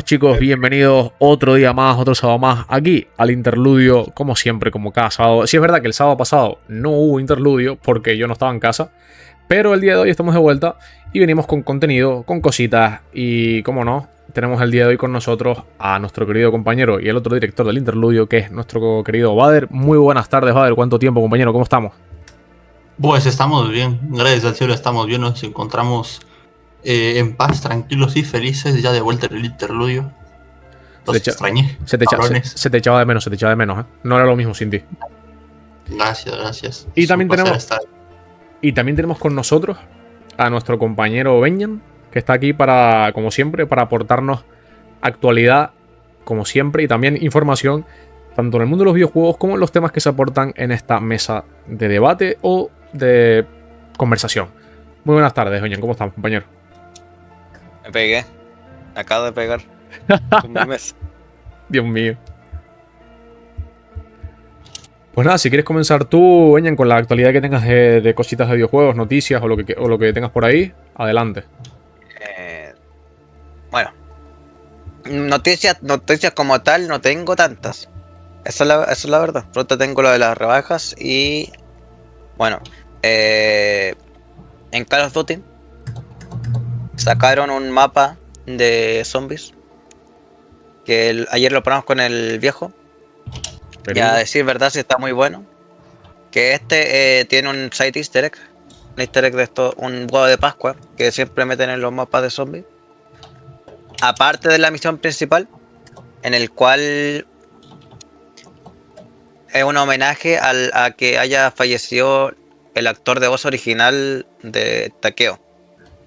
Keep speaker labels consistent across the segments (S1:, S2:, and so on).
S1: todos, chicos, bienvenidos otro día más, otro sábado más, aquí al interludio, como siempre, como cada sábado. Sí es verdad que el sábado pasado no hubo interludio porque yo no estaba en casa, pero el día de hoy estamos de vuelta y venimos con contenido, con cositas y, como no, tenemos el día de hoy con nosotros a nuestro querido compañero y el otro director del interludio, que es nuestro querido Bader. Muy buenas tardes, Bader. ¿Cuánto tiempo, compañero? ¿Cómo estamos?
S2: Pues estamos bien, gracias al cielo estamos bien, nos encontramos en paz, tranquilos y felices, ya de vuelta en el interludio.
S1: Se te,
S2: Los
S1: echa-
S2: extrañé,
S1: se te echa- se-
S2: cabrones.
S1: se te echaba de menos, se te echaba de menos, ¿eh? No era lo mismo sin ti.
S2: Gracias.
S1: Y
S2: Es un
S1: también
S2: placer
S1: tenemos,
S2: estar.
S1: y también tenemos con nosotros a nuestro compañero Benjan, que está aquí para, como siempre, para aportarnos actualidad, como siempre, y también información, tanto en el mundo de los videojuegos como en los temas que se aportan en esta mesa de debate o de conversación. Muy buenas tardes, Benjan. ¿Cómo estamos, compañero?
S3: Me pegué. Acabo de pegar. Con mi mesa.
S1: Dios mío. Pues nada, si quieres comenzar tú, Benjan, con la actualidad que tengas de cositas de videojuegos, noticias o lo que tengas por ahí, adelante.
S3: Bueno, noticias como tal no tengo tantas. Esa es la verdad. Pronto tengo lo de las rebajas y bueno, en Call of Duty sacaron un mapa de zombies que ayer lo probamos con el viejo.
S1: Pero
S3: Y a decir verdad, sí está muy bueno. Que tiene un side easter egg. Un easter egg de esto, un huevo de Pascua que siempre meten en los mapas de zombies. Aparte de la misión principal, en el cual es un homenaje a que haya fallecido el actor de voz original de Takeo,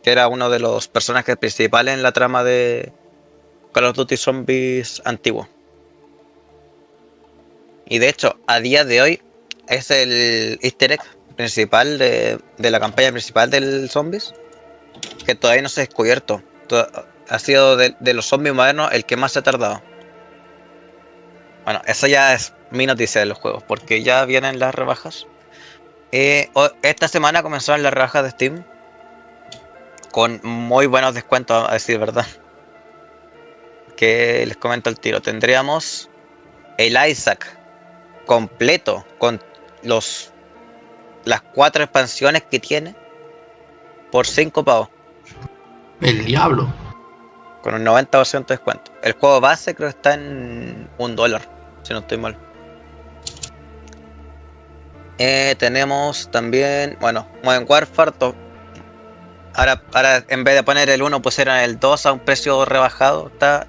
S3: que era uno de los personajes principales en la trama de Call of Duty Zombies antiguo. Y de hecho, a día de hoy es el easter egg principal de la campaña principal del Zombies, que todavía no se ha descubierto. Ha sido de los zombies modernos el que más se ha tardado. Bueno, esa ya es mi noticia de los juegos, porque ya vienen las rebajas. Esta semana comenzaron las rebajas de Steam, con muy buenos descuentos, a decir verdad. Que les comento el tiro. Tendríamos el Isaac completo, con las 4 expansiones que tiene, por 5 pavos,
S2: El diablo.
S3: con un 90% de descuento. El juego base creo que está en $1, si no estoy mal. Tenemos también, bueno, Modern Warfare. Ahora en vez de poner el 1 pusieron el 2 a un precio rebajado. Está,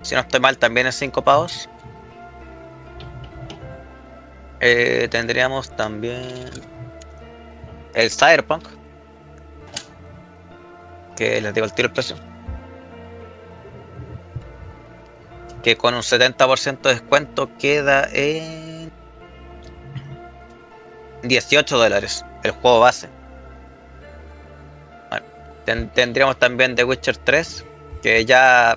S3: si no estoy mal, también en 5 pavos. Tendríamos también el Cyberpunk, que les digo el tiro el precio, que con un 70% de descuento queda en $18 el juego base. Bueno, tendríamos también The Witcher 3, que ya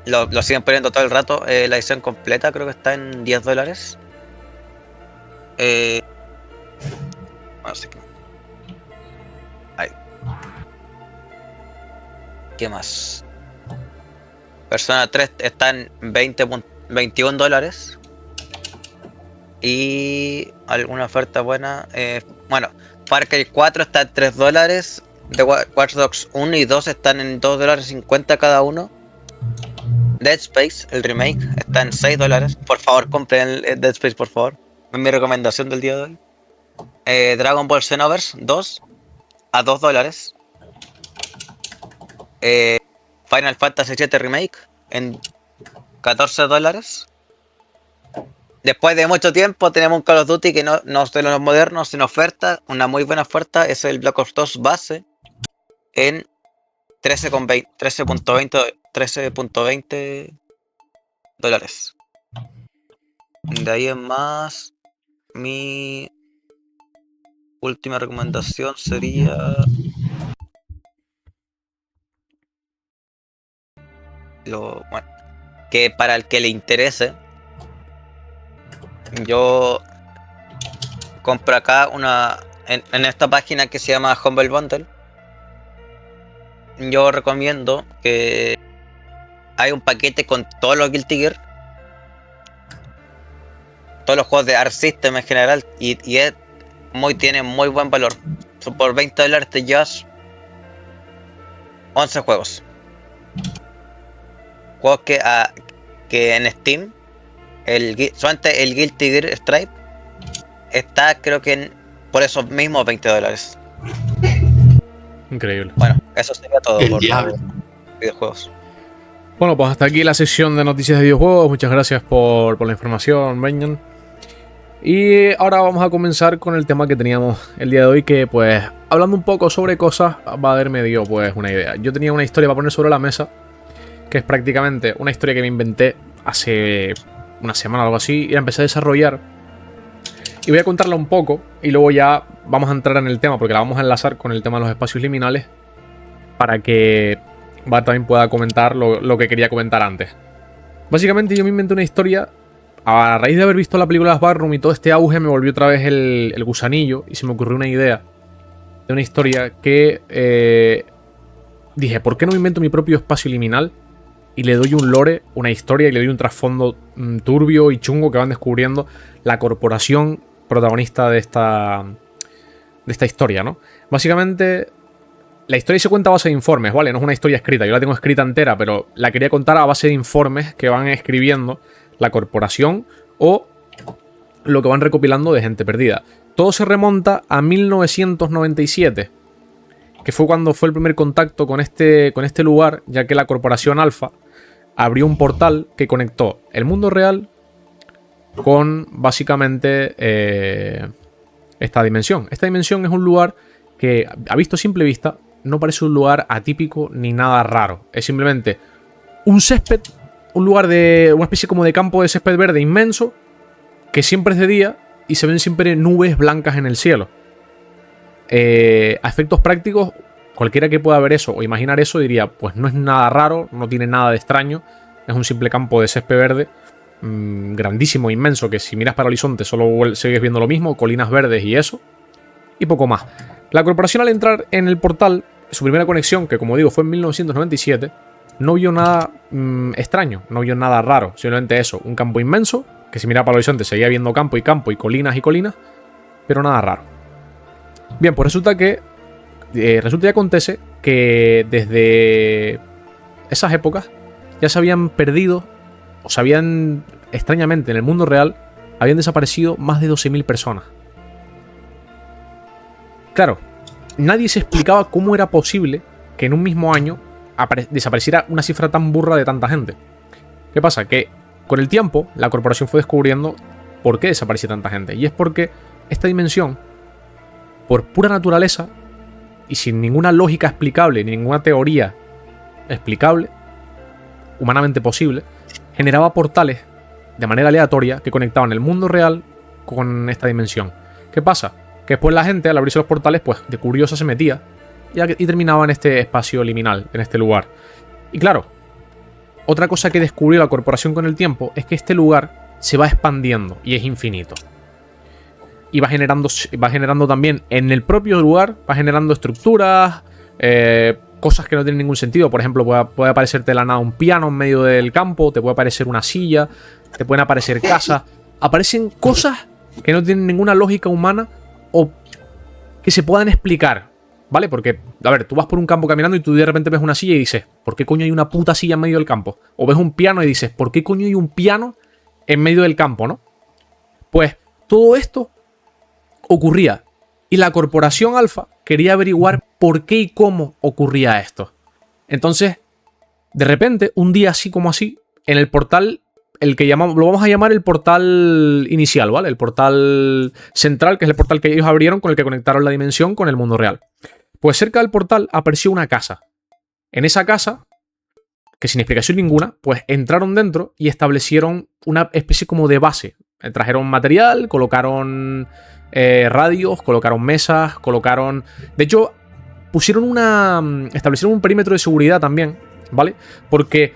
S3: lo siguen poniendo todo el rato. La edición completa creo que está en $10. Así que, ahí. ¿Qué más? Persona 3 está en $21. Y alguna oferta buena. Bueno, Far Cry 4 está en $3. The Watch Dogs 1 y 2 están en $2.50 cada uno. Dead Space, el remake, está en $6. Por favor, compren el Dead Space, por favor. Es mi recomendación del día de hoy. Dragon Ball Xenoverse 2 a $2. Final Fantasy VII Remake en $14. Después de mucho tiempo tenemos un Call of Duty que no es de los modernos, en oferta. Una muy buena oferta es el Black Ops 2 base en 13.20 dólares. De ahí en más, mi última recomendación sería bueno, que para el que le interese, yo compro acá en esta página que se llama Humble Bundle. Yo recomiendo que hay un paquete con todos los Guilty Gear, todos los juegos de Arc System en general, y tiene muy buen valor. Por $20 te llevas 11 juegos. Juegos que en Steam, solamente el Guilty Gear Stripe está, creo que por esos mismos $20.
S1: Increíble.
S3: Bueno, eso sería todo
S2: El
S3: por
S2: diablo.
S3: los videojuegos.
S1: Bueno, pues hasta aquí la sección de noticias de videojuegos. Muchas gracias por la información, Benjan. Y ahora vamos a comenzar con el tema que teníamos el día de hoy, que pues hablando un poco sobre cosas, Bader me dio pues una idea. Yo tenía una historia para poner sobre la mesa, que es prácticamente una historia que me inventé hace una semana o algo así, y la empecé a desarrollar. Y voy a contarla un poco, y luego ya vamos a entrar en el tema, porque la vamos a enlazar con el tema de los espacios liminales, para que Bader también pueda comentar lo que quería comentar antes. Básicamente yo me inventé una historia. A raíz de haber visto la película Las Barroom y todo este auge, me volvió otra vez el gusanillo y se me ocurrió una idea de una historia que dije, ¿por qué no me invento mi propio espacio liminal y le doy un lore, una historia y le doy un trasfondo turbio y chungo que van descubriendo la corporación protagonista de esta historia, ¿no? Básicamente, la historia se cuenta a base de informes, ¿vale? No es una historia escrita, yo la tengo escrita entera, pero la quería contar a base de informes que van escribiendo la corporación o lo que van recopilando de gente perdida. Todo se remonta a 1997, que fue cuando fue el primer contacto con este lugar, ya que la corporación Alpha abrió un portal que conectó el mundo real con básicamente esta dimensión. Esta dimensión es un lugar que, a visto a simple vista, no parece un lugar atípico ni nada raro. Es simplemente un césped. Un lugar de una especie como de campo de césped verde inmenso, que siempre es de día y se ven siempre nubes blancas en el cielo. A efectos prácticos, cualquiera que pueda ver eso o imaginar eso diría, pues no es nada raro, no tiene nada de extraño, es un simple campo de césped verde grandísimo, inmenso, que si miras para el horizonte solo sigues viendo lo mismo, colinas verdes y eso, y poco más. La corporación, al entrar en el portal, su primera conexión, que como digo fue en 1997, no vio nada extraño, no vio nada raro, simplemente eso, un campo inmenso, que si mira para el horizonte seguía viendo campo y colinas y colinas, pero nada raro. Bien, pues resulta y acontece que desde esas épocas ya se habían perdido, o se habían, extrañamente en el mundo real, habían desaparecido más de 12.000 personas. Claro, nadie se explicaba cómo era posible que en un mismo año desapareciera una cifra tan burra de tanta gente. ¿Qué pasa? Que con el tiempo la corporación fue descubriendo por qué desaparecía tanta gente. Y es porque esta dimensión, por pura naturaleza y sin ninguna lógica explicable ni ninguna teoría explicable, humanamente posible, generaba portales de manera aleatoria que conectaban el mundo real con esta dimensión. ¿Qué pasa? Que después la gente, al abrirse los portales, pues de curiosa se metía y terminaba en este espacio liminal, en este lugar. Y claro, otra cosa que descubrió la corporación con el tiempo es que este lugar se va expandiendo y es infinito. Y va generando también en el propio lugar, va generando estructuras, cosas que no tienen ningún sentido. Por ejemplo, puede aparecerte de la nada un piano en medio del campo, te puede aparecer una silla, te pueden aparecer casas. Aparecen cosas que no tienen ninguna lógica humana o que se puedan explicar. ¿Vale? Porque, a ver, tú vas por un campo caminando y tú de repente ves una silla y dices, ¿por qué coño hay una puta silla en medio del campo? O ves un piano y dices, ¿por qué coño hay un piano en medio del campo, no? Pues todo esto ocurría. Y la corporación Alpha quería averiguar por qué y cómo ocurría esto. Entonces, de repente, un día así como así, en el portal, lo vamos a llamar el portal inicial, ¿vale? El portal central, que es el portal que ellos abrieron con el que conectaron la dimensión con el mundo real. Pues cerca del portal apareció una casa. En esa casa, que sin explicación ninguna, pues entraron dentro y establecieron una especie como de base. Trajeron material, colocaron radios, colocaron mesas, colocaron... De hecho, establecieron un perímetro de seguridad también, ¿vale? Porque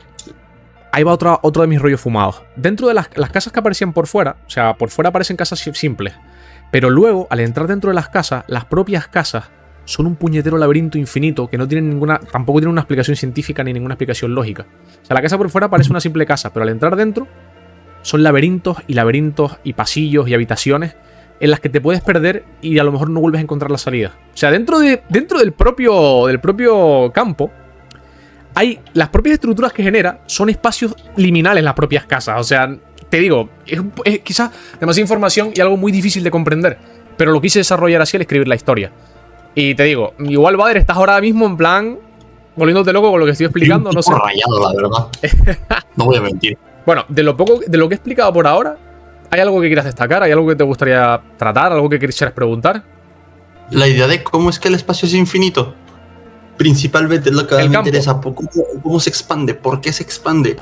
S1: ahí va otro de mis rollos fumados. Dentro de las casas que aparecían por fuera, o sea, por fuera aparecen casas simples, pero luego, al entrar dentro de las casas, las propias casas son un puñetero laberinto infinito que no tienen tampoco tiene una explicación científica ni ninguna explicación lógica. O sea, la casa por fuera parece una simple casa, pero al entrar dentro son laberintos y pasillos y habitaciones en las que te puedes perder y a lo mejor no vuelves a encontrar la salida. O sea, dentro del propio campo hay las propias estructuras que genera, son espacios liminales las propias casas. O sea, te digo, es quizás demasiada información y algo muy difícil de comprender, pero lo quise desarrollar así al escribir la historia. Y te digo, igual, Bader, estás ahora mismo en plan volviéndote loco con lo que estoy explicando, no sé.
S2: Rayado, la verdad. No voy a mentir.
S1: Bueno, de lo que he explicado por ahora, ¿hay algo que quieras destacar? ¿Hay algo que te gustaría tratar? ¿Algo que quisieras preguntar?
S2: La idea de cómo es que el espacio es infinito. Principalmente es lo que me interesa. ¿Cómo se expande? ¿Por qué se expande?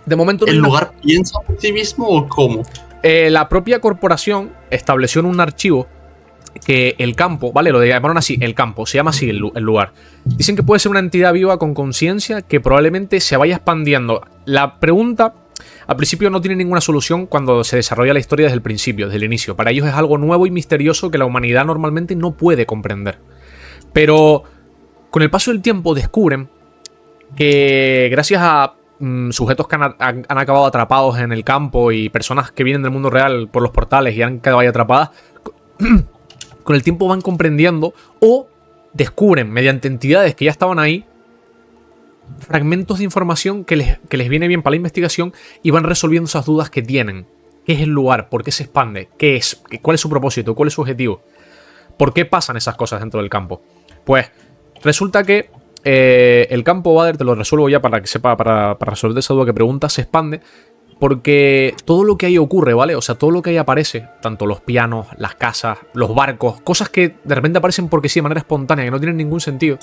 S1: De momento,
S2: ¿El lugar piensa por sí mismo o cómo?
S1: La propia corporación estableció en un archivo que el campo, ¿vale? Lo llamaron así, el campo, se llama así el lugar. Dicen que puede ser una entidad viva con conciencia que probablemente se vaya expandiendo. La pregunta, al principio, no tiene ninguna solución cuando se desarrolla la historia desde el principio, desde el inicio. Para ellos es algo nuevo y misterioso que la humanidad normalmente no puede comprender. Pero con el paso del tiempo descubren que gracias a sujetos que han acabado atrapados en el campo y personas que vienen del mundo real por los portales y han quedado ahí atrapadas, con el tiempo van comprendiendo o descubren mediante entidades que ya estaban ahí fragmentos de información que les viene bien para la investigación y van resolviendo esas dudas que tienen. ¿Qué es el lugar? ¿Por qué se expande? ¿Qué es? ¿Cuál es su propósito? ¿Cuál es su objetivo? ¿Por qué pasan esas cosas dentro del campo? Pues resulta que el campo, Bader, te lo resuelvo ya para que sepa, para resolver esa duda que preguntas, se expande porque todo lo que ahí ocurre, ¿vale? O sea, todo lo que ahí aparece, tanto los pianos, las casas, los barcos, cosas que de repente aparecen porque sí, de manera espontánea, que no tienen ningún sentido,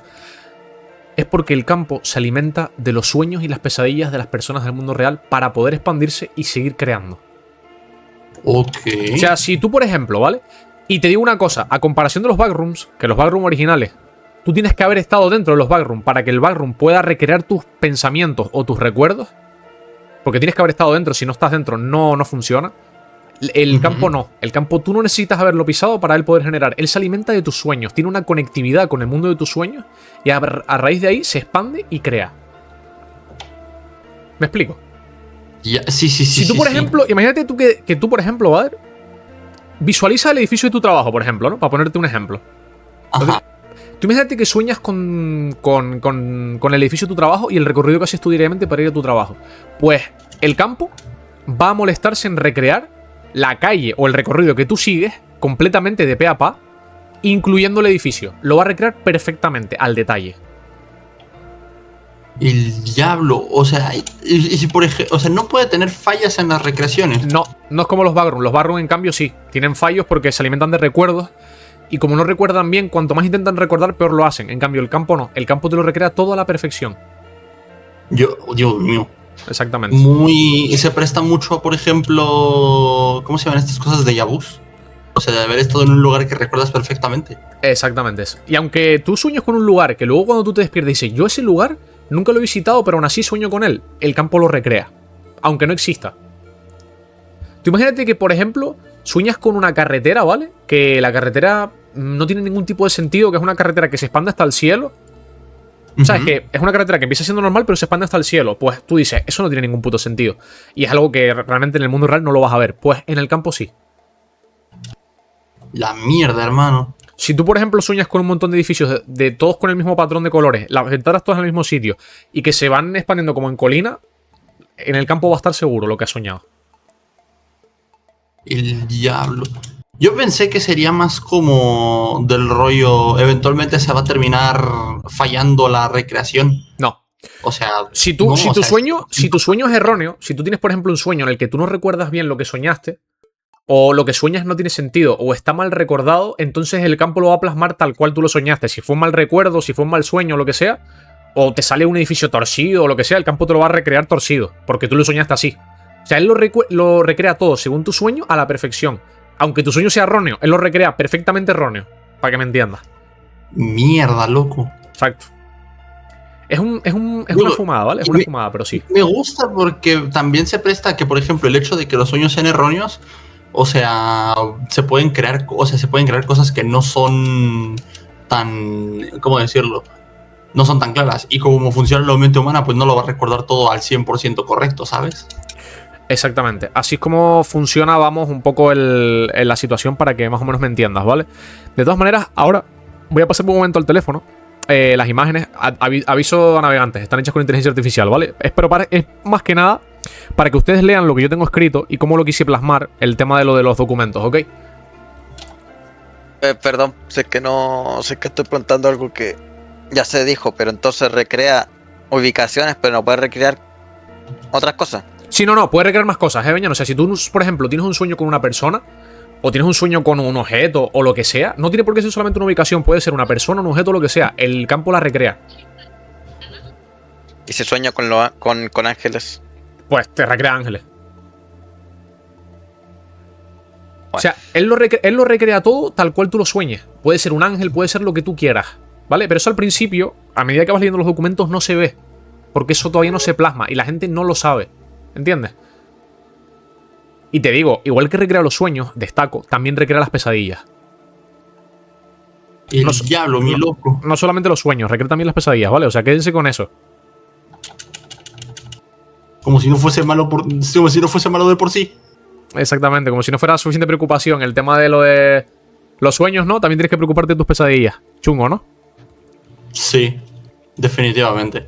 S1: es porque el campo se alimenta de los sueños y las pesadillas de las personas del mundo real para poder expandirse y seguir creando.
S2: Ok.
S1: O sea, si tú, por ejemplo, ¿vale? Y te digo una cosa, a comparación de los backrooms, que los backrooms originales, tú tienes que haber estado dentro de los backrooms para que el backroom pueda recrear tus pensamientos o tus recuerdos. Porque tienes que haber estado dentro, si no estás dentro no funciona. El campo no. El campo tú no necesitas haberlo pisado para él poder generar. Él se alimenta de tus sueños, tiene una conectividad con el mundo de tus sueños y a raíz de ahí se expande y crea. ¿Me explico?
S2: Sí.
S1: Si tú, por ejemplo, imagínate tú que tú, por ejemplo, Bader, visualiza el edificio de tu trabajo, por ejemplo, ¿no? Para ponerte un ejemplo.
S2: Ajá.
S1: Tú imagínate que sueñas con el edificio de tu trabajo y el recorrido que haces tú diariamente para ir a tu trabajo. Pues el campo va a molestarse en recrear la calle o el recorrido que tú sigues completamente de pe a pa, incluyendo el edificio. Lo va a recrear perfectamente, al detalle.
S2: El diablo, o sea, y por ejemplo, o sea, no puede tener fallas en las recreaciones.
S1: No es como los backrooms. Los backrooms, en cambio, sí. Tienen fallos porque se alimentan de recuerdos. Y como no recuerdan bien, cuanto más intentan recordar, peor lo hacen. En cambio, el campo no. El campo te lo recrea todo a la perfección.
S2: Dios mío.
S1: Exactamente.
S2: Se presta mucho, por ejemplo, ¿cómo se llaman estas cosas de yabús? O sea, de haber estado en un lugar que recuerdas perfectamente.
S1: Exactamente eso. Y aunque tú sueñes con un lugar que luego cuando tú te despiertas dices, yo ese lugar nunca lo he visitado, pero aún así sueño con él, el campo lo recrea. Aunque no exista. Tú imagínate que, por ejemplo, sueñas con una carretera, ¿vale? Que la carretera no tiene ningún tipo de sentido, que es una carretera que se expande hasta el cielo. O sea, es que es una carretera que empieza siendo normal, pero se expande hasta el cielo. Pues tú dices, eso no tiene ningún puto sentido. Y es algo que realmente en el mundo real no lo vas a ver. Pues en el campo sí.
S2: La mierda, hermano.
S1: Si tú, por ejemplo, sueñas con un montón de edificios de todos con el mismo patrón de colores, las ventanas todas en el mismo sitio, y que se van expandiendo como en colina, en el campo va a estar seguro lo que has soñado.
S2: El diablo. Yo pensé que sería más como del rollo, eventualmente se va a terminar fallando la recreación.
S1: No.
S2: O sea,
S1: si tu sueño es erróneo, si tú tienes, por ejemplo, un sueño en el que tú no recuerdas bien lo que soñaste, o lo que sueñas no tiene sentido, o está mal recordado, entonces el campo lo va a plasmar tal cual tú lo soñaste. Si fue un mal recuerdo, si fue un mal sueño, lo que sea, o te sale un edificio torcido, o lo que sea, el campo te lo va a recrear torcido, porque tú lo soñaste así. O sea, él lo recrea todo según tu sueño a la perfección. Aunque tu sueño sea erróneo, él lo recrea perfectamente erróneo. Para que me entiendas.
S2: Mierda, loco.
S1: Exacto. Es una fumada, ¿vale? Es una fumada, pero sí.
S2: Me gusta porque también se presta que, por ejemplo, el hecho de que los sueños sean erróneos, o sea, se pueden crear cosas que no son tan, ¿cómo decirlo? No son tan claras. Y como funciona la mente humana, pues no lo va a recordar todo al 100% correcto, ¿sabes?
S1: Exactamente. Así es como funciona, vamos, un poco la situación para que más o menos me entiendas, ¿vale? De todas maneras, ahora voy a pasar un momento al teléfono. Las imágenes, aviso a navegantes, están hechas con inteligencia artificial, ¿vale? Es más que nada para que ustedes lean lo que yo tengo escrito y cómo lo quise plasmar, el tema de lo de los documentos, ¿ok?
S3: Perdón, sé que estoy preguntando algo que ya se dijo, pero entonces recrea ubicaciones, pero no puede recrear otras cosas.
S1: Sí, no, puede recrear más cosas, Beñano. O sea, si tú, por ejemplo, tienes un sueño con una persona, o tienes un sueño con un objeto, o lo que sea, no tiene por qué ser solamente una ubicación, puede ser una persona, un objeto, lo que sea. El campo la recrea.
S3: ¿Y si sueño con ángeles?
S1: Pues te recrea ángeles.
S3: Bueno.
S1: O sea, él lo recrea todo tal cual tú lo sueñes. Puede ser un ángel, puede ser lo que tú quieras, ¿vale? Pero eso al principio, a medida que vas leyendo los documentos, no se ve. Porque eso todavía no se plasma y la gente no lo sabe. ¿Entiendes? Y te digo, igual que recrea los sueños, destaco, también recrea las pesadillas.
S2: El diablo, mi loco.
S1: No solamente los sueños, recrea también las pesadillas, ¿vale? O sea, quédense con eso.
S2: Como si no fuese malo de por sí.
S1: Exactamente, como si no fuera suficiente preocupación el tema de lo de los sueños, ¿no? También tienes que preocuparte de tus pesadillas. Chungo, ¿no?
S2: Sí, definitivamente.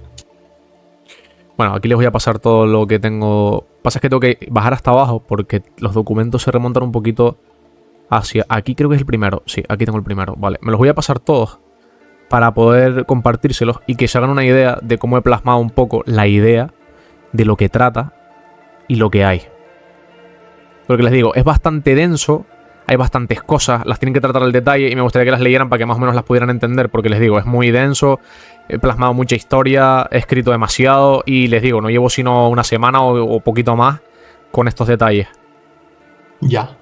S1: Bueno, aquí les voy a pasar todo lo que tengo. Pasa es que tengo que bajar hasta abajo porque los documentos se remontan un poquito hacia... Aquí creo que es el primero. Sí, aquí tengo el primero. Vale, me los voy a pasar todos para poder compartírselos y que se hagan una idea de cómo he plasmado un poco la idea de lo que trata y lo que hay. Porque les digo, es bastante denso, hay bastantes cosas, las tienen que tratar al detalle y me gustaría que las leyeran para que más o menos las pudieran entender, porque les digo, es muy denso, he plasmado mucha historia, he escrito demasiado y les digo, no llevo sino una semana o poquito más con estos detalles.
S2: Ya.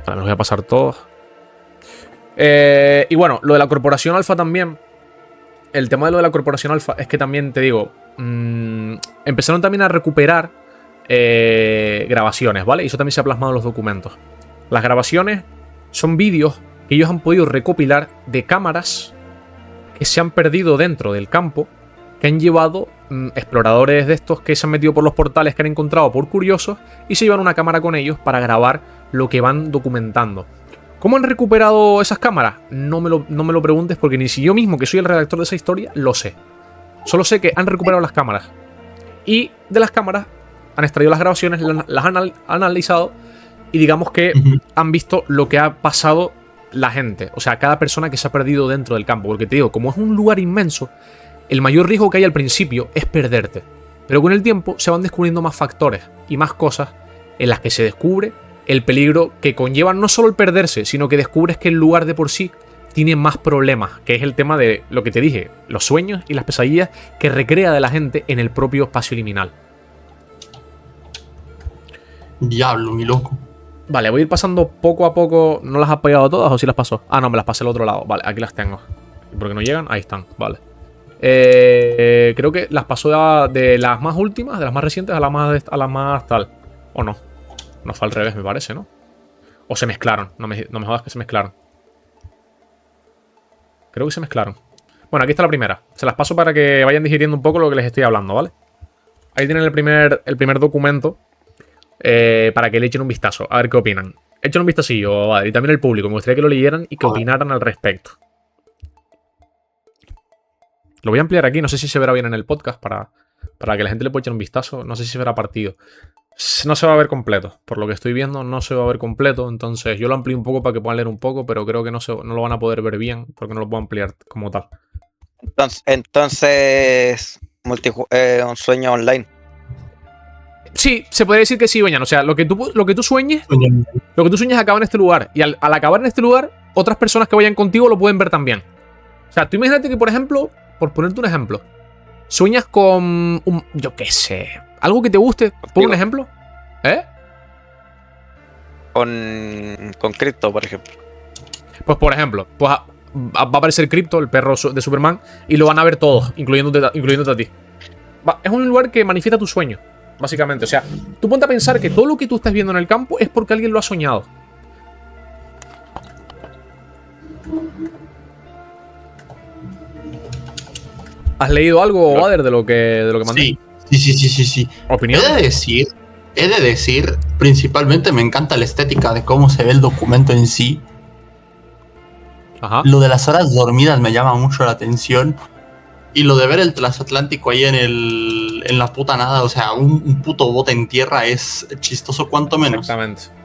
S1: Vale, los voy a pasar todos. Y bueno, lo de la corporación alfa también. El tema de lo de la corporación alfa es que también, te digo, empezaron también a recuperar grabaciones, ¿vale? Y eso también se ha plasmado en los documentos. Las grabaciones son vídeos que ellos han podido recopilar de cámaras que se han perdido dentro del campo, que han llevado exploradores de estos que se han metido por los portales que han encontrado por curiosos y se llevan una cámara con ellos para grabar lo que van documentando. ¿Cómo han recuperado esas cámaras? No me lo preguntes porque ni si yo mismo, que soy el redactor de esa historia, lo sé. Solo sé que han recuperado las cámaras. Y de las cámaras han extraído las grabaciones, las han analizado y digamos que han visto lo que ha pasado la gente. O sea, cada persona que se ha perdido dentro del campo. Porque te digo, como es un lugar inmenso, el mayor riesgo que hay al principio es perderte. Pero con el tiempo se van descubriendo más factores y más cosas en las que se descubre el peligro que conlleva no solo el perderse, sino que descubres que el lugar de por sí tiene más problemas, que es el tema de lo que te dije, los sueños y las pesadillas que recrea de la gente en el propio espacio liminal.
S2: Diablo, mi loco.
S1: Vale, voy a ir pasando poco a poco. ¿No las has pegado todas o sí las pasó? Ah, no, me las pasé al otro lado. Vale, aquí las tengo. ¿Por qué no llegan? Ahí están, vale. Creo que las pasó de las más últimas, de las más recientes a las más tal. ¿O no? No fue al revés, me parece, ¿no? O se mezclaron. No me jodas que se mezclaron. Creo que se mezclaron. Bueno, aquí está la primera. Se las paso para que vayan digiriendo un poco lo que les estoy hablando, ¿vale? Ahí tienen el primer documento. Para que le echen un vistazo. A ver qué opinan. Echen un vistacillo, vale. Y también el público. Me gustaría que lo leyeran y que opinaran al respecto. Lo voy a ampliar aquí. No sé si se verá bien en el podcast para que la gente le pueda echar un vistazo. No sé si se verá partido. No se va a ver completo. Por lo que estoy viendo, no se va a ver completo. Entonces yo lo amplío un poco para que puedan leer un poco, pero creo que no lo van a poder ver bien porque no lo puedo ampliar como tal.
S3: Entonces un sueño online.
S1: Sí, se podría decir que sí, Beñano. O sea, lo que tú sueñes acaba en este lugar. Y al acabar en este lugar, otras personas que vayan contigo lo pueden ver también. O sea, tú imagínate que, por ejemplo, por ponerte un ejemplo, sueñas con yo qué sé, algo que te guste. Pon un ejemplo.
S3: Con Crypto, por ejemplo.
S1: Pues, por ejemplo, pues va a aparecer Crypto, el perro de Superman, y lo van a ver todos, incluyéndote a ti. Es un lugar que manifiesta tu sueño. Básicamente, o sea, tú ponte a pensar que todo lo que tú estás viendo en el campo es porque alguien lo ha soñado. ¿Has leído algo, Bader, de lo que mandé?
S2: Sí.
S1: ¿Opinión?
S2: He de decir, principalmente me encanta la estética de cómo se ve el documento en sí.
S1: Ajá.
S2: Lo de las horas dormidas me llama mucho la atención. Y lo de ver el transatlántico ahí en la puta nada, o sea, un puto bote en tierra es chistoso cuanto menos.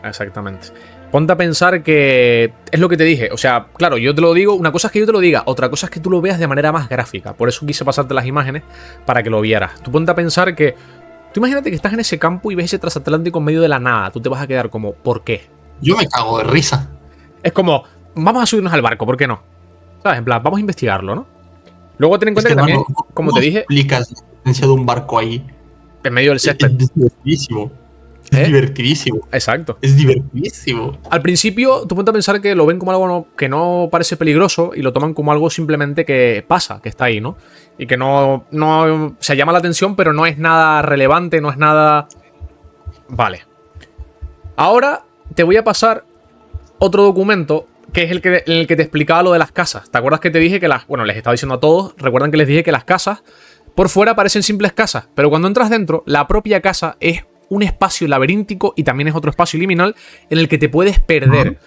S1: Exactamente. Ponte a pensar que es lo que te dije. O sea, claro, yo te lo digo. Una cosa es que yo te lo diga, otra cosa es que tú lo veas de manera más gráfica. Por eso quise pasarte las imágenes para que lo vieras. Tú ponte a pensar que... Tú imagínate que estás en ese campo y ves ese transatlántico en medio de la nada. Tú te vas a quedar como, ¿por qué?
S2: Yo me cago de risa.
S1: Es como, vamos a subirnos al barco, ¿por qué no? ¿Sabes? En plan, vamos a investigarlo, ¿no? Luego ten en cuenta que también, como te dije,
S2: explicas la existencia de un barco ahí.
S1: en medio del césped.
S2: Es divertidísimo. Es divertidísimo.
S1: Exacto.
S2: Es divertidísimo.
S1: Al principio, tú ponte a pensar que lo ven como algo que no parece peligroso y lo toman como algo simplemente que pasa, que está ahí, ¿no? Y que no se llama la atención, pero no es nada relevante, no es nada... Vale. Ahora te voy a pasar otro documento que es en el que te explicaba lo de las casas. ¿Te acuerdas que te dije que bueno, les estaba diciendo a todos, recuerdan que les dije que las casas por fuera parecen simples casas, pero cuando entras dentro, la propia casa es un espacio laberíntico y también es otro espacio liminal en el que te puedes perder.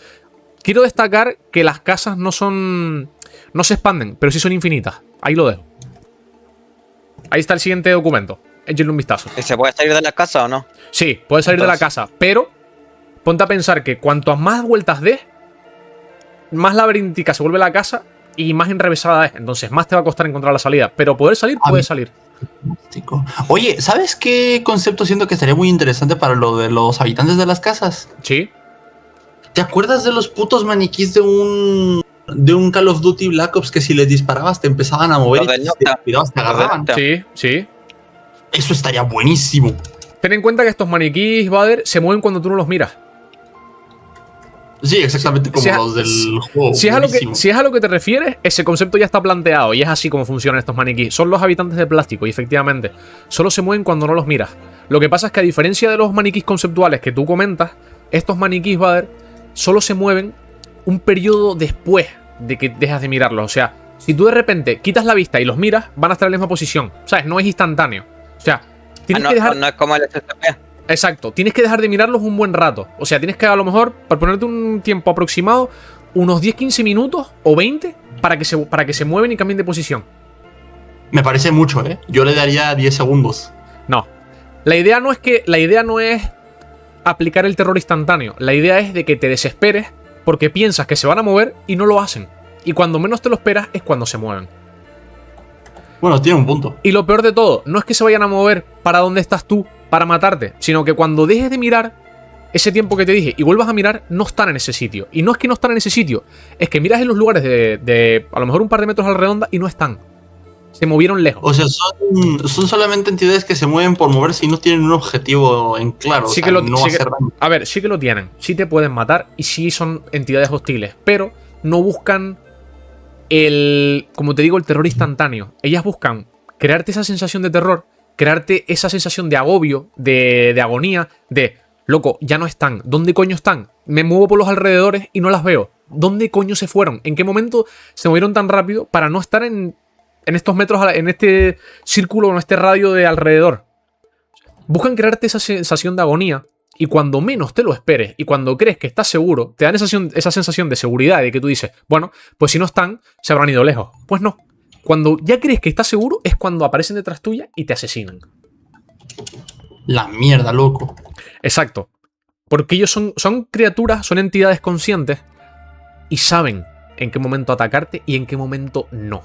S1: Quiero destacar que las casas no se expanden, pero sí son infinitas. Ahí lo dejo. Ahí está el siguiente documento. Échenle un vistazo.
S3: ¿Y se puede salir de la casa o no?
S1: Sí, puedes salir de la casa, pero ponte a pensar que cuantas más vueltas des, más laberíntica se vuelve la casa y más enrevesada es. Entonces más te va a costar encontrar la salida. Pero poder salir, puedes salir.
S2: Oye, ¿sabes qué concepto siento que estaría muy interesante para lo de los habitantes de las casas?
S1: Sí.
S2: ¿Te acuerdas de los putos maniquís de un Call of Duty Black Ops que si les disparabas te empezaban a mover y si te descuidabas te agarraban?
S1: Sí.
S2: Eso estaría buenísimo.
S1: Ten en cuenta que estos maniquís, Bader, se mueven cuando tú no los miras.
S2: Sí, exactamente como los del juego.
S1: Si es a lo que te refieres, ese concepto ya está planteado y es así como funcionan estos maniquís. Son los habitantes de plástico y efectivamente solo se mueven cuando no los miras. Lo que pasa es que a diferencia de los maniquís conceptuales que tú comentas, estos maniquís, Bader, solo se mueven un periodo después de que dejas de mirarlos. O sea, si tú de repente quitas la vista y los miras, van a estar en la misma posición. ¿Sabes? No es instantáneo. O sea, tienes que dejar...
S3: No es como el SCP.
S1: Exacto, tienes que dejar de mirarlos un buen rato. O sea, tienes que a lo mejor, por ponerte un tiempo aproximado, unos 10-15 minutos o 20 para que se mueven y cambien de posición.
S2: Me parece mucho, ¿eh? Yo le daría 10 segundos.
S1: No. La idea no es aplicar el terror instantáneo. La idea es de que te desesperes porque piensas que se van a mover y no lo hacen. Y cuando menos te lo esperas es cuando se mueven.
S2: Bueno, tiene un punto.
S1: Y lo peor de todo, no es que se vayan a mover para donde estás tú para matarte, sino que cuando dejes de mirar ese tiempo que te dije y vuelvas a mirar, no están en ese sitio. Y no es que no están en ese sitio, es que miras en los lugares de a lo mejor un par de metros a la redonda y no están. Se movieron lejos.
S2: O sea, son solamente entidades que se mueven por moverse y no tienen un objetivo en claro.
S1: Sí,
S2: o sea, no hacer daño.
S1: A ver, sí que lo tienen. Sí te pueden matar y sí son entidades hostiles, pero no buscan como te digo, el terror instantáneo. Ellas buscan crearte esa sensación de terror, crearte esa sensación de agobio, de agonía, de, loco, ya no están. ¿Dónde coño están? Me muevo por los alrededores y no las veo. ¿Dónde coño se fueron? ¿En qué momento se movieron tan rápido para no estar en estos metros, en este círculo, en este radio de alrededor? Buscan crearte esa sensación de agonía y cuando menos te lo esperes y cuando crees que estás seguro, te dan esa sensación de seguridad de que tú dices, bueno, pues si no están, se habrán ido lejos. Pues no. Cuando ya crees que estás seguro es cuando aparecen detrás tuya y te asesinan.
S2: La mierda, loco.
S1: Exacto. Porque ellos son criaturas, son entidades conscientes y saben en qué momento atacarte y en qué momento no.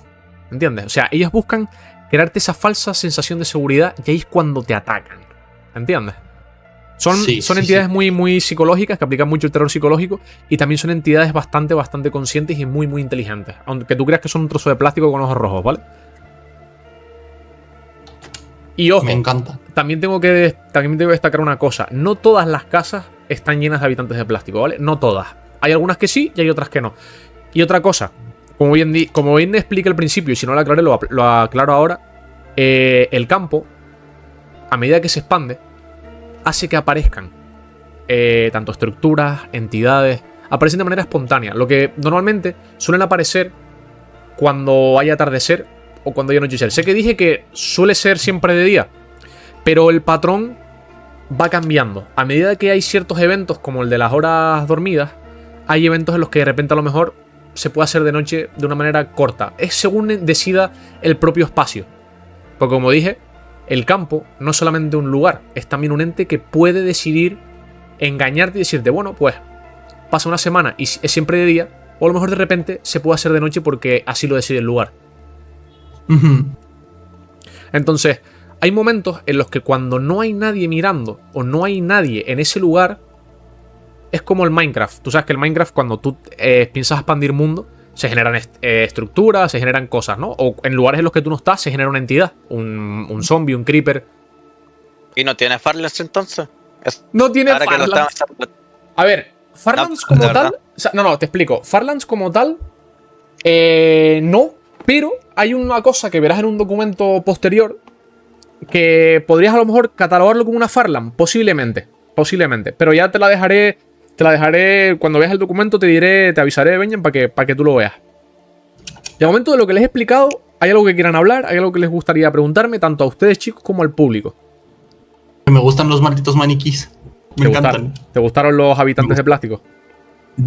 S1: ¿Entiendes? O sea, ellos buscan crearte esa falsa sensación de seguridad y ahí es cuando te atacan. ¿Entiendes? Son entidades muy, muy psicológicas, que aplican mucho el terror psicológico, y también son entidades bastante, bastante conscientes y muy, muy inteligentes. Aunque tú creas que son un trozo de plástico con ojos rojos, ¿vale? Y ojo,
S2: me encanta.
S1: También tengo que destacar una cosa. No todas las casas están llenas de habitantes de plástico, ¿vale? No todas. Hay algunas que sí y hay otras que no. Y otra cosa, como bien expliqué al principio, y si no lo aclaré, lo aclaro ahora, el campo, a medida que se expande, hace que aparezcan tanto estructuras, entidades, aparecen de manera espontánea. Lo que normalmente suelen aparecer cuando hay atardecer o cuando hay anochecer. Sé que dije que suele ser siempre de día, pero el patrón va cambiando. A medida que hay ciertos eventos, como el de las horas dormidas, hay eventos en los que de repente a lo mejor se puede hacer de noche de una manera corta. Es según decida el propio espacio. Porque como dije, el campo no es solamente un lugar, es también un ente que puede decidir engañarte y decirte, bueno, pues pasa una semana y es siempre de día, o a lo mejor de repente se puede hacer de noche porque así lo decide el lugar. Entonces, hay momentos en los que cuando no hay nadie mirando o no hay nadie en ese lugar, es como el Minecraft. Tú sabes que el Minecraft, cuando tú piensas expandir mundo, se generan estructuras, se generan cosas, ¿no? O en lugares en los que tú no estás, se genera una entidad. Un zombie, un creeper.
S3: ¿Y no tiene Farlands entonces?
S1: No tiene Farlands. A ver, Farlands como tal... O sea, no, te explico. Farlands como tal... no, pero hay una cosa que verás en un documento posterior que podrías a lo mejor catalogarlo como una Farland. Posiblemente. Pero ya te la dejaré... cuando veas el documento te avisaré, Benjen, para que tú lo veas. De momento, de lo que les he explicado, ¿hay algo que quieran hablar? ¿Hay algo que les gustaría preguntarme, tanto a ustedes, chicos, como al público?
S2: Me gustan los malditos maniquís. Me encantan.
S1: ¿Te gustaron los habitantes de plástico?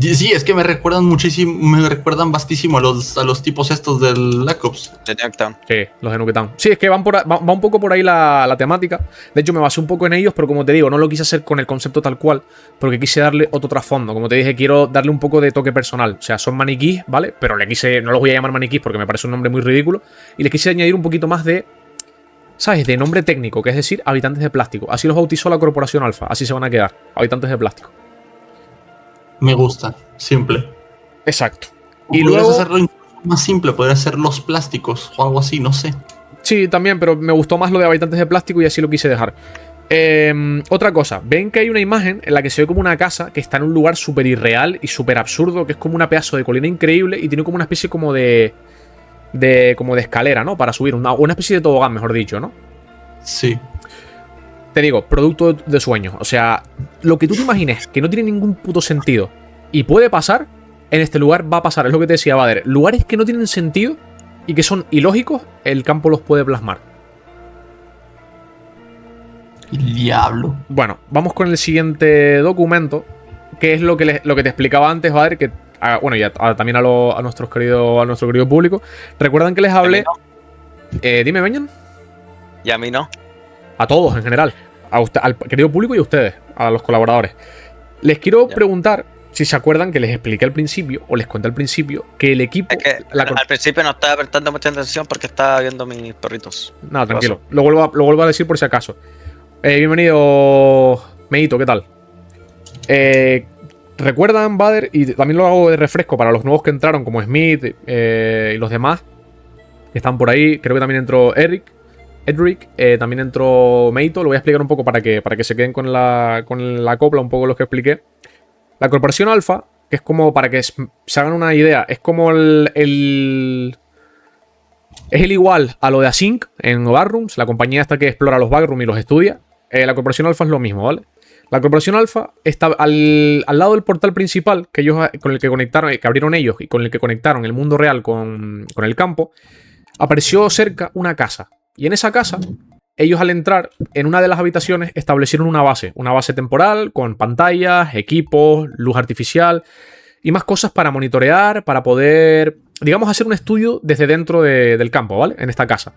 S2: Sí, es que me recuerdan muchísimo, me recuerdan bastísimo a los tipos estos del Black Ops.
S3: De Nuketown.
S1: Sí, los de Nuketown. Sí, es que va un poco por ahí la temática. De hecho, me basé un poco en ellos, pero como te digo, no lo quise hacer con el concepto tal cual, porque quise darle otro trasfondo. Como te dije, quiero darle un poco de toque personal. O sea, son maniquís, ¿vale? Pero no los voy a llamar maniquís porque me parece un nombre muy ridículo. Y les quise añadir un poquito más de, ¿sabes? De nombre técnico, que es decir, habitantes de plástico. Así los bautizó la Corporación Alfa. Así se van a quedar, habitantes de plástico.
S2: Me gusta, simple.
S1: Exacto.
S2: Y luego hacerlo más simple, podría ser los plásticos o algo así, no sé.
S1: Sí, también, pero me gustó más lo de habitantes de plástico y así lo quise dejar. Otra cosa, ven que hay una imagen en la que se ve como una casa que está en un lugar súper irreal y súper absurdo, que es como una pedazo de colina increíble y tiene como una especie como de escalera, ¿no? Para subir, una especie de tobogán, mejor dicho, ¿no?
S2: Sí.
S1: Te digo, producto de sueños. O sea, lo que tú te imagines que no tiene ningún puto sentido y puede pasar, en este lugar va a pasar. Es lo que te decía Bader. Lugares que no tienen sentido y que son ilógicos, el campo los puede plasmar.
S2: El diablo.
S1: Bueno, vamos con el siguiente documento, que es lo que te explicaba antes, Bader, que bueno, ya también a nuestro querido público. ¿Recuerdan que les hablé? Dime, Benjen.
S3: Y a mí no.
S1: A todos en general. Al querido público y a ustedes, a los colaboradores. Les quiero preguntar si se acuerdan que les expliqué al principio, o les conté al principio, que el equipo...
S3: Es que al principio no estaba prestando mucha atención porque estaba viendo mis perritos.
S1: Nada, tranquilo. Lo vuelvo a decir por si acaso. Bienvenido, Meito, ¿qué tal? ¿Recuerdan, Bader? Y también lo hago de refresco para los nuevos que entraron, como Smith y los demás que están por ahí. Creo que también entró Edric, también entró Meito. Lo voy a explicar un poco para que se queden con la copla, un poco los que expliqué. La Corporación Alfa, que es como, para que se hagan una idea, es como es el igual a lo de Async en Backrooms, la compañía esta que explora los Backrooms y los estudia. La Corporación Alfa es lo mismo, ¿vale? La Corporación Alfa está al lado del portal principal con el que conectaron, que abrieron ellos y con el que conectaron el mundo real con el campo. Apareció cerca una casa. Y en esa casa, ellos al entrar en una de las habitaciones establecieron una base temporal con pantallas, equipos, luz artificial y más cosas para monitorear, para poder, digamos, hacer un estudio desde dentro del campo, ¿vale? En esta casa.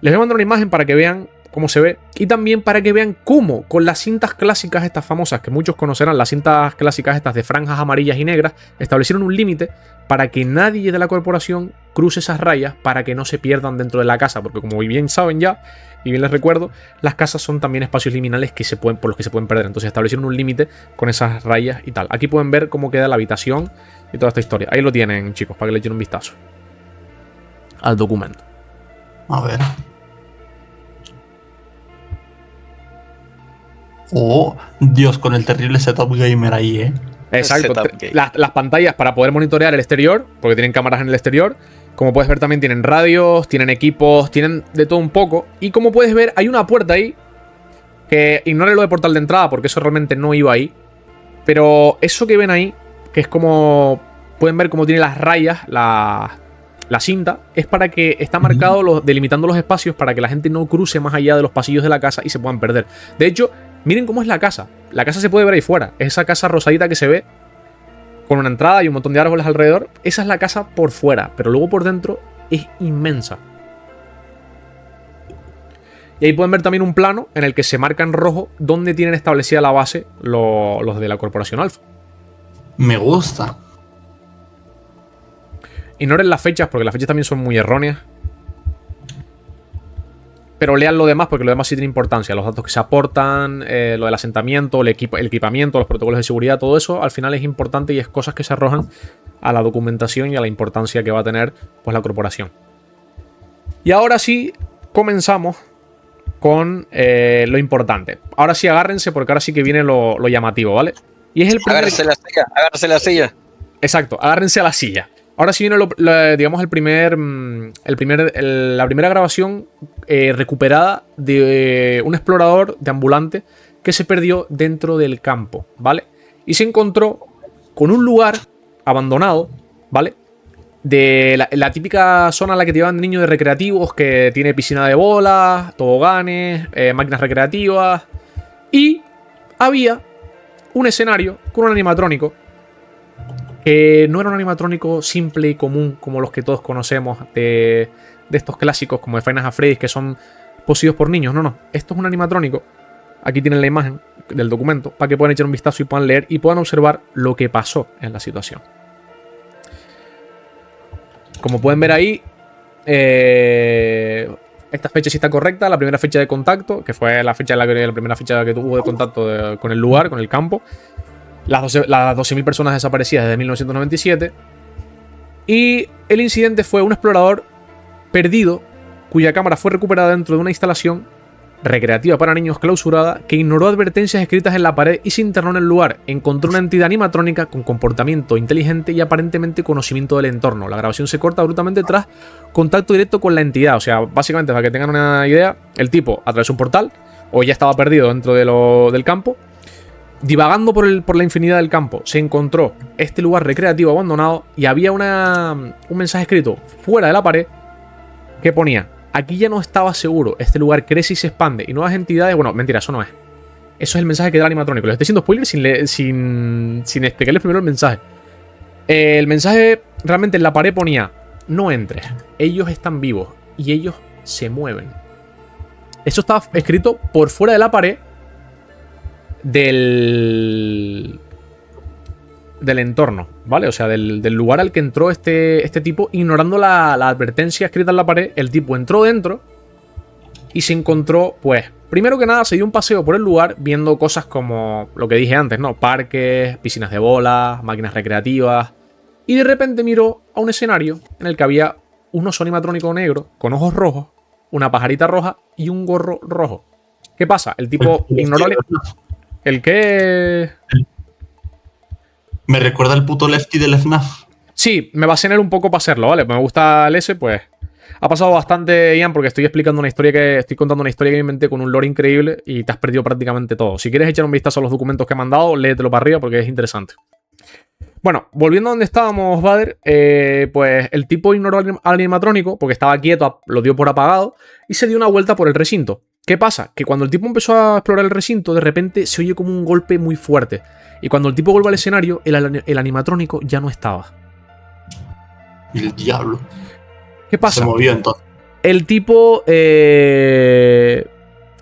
S1: Les voy a mandar una imagen para que vean cómo se ve y también para que vean cómo con las cintas clásicas estas famosas que muchos conocerán, las cintas clásicas estas de franjas amarillas y negras, establecieron un límite para que nadie de la corporación cruce esas rayas para que no se pierdan dentro de la casa, porque como bien saben ya y bien les recuerdo, las casas son también espacios liminales por los que se pueden perder. Entonces establecieron un límite con esas rayas y tal. Aquí pueden ver cómo queda la habitación y toda esta historia. Ahí lo tienen, chicos, para que le echen un vistazo al documento.
S2: A ver. Oh, Dios, con el terrible setup gamer ahí, ¿eh?
S1: Exacto. Las pantallas para poder monitorear el exterior, porque tienen cámaras en el exterior. Como puedes ver también tienen radios, tienen equipos, tienen de todo un poco. Y como puedes ver hay una puerta ahí, que ignore lo de portal de entrada porque eso realmente no iba ahí. Pero eso que ven ahí que es como... Pueden ver cómo tiene las rayas, la cinta, es para que está marcado delimitando los espacios para que la gente no cruce más allá de los pasillos de la casa y se puedan perder. De hecho, miren cómo es la casa. La casa se puede ver ahí fuera. Es esa casa rosadita que se ve con una entrada y un montón de árboles alrededor. Esa es la casa por fuera, pero luego por dentro es inmensa. Y ahí pueden ver también un plano en el que se marca en rojo dónde tienen establecida la base los de la Corporación Alfa.
S2: Me gusta.
S1: Ignoren las fechas porque las fechas también son muy erróneas. Pero lean lo demás porque lo demás sí tiene importancia. Los datos que se aportan, lo del asentamiento, el equipamiento, los protocolos de seguridad, todo eso al final es importante y es cosas que se arrojan a la documentación y a la importancia que va a tener pues, la corporación. Y ahora sí comenzamos con lo importante. Ahora sí agárrense porque ahora sí que viene lo llamativo, ¿vale? Y es el primer...
S3: Agárrense la silla.
S1: Exacto, agárrense a la silla. Ahora sí viene, digamos, la primera grabación recuperada de un explorador de ambulante que se perdió dentro del campo, ¿vale? Y se encontró con un lugar abandonado, ¿vale? De la típica zona a la que te llevan niños de recreativos, que tiene piscina de bolas, toboganes, máquinas recreativas. Y había un escenario con un animatrónico. Que no era un animatrónico simple y común como los que todos conocemos de estos clásicos como de Five Nights at Freddy's que son poseídos por niños. No. Esto es un animatrónico. Aquí tienen la imagen del documento para que puedan echar un vistazo y puedan leer y puedan observar lo que pasó en la situación. Como pueden ver ahí, esta fecha sí está correcta. La primera fecha de contacto, que fue la primera fecha que tuvo de contacto con el lugar, con el campo. Las 12.000 personas desaparecidas desde 1997. Y el incidente fue un explorador perdido cuya cámara fue recuperada dentro de una instalación recreativa para niños clausurada que ignoró advertencias escritas en la pared y se internó en el lugar. Encontró una entidad animatrónica con comportamiento inteligente y aparentemente conocimiento del entorno. La grabación se corta abruptamente tras contacto directo con la entidad. O sea, básicamente, para que tengan una idea, el tipo atravesó un portal o ya estaba perdido dentro del campo. Divagando por la infinidad del campo, se encontró este lugar recreativo abandonado y había un mensaje escrito fuera de la pared que ponía: aquí ya no estaba seguro, este lugar crece y se expande y nuevas entidades... Bueno, mentira, eso no es. Eso es el mensaje que da el animatrónico. Les estoy haciendo spoiler sin explicarles primero el mensaje. El mensaje realmente en la pared ponía: no entres, ellos están vivos y ellos se mueven. Eso estaba escrito por fuera de la pared del entorno, ¿vale? O sea, del lugar al que entró este tipo, ignorando la advertencia escrita en la pared. El tipo entró dentro y se encontró, pues, primero que nada se dio un paseo por el lugar viendo cosas como lo que dije antes, ¿no? Parques, piscinas de bolas, máquinas recreativas. Y de repente miró a un escenario en el que había un oso animatrónico negro con ojos rojos, una pajarita roja y un gorro rojo. ¿Qué pasa? El tipo ignoró... ¿El qué?
S2: Me recuerda el puto Lefty del FNAF.
S1: Sí, me basé en él un poco para hacerlo, ¿vale? Me gusta el S, pues... Ha pasado bastante, Ian, porque estoy contando una historia que me inventé con un lore increíble y te has perdido prácticamente todo. Si quieres echar un vistazo a los documentos que he mandado, léetelo para arriba porque es interesante. Bueno, volviendo a donde estábamos, Vader, pues el tipo ignoró al animatrónico porque estaba quieto, lo dio por apagado y se dio una vuelta por el recinto. ¿Qué pasa? Que cuando el tipo empezó a explorar el recinto, de repente se oye como un golpe muy fuerte. Y cuando el tipo vuelve al escenario, el animatrónico ya no estaba.
S2: Y el diablo.
S1: ¿Qué pasa?
S2: Se movió entonces.
S1: El tipo de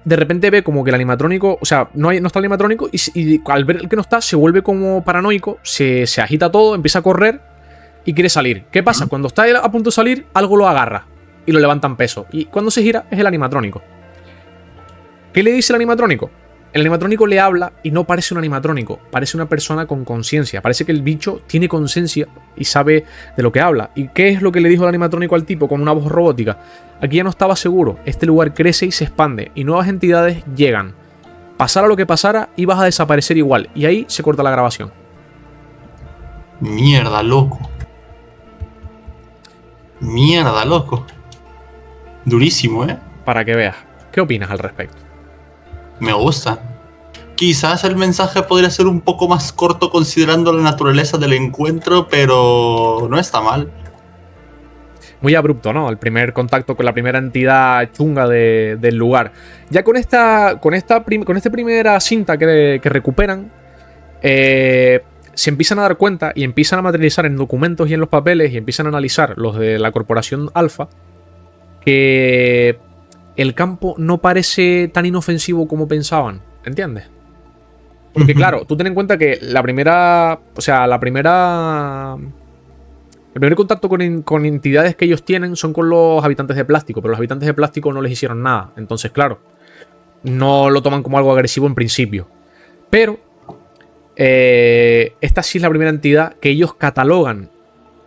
S1: repente ve como que el animatrónico, o sea, no está el animatrónico y al ver el que no está se vuelve como paranoico, se agita todo, empieza a correr y quiere salir. ¿Qué pasa? Cuando está a punto de salir, algo lo agarra y lo levanta en peso. Y cuando se gira es el animatrónico. ¿Qué le dice el animatrónico? El animatrónico le habla y no parece un animatrónico, parece una persona con conciencia. Parece que el bicho tiene conciencia y sabe de lo que habla. ¿Y qué es lo que le dijo el animatrónico al tipo con una voz robótica? Aquí ya no estaba seguro, este lugar crece y se expande y nuevas entidades llegan. Pasara lo que pasara, ibas a desaparecer igual. Y ahí se corta la grabación.
S2: Mierda, loco. Mierda, loco. Durísimo, ¿eh?
S1: Para que veas. ¿Qué opinas al respecto?
S2: Me gusta. Quizás el mensaje podría ser un poco más corto considerando la naturaleza del encuentro, pero no está mal.
S1: Muy abrupto, ¿no? El primer contacto con la primera entidad chunga del lugar. Ya con esta primera cinta que recuperan, se empiezan a dar cuenta y empiezan a materializar en documentos y en los papeles y empiezan a analizar los de la corporación Alfa, que el campo no parece tan inofensivo como pensaban, ¿entiendes? Porque claro, tú ten en cuenta que el primer contacto con entidades que ellos tienen son con los habitantes de plástico, pero los habitantes de plástico no les hicieron nada. Entonces, claro, no lo toman como algo agresivo en principio. Pero esta sí es la primera entidad que ellos catalogan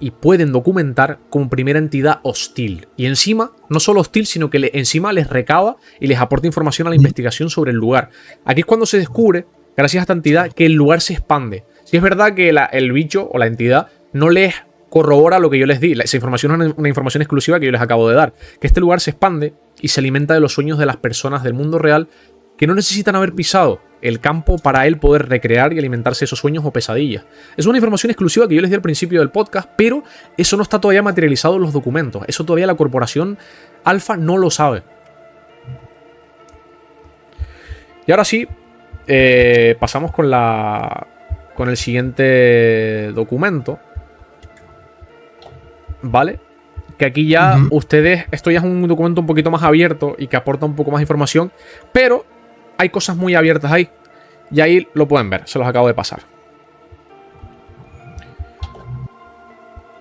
S1: y pueden documentar como primera entidad hostil. Y encima, no solo hostil, sino que encima les recaba y les aporta información a la investigación sobre el lugar. Aquí es cuando se descubre, gracias a esta entidad, que el lugar se expande. Si es verdad que el bicho o la entidad no les corrobora lo que yo les di. Esa información es una información exclusiva que yo les acabo de dar. Que este lugar se expande y se alimenta de los sueños de las personas del mundo real que no necesitan haber pisado el campo para él poder recrear y alimentarse de esos sueños o pesadillas. Es una información exclusiva que yo les di al principio del podcast, pero eso no está todavía materializado en los documentos. Eso todavía la corporación Alfa no lo sabe. Y ahora sí, pasamos con el siguiente documento. ¿Vale? Que aquí ya ustedes, esto ya es un documento un poquito más abierto y que aporta un poco más información, pero hay cosas muy abiertas ahí. Y ahí lo pueden ver, se los acabo de pasar.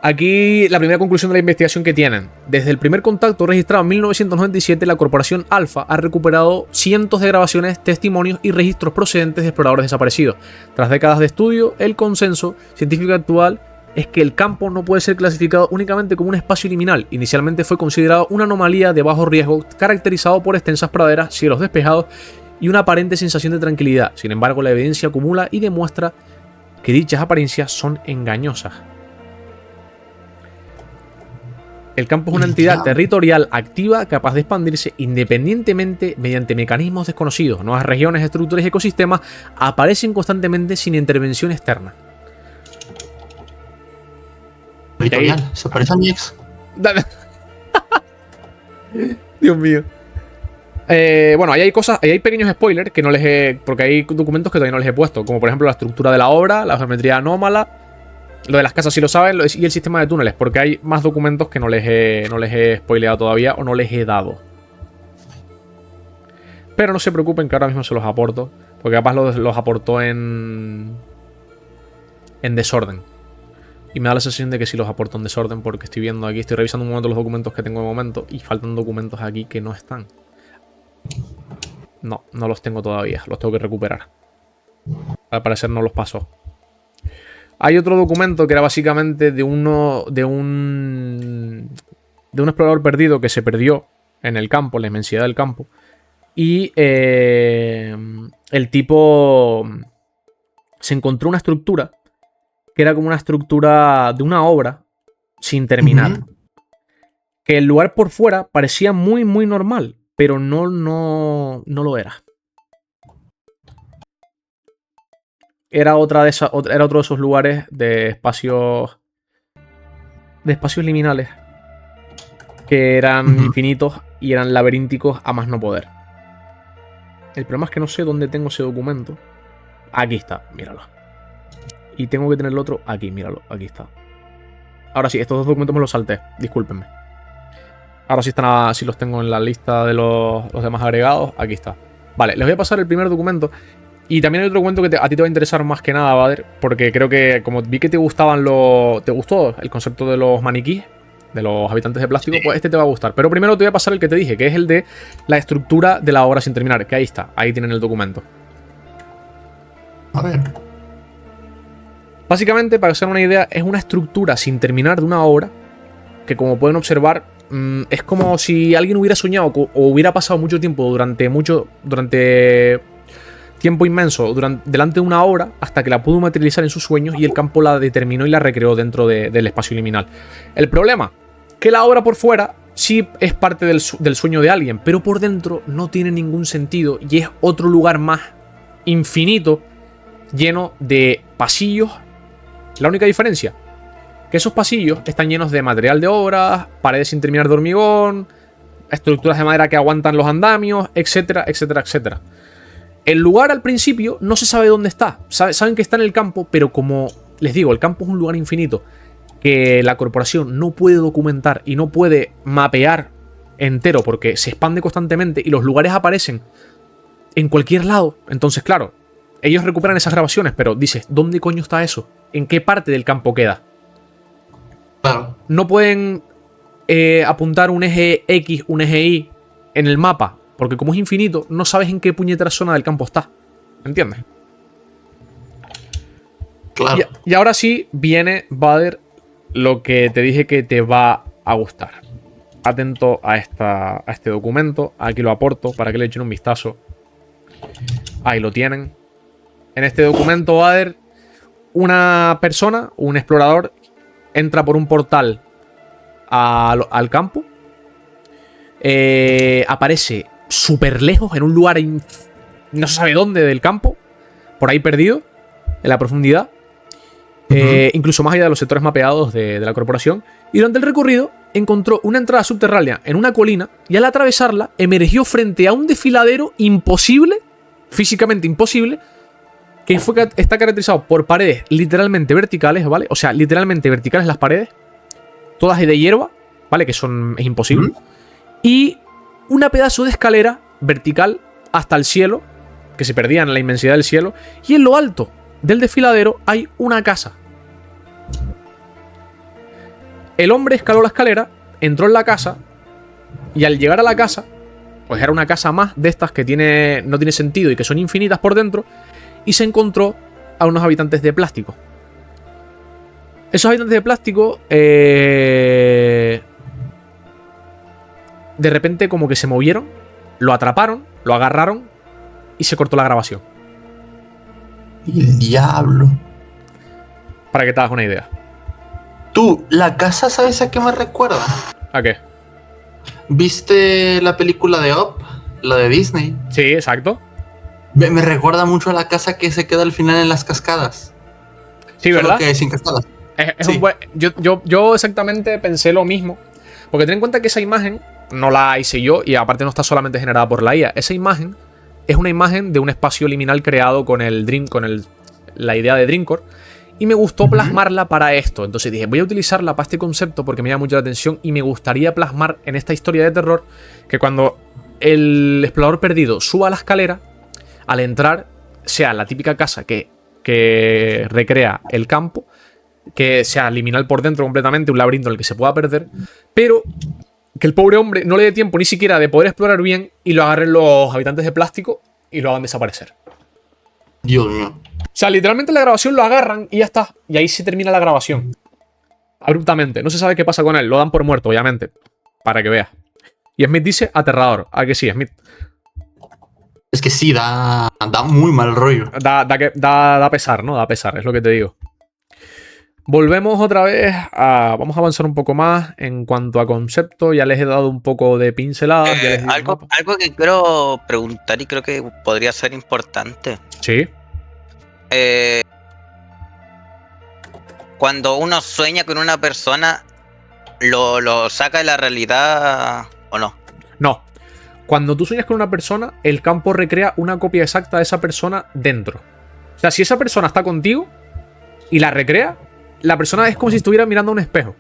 S1: Aquí la primera conclusión de la investigación que tienen. Desde el primer contacto registrado en 1997, la corporación Alfa ha recuperado cientos de grabaciones, testimonios y registros procedentes de exploradores desaparecidos. Tras décadas de estudio, el consenso científico actual es que el campo no puede ser clasificado únicamente como un espacio liminal. Inicialmente fue considerado una anomalía de bajo riesgo, caracterizado por extensas praderas, cielos despejados y una aparente sensación de tranquilidad. Sin embargo, la evidencia acumula y demuestra que dichas apariencias son engañosas. El campo es una entidad territorial activa capaz de expandirse independientemente mediante mecanismos desconocidos. Nuevas regiones, estructuras y ecosistemas aparecen constantemente sin intervención externa.
S2: Territorial, se parece a mi ex.
S1: Dios mío. Bueno, ahí hay cosas, ahí hay pequeños spoilers que no les he. Porque hay documentos que todavía no les he puesto. Como por ejemplo la estructura de la obra, la geometría anómala. Lo de las casas sí lo saben, y el sistema de túneles. Porque hay más documentos que no les he spoileado todavía o no les he dado. Pero no se preocupen que ahora mismo se los aporto. Porque capaz los aportó en desorden. Y me da la sensación de que sí los aporto en desorden porque estoy viendo aquí, estoy revisando un momento los documentos que tengo de momento y faltan documentos aquí que no están. No los tengo todavía, los tengo que recuperar. Al parecer no los pasó. Hay otro documento que era básicamente de un explorador perdido que se perdió en el campo, en la inmensidad del campo. Y el tipo se encontró una estructura que era como una estructura de una obra sin terminar. Que el lugar por fuera parecía muy, muy normal, pero no lo era. Era otro de esos lugares de espacios liminales que eran infinitos y eran laberínticos a más no poder. El problema es que no sé dónde tengo ese documento. Aquí está, míralo. Y tengo que tener el otro aquí, míralo, aquí está. Ahora sí, estos dos documentos me los salté, discúlpenme. Ahora sí están, sí los tengo en la lista de los demás agregados, aquí está. Vale, les voy a pasar el primer documento. Y también hay otro documento que a ti te va a interesar más que nada, Bader, porque creo que como vi que te gustó el concepto de los maniquíes, de los habitantes de plástico, pues este te va a gustar. Pero primero te voy a pasar el que te dije, que es el de la estructura de la obra sin terminar, que ahí está, ahí tienen el documento.
S2: A ver.
S1: Básicamente, para que se hagan una idea, es una estructura sin terminar de una obra que, como pueden observar, es como si alguien hubiera soñado o hubiera pasado mucho tiempo durante tiempo inmenso delante de una obra hasta que la pudo materializar en sus sueños y el campo la determinó y la recreó dentro del espacio liminal. El problema, que la obra por fuera sí es parte del sueño de alguien, pero por dentro no tiene ningún sentido y es otro lugar más infinito, lleno de pasillos. La única diferencia, que esos pasillos están llenos de material de obra, paredes sin terminar de hormigón, estructuras de madera que aguantan los andamios, etcétera, etcétera, etcétera. El lugar al principio no se sabe dónde está. Saben que está en el campo, pero como les digo, el campo es un lugar infinito que la corporación no puede documentar y no puede mapear entero porque se expande constantemente y los lugares aparecen en cualquier lado. Entonces, claro, ellos recuperan esas grabaciones, pero dices, ¿dónde coño está eso? ¿En qué parte del campo queda?
S2: Claro.
S1: No pueden apuntar un eje X, un eje Y en el mapa, porque como es infinito, no sabes en qué puñetera zona del campo está. ¿Entiendes?
S2: Claro.
S1: Y ahora sí viene, Vader, lo que te dije que te va a gustar. Atento a este documento. Aquí lo aporto para que le echen un vistazo. Ahí lo tienen. En este documento, Vader, una persona, un explorador, entra por un portal al campo. Aparece súper lejos, en un lugar no se sabe dónde del campo. Por ahí perdido, en la profundidad. Incluso más allá de los sectores mapeados de la corporación. Y durante el recorrido encontró una entrada subterránea en una colina y al atravesarla emergió frente a un desfiladero imposible, físicamente imposible, que está caracterizado por paredes literalmente verticales, ¿vale? O sea, literalmente verticales las paredes, todas de hierba, ¿vale? Que es imposible. Y una pedazo de escalera vertical hasta el cielo, que se perdía en la inmensidad del cielo, y en lo alto del desfiladero hay una casa. El hombre escaló la escalera, entró en la casa, y al llegar a la casa, pues era una casa más de estas que no tiene sentido y que son infinitas por dentro, y se encontró a unos habitantes de plástico. Esos habitantes de plástico, de repente como que se movieron, lo atraparon, lo agarraron y se cortó la grabación.
S2: El diablo.
S1: Para que te hagas una idea.
S2: Tú, la casa, ¿sabes a qué me recuerda?
S1: ¿A qué?
S2: ¿Viste la película de Up? La de Disney.
S1: Sí, exacto.
S2: Me recuerda mucho a la casa que se queda al final en las cascadas.
S1: Sí, ¿verdad?
S2: Solo que sin cascadas.
S1: Sí. Yo exactamente pensé lo mismo. Porque ten en cuenta que esa imagen no la hice yo y aparte no está solamente generada por la IA. Esa imagen es una imagen de un espacio liminal creado con la idea de Dreamcore. Y me gustó plasmarla para esto. Entonces dije, voy a utilizarla para este concepto porque me llama mucho la atención y me gustaría plasmar en esta historia de terror que cuando el explorador perdido suba la escalera, al entrar sea la típica casa que recrea el campo, que sea liminal por dentro completamente, un laberinto en el que se pueda perder, pero que el pobre hombre no le dé tiempo ni siquiera de poder explorar bien y lo agarren los habitantes de plástico y lo hagan desaparecer.
S2: Dios mío.
S1: O sea, literalmente la grabación lo agarran y ya está. Y ahí se termina la grabación. Abruptamente. No se sabe qué pasa con él. Lo dan por muerto, obviamente. Para que veas. Y Smith dice aterrador. ¿A que sí, Smith?
S2: Es que sí, da muy mal rollo.
S1: Da pesar, ¿no? Da pesar, es lo que te digo. Volvemos otra vez a... Vamos a avanzar un poco más en cuanto a concepto. Ya les he dado un poco de pinceladas.
S3: Algo que quiero preguntar y creo que podría ser importante.
S1: Sí.
S3: Cuando uno sueña con una persona, ¿lo saca de la realidad o no?
S1: No. Cuando tú sueñas con una persona, el campo recrea una copia exacta de esa persona dentro. O sea, si esa persona está contigo y la recrea, la persona es como si estuviera mirando a un espejo.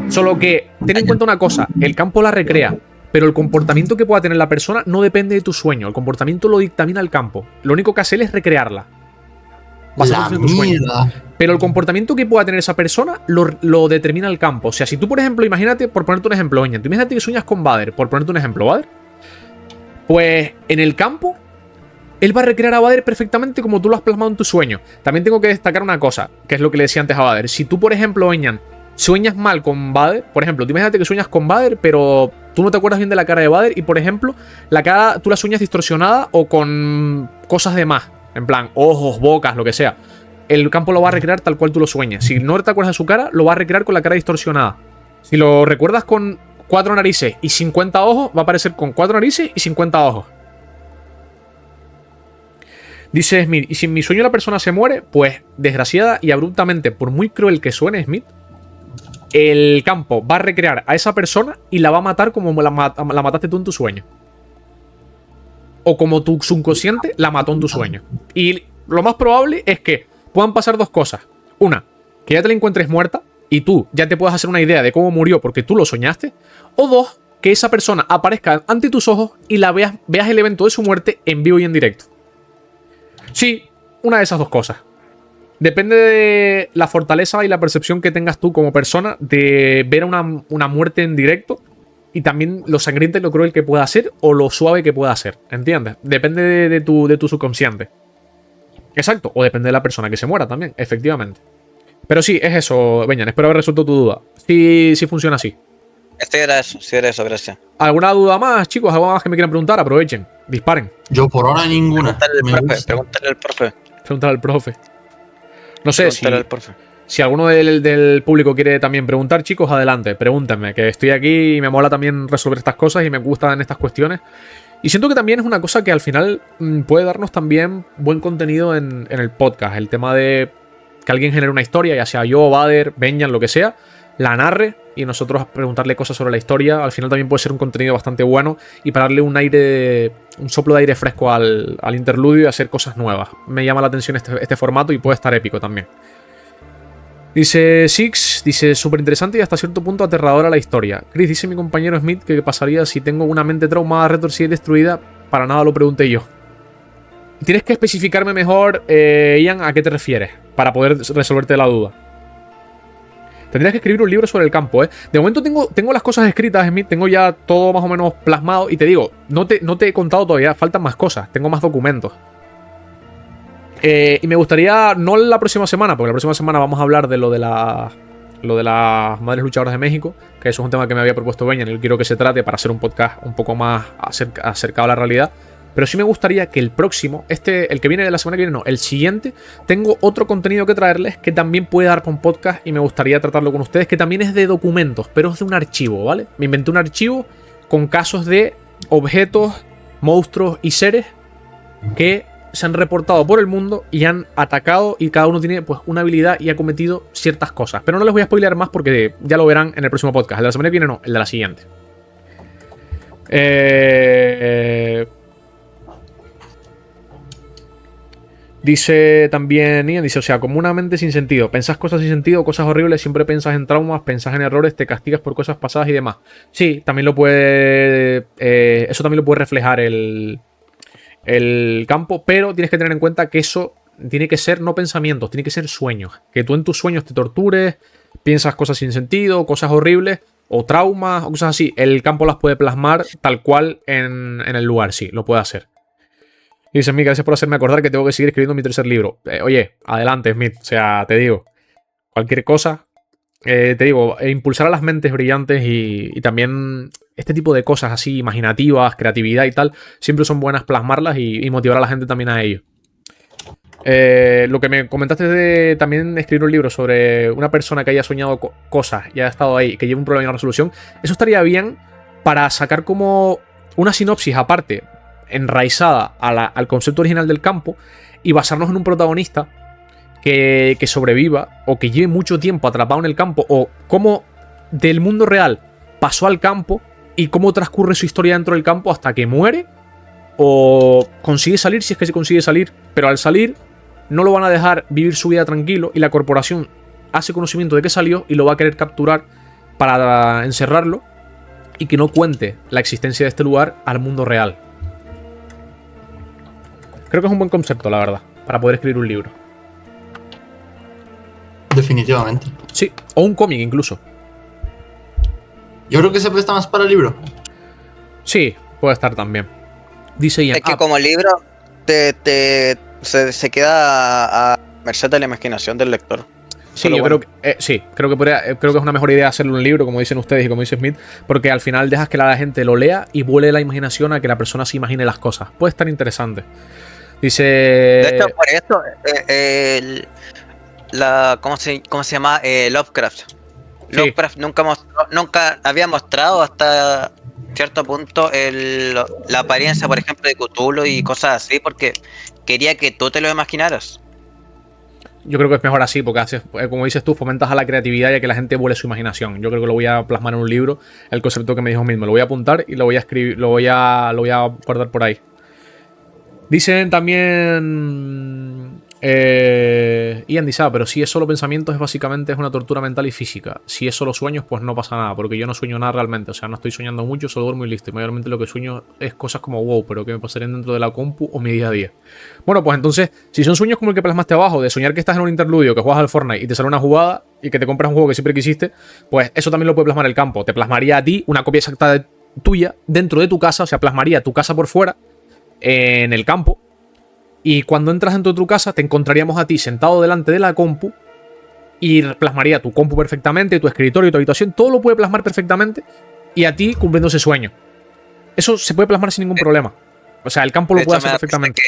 S1: Solo que ten en cuenta una cosa, el campo la recrea, pero el comportamiento que pueda tener la persona no depende de tu sueño. El comportamiento lo dictamina el campo. Lo único que hace él es recrearla.
S2: La mierda.
S1: Pero el comportamiento que pueda tener esa persona lo determina el campo. O sea, si tú, por ejemplo, imagínate, por ponerte un ejemplo, Oña, tú imagínate que sueñas con Vader, por ponerte un ejemplo, ¿Vader? Pues en el campo, él va a recrear a Vader perfectamente como tú lo has plasmado en tu sueño. También tengo que destacar una cosa, que es lo que le decía antes a Vader. Si tú, por ejemplo, Oñan, sueñas mal con Vader, por ejemplo, tú imagínate que sueñas con Vader, pero tú no te acuerdas bien de la cara de Vader y, por ejemplo, la cara tú la sueñas distorsionada o con cosas de más, en plan, ojos, bocas, lo que sea. El campo lo va a recrear tal cual tú lo sueñas. Si no te acuerdas de su cara, lo va a recrear con la cara distorsionada. Si lo recuerdas con 4 narices y 50 ojos, va a aparecer con 4 narices y 50 ojos. Dice Smith, y si en mi sueño la persona se muere, pues desgraciada y abruptamente, por muy cruel que suene Smith, el campo va a recrear a esa persona y la va a matar como la mataste tú en tu sueño. O como tu subconsciente la mató en tu sueño. Y lo más probable es que puedan pasar dos cosas. Una, que ya te la encuentres muerta y tú ya te puedas hacer una idea de cómo murió porque tú lo soñaste. O dos, que esa persona aparezca ante tus ojos y la veas el evento de su muerte en vivo y en directo. Sí, una de esas dos cosas. Depende de la fortaleza y la percepción que tengas tú como persona de ver una muerte en directo y también lo sangriento y lo cruel que pueda ser o lo suave que pueda ser, ¿entiendes? Depende de tu subconsciente. Exacto, o depende de la persona que se muera también, efectivamente. Pero sí, es eso, Beñan, espero haber resuelto tu duda. Sí funciona así.
S3: Sí era eso, gracias.
S1: ¿Alguna duda más, chicos? ¿Algo más que me quieran preguntar? Aprovechen, disparen.
S2: Yo por ahora ninguna.
S3: Pregúntale al profe.
S1: Pregúntale al profe. No sé
S3: Pregúntale al profe.
S1: si alguno del público quiere también preguntar, chicos, adelante, pregúntenme, que estoy aquí y me mola también resolver estas cosas y me gustan estas cuestiones. Y siento que también es una cosa que al final puede darnos también buen contenido en el podcast. El tema de que alguien genere una historia, ya sea yo, Bader, Benjan, lo que sea, la narre y nosotros preguntarle cosas sobre la historia. Al final también puede ser un contenido bastante bueno y para darle un soplo de aire fresco al interludio y hacer cosas nuevas. Me llama la atención este formato y puede estar épico también. Dice Six, dice súper interesante y hasta cierto punto aterradora la historia. Chris, dice mi compañero Smith que qué pasaría si tengo una mente traumada, retorcida y destruida. Para nada lo pregunté yo. Tienes que especificarme mejor, Ian, a qué te refieres para poder resolverte la duda. Tendrías que escribir un libro sobre el campo, ¿eh? De momento tengo las cosas escritas, Smith. Tengo ya todo más o menos plasmado. Y te digo, no te he contado todavía. Faltan más cosas. Tengo más documentos. Y me gustaría, no la próxima semana, porque la próxima semana vamos a hablar de lo de las madres luchadoras de México, que eso es un tema que me había propuesto Beñan y quiero que se trate para hacer un podcast un poco más acercado a la realidad. Pero sí me gustaría que el próximo, el que viene de la semana que viene, no, el siguiente, tengo otro contenido que traerles que también puede dar para un podcast y me gustaría tratarlo con ustedes, que también es de documentos, pero es de un archivo, ¿vale? Me inventé un archivo con casos de objetos, monstruos y seres que se han reportado por el mundo y han atacado y cada uno tiene pues una habilidad y ha cometido ciertas cosas. Pero no les voy a spoilear más porque ya lo verán en el próximo podcast. El de la semana que viene no, el de la siguiente. Dice también Ian, dice, o sea, como una mente sin sentido. Pensás cosas sin sentido, cosas horribles, siempre pensás en traumas, pensás en errores, te castigas por cosas pasadas y demás. Sí, también lo puede... eso también lo puede reflejar el campo, pero tienes que tener en cuenta que eso tiene que ser no pensamientos, tiene que ser sueños. Que tú en tus sueños te tortures, piensas cosas sin sentido, cosas horribles, o traumas, o cosas así. El campo las puede plasmar tal cual en el lugar, sí, lo puede hacer. Y dice, Smith, gracias por hacerme acordar que tengo que seguir escribiendo mi tercer libro. Oye, adelante, Smith. O sea, te digo, cualquier cosa, te digo, impulsar a las mentes brillantes y también este tipo de cosas así, imaginativas, creatividad y tal, siempre son buenas plasmarlas y motivar a la gente también a ello. Lo que me comentaste de también escribir un libro sobre una persona que haya soñado cosas y haya estado ahí, que lleve un problema y una resolución, eso estaría bien para sacar como una sinopsis aparte, enraizada al concepto original del campo y basarnos en un protagonista que sobreviva o que lleve mucho tiempo atrapado en el campo o cómo del mundo real pasó al campo y cómo transcurre su historia dentro del campo hasta que muere o consigue salir, si es que se consigue salir, pero al salir no lo van a dejar vivir su vida tranquilo y la corporación hace conocimiento de que salió y lo va a querer capturar para encerrarlo y que no cuente la existencia de este lugar al mundo real. Creo que es un buen concepto, la verdad, para poder escribir un libro.
S2: Definitivamente.
S1: Sí, o un cómic incluso.
S2: Yo creo que se presta más para el libro.
S1: Sí, puede estar también. Dice Ian.
S3: Es que como libro se queda a merced de la imaginación del lector.
S1: Sí, yo creo que creo que es una mejor idea hacerlo un libro, como dicen ustedes y como dice Smith, porque al final dejas que la gente lo lea y vuele la imaginación a que la persona se imagine las cosas. Puede estar interesante. Dice...
S3: De hecho, por esto, ¿cómo se llama? Lovecraft. Sí. Lovecraft nunca había mostrado hasta cierto punto la apariencia, por ejemplo, de Cthulhu y cosas así, porque quería que tú te lo imaginaras.
S1: Yo creo que es mejor así, porque haces, como dices tú, fomentas a la creatividad y a que la gente vuele su imaginación. Yo creo que lo voy a plasmar en un libro, el concepto que me dijo mismo. Lo voy a apuntar y lo voy a escribir, lo voy a guardar por ahí. Dicen también... Ian dice, pero si es solo pensamientos, básicamente es una tortura mental y física. Si es solo sueños, pues no pasa nada, porque yo no sueño nada realmente. O sea, no estoy soñando mucho, solo duermo y listo. Y mayormente lo que sueño es cosas como wow, pero que me pasarían dentro de la compu o mi día a día. Bueno, pues entonces, si son sueños como el que plasmaste abajo, de soñar que estás en un interludio, que juegas al Fortnite y te sale una jugada y que te compras un juego que siempre quisiste, pues eso también lo puede plasmar el campo. Te plasmaría a ti una copia exacta tuya dentro de tu casa, o sea, plasmaría tu casa por fuera en el campo. Y cuando entras dentro de tu casa, te encontraríamos a ti sentado delante de la compu y plasmaría tu compu perfectamente, tu escritorio, tu habitación, todo lo puede plasmar perfectamente y a ti cumpliendo ese sueño. Eso se puede plasmar sin ningún problema. O sea, el campo lo puede hacer perfectamente.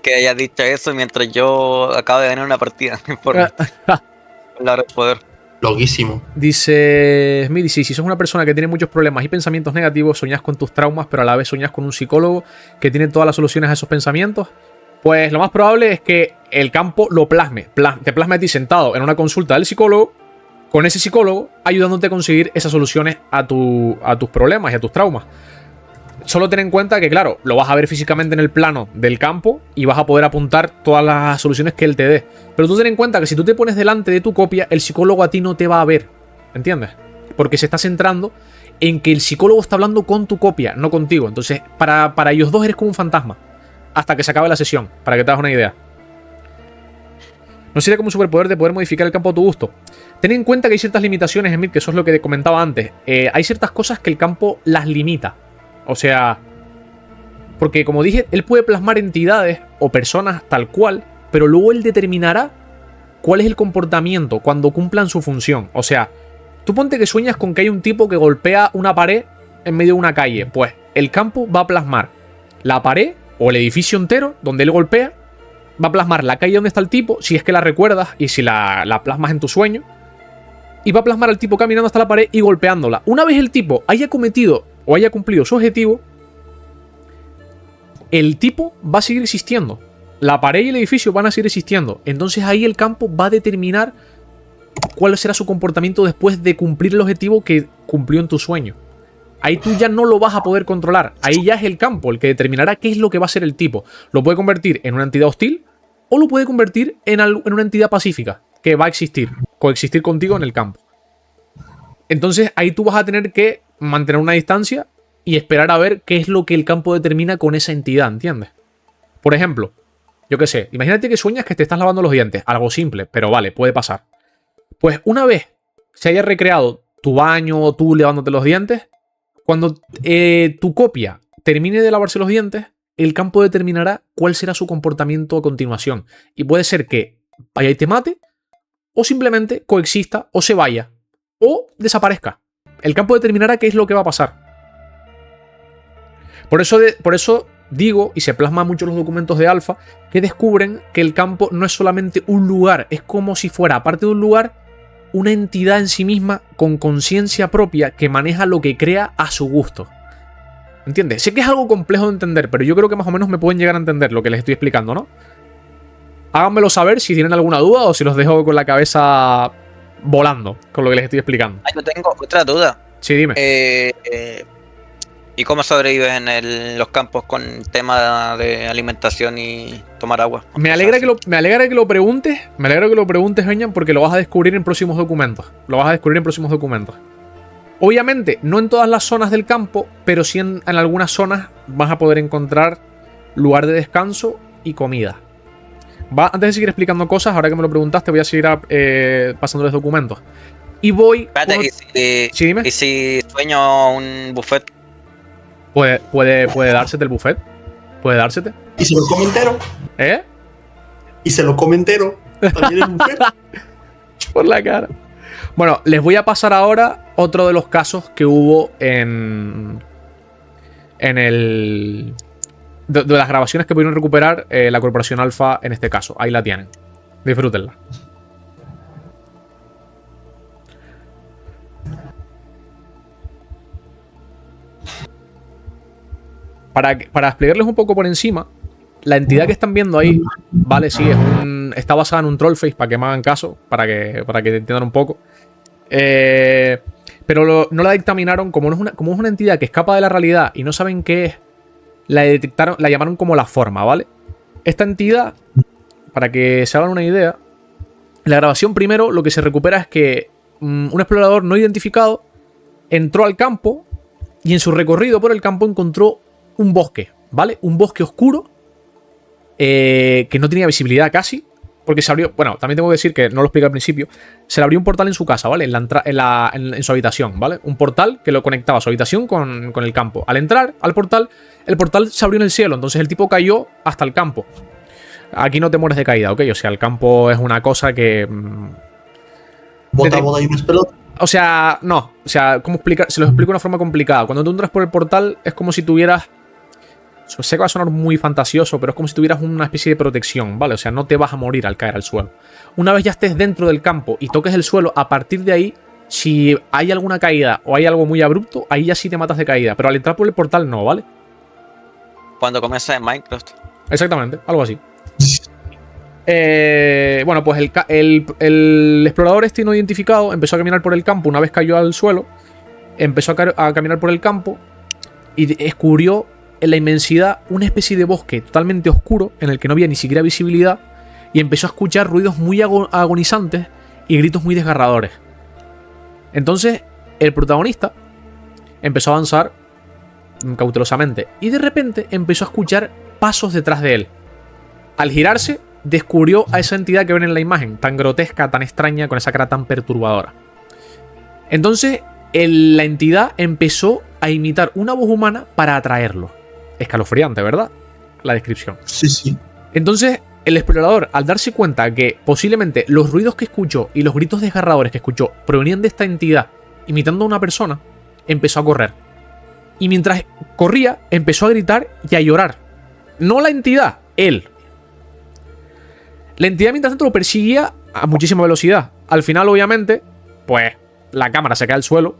S3: Que hayas dicho eso mientras yo acabo de ganar una partida. Por la hora de poder.
S2: Loquísimo.
S1: Dice Smith, si sos una persona que tiene muchos problemas y pensamientos negativos, soñás con tus traumas, pero a la vez soñás con un psicólogo que tiene todas las soluciones a esos pensamientos. Pues lo más probable es que el campo lo plasme. Te plasme a ti sentado en una consulta del psicólogo, con ese psicólogo ayudándote a conseguir esas soluciones a tus problemas y a tus traumas. Solo ten en cuenta que, claro, lo vas a ver físicamente en el plano del campo y vas a poder apuntar todas las soluciones que él te dé. Pero tú ten en cuenta que si tú te pones delante de tu copia, el psicólogo a ti no te va a ver. ¿Entiendes? Porque se está centrando en que el psicólogo está hablando con tu copia, no contigo. Entonces, para ellos dos eres como un fantasma. Hasta que se acabe la sesión, para que te hagas una idea. No sería como un superpoder de poder modificar el campo a tu gusto. Ten en cuenta que hay ciertas limitaciones, Emil, que eso es lo que comentaba antes. Hay ciertas cosas que el campo las limita. O sea, porque como dije, él puede plasmar entidades o personas tal cual, pero luego él determinará cuál es el comportamiento cuando cumplan su función. O sea, tú ponte que sueñas con que hay un tipo que golpea una pared en medio de una calle. Pues el campo va a plasmar la pared o el edificio entero donde él golpea, va a plasmar la calle donde está el tipo, si es que la recuerdas y si la plasmas en tu sueño, y va a plasmar al tipo caminando hasta la pared y golpeándola. Una vez el tipo haya cometido o haya cumplido su objetivo, el tipo va a seguir existiendo. La pared y el edificio van a seguir existiendo. Entonces ahí el campo va a determinar cuál será su comportamiento después de cumplir el objetivo que cumplió en tu sueño. Ahí tú ya no lo vas a poder controlar. Ahí ya es el campo el que determinará qué es lo que va a ser el tipo. Lo puede convertir en una entidad hostil o lo puede convertir en una entidad pacífica que va a coexistir contigo en el campo. Entonces ahí tú vas a tener que mantener una distancia y esperar a ver qué es lo que el campo determina con esa entidad, ¿entiendes? Por ejemplo, yo qué sé, imagínate que sueñas que te estás lavando los dientes. Algo simple, pero vale, puede pasar. Pues una vez se haya recreado tu baño o tú lavándote los dientes, cuando tu copia termine de lavarse los dientes, el campo determinará cuál será su comportamiento a continuación. Y puede ser que vaya y te mate, o simplemente coexista, o se vaya, o desaparezca. El campo determinará qué es lo que va a pasar. Por eso digo, y se plasma mucho en los documentos de Alpha, que descubren que el campo no es solamente un lugar, es como si fuera, aparte de un lugar, una entidad en sí misma con conciencia propia que maneja lo que crea a su gusto. ¿Entiendes? Sé que es algo complejo de entender, pero yo creo que más o menos me pueden llegar a entender lo que les estoy explicando, ¿no? Háganmelo saber si tienen alguna duda o si los dejo con la cabeza volando con lo que les estoy explicando.
S3: Yo tengo otra duda.
S1: Sí, dime.
S3: ¿Y cómo sobrevives en los campos con tema de alimentación y tomar agua?
S1: Me alegra que lo preguntes. Me alegra que lo preguntes, Benjan, porque lo vas a descubrir en próximos documentos. Obviamente, no en todas las zonas del campo, pero sí en algunas zonas vas a poder encontrar lugar de descanso y comida. Antes de seguir explicando cosas, ahora que me lo preguntaste, voy a seguir pasándoles documentos. Y voy...
S3: Espérate,
S1: ¿Sí, dime?
S3: ¿Y si sueño un buffet?
S1: ¿Puede dársete el buffet? ¿Puede dársete?
S2: ¿Y se lo come entero?
S1: ¿Eh?
S2: ¿Y se lo come entero? ¿También el buffet?
S1: Por la cara. Bueno, les voy a pasar ahora otro de los casos que hubo en el... De las grabaciones que pudieron recuperar la Corporación Alpha en este caso. Ahí la tienen. Disfrútenla. Para explicarles un poco por encima, la entidad que están viendo ahí, vale, sí, está basada en un trollface, para que me hagan caso, para que entiendan un poco. Pero no la dictaminaron, como es una entidad que escapa de la realidad y no saben qué es, la llamaron como la forma, ¿vale? Esta entidad, para que se hagan una idea, en la grabación primero lo que se recupera es que un explorador no identificado entró al campo y en su recorrido por el campo encontró un bosque, ¿vale? Un bosque oscuro que no tenía visibilidad casi, porque se abrió... Bueno, también tengo que decir que no lo expliqué al principio. Se le abrió un portal en su casa, ¿vale? En su habitación, ¿vale? Un portal que lo conectaba a su habitación con el campo. Al entrar al portal, el portal se abrió en el cielo, entonces el tipo cayó hasta el campo. Aquí no te mueres de caída, ¿ok? O sea, el campo es una cosa que...
S2: Bota y unas pelotas.
S1: O sea, no. O sea, ¿cómo explicar? Se lo explico de una forma complicada. Cuando tú entras por el portal es como si tuvieras... Sé que va a sonar muy fantasioso, pero es como si tuvieras una especie de protección, ¿vale? O sea, no te vas a morir al caer al suelo. Una vez ya estés dentro del campo y toques el suelo, a partir de ahí, si hay alguna caída o hay algo muy abrupto, ahí ya sí te matas de caída. Pero al entrar por el portal no, ¿vale?
S3: Cuando comienza en Minecraft.
S1: Exactamente, algo así. Bueno, pues el explorador este no identificado empezó a caminar por el campo. Una vez cayó al suelo, empezó a caminar por el campo y descubrió en la inmensidad una especie de bosque totalmente oscuro en el que no había ni siquiera visibilidad y empezó a escuchar ruidos muy agonizantes y gritos muy desgarradores. Entonces el protagonista empezó a avanzar cautelosamente y de repente empezó a escuchar pasos detrás de él. Al girarse descubrió a esa entidad que ven en la imagen, tan grotesca, tan extraña, con esa cara tan perturbadora. Entonces la entidad empezó a imitar una voz humana para atraerlo. Escalofriante, ¿verdad? La descripción.
S2: Sí, sí.
S1: Entonces, el explorador, al darse cuenta que posiblemente los ruidos que escuchó y los gritos desgarradores que escuchó provenían de esta entidad imitando a una persona, empezó a correr. Y mientras corría, empezó a gritar y a llorar. No la entidad, él. La entidad, mientras tanto, lo perseguía a muchísima velocidad. Al final, obviamente, pues la cámara se cae al suelo,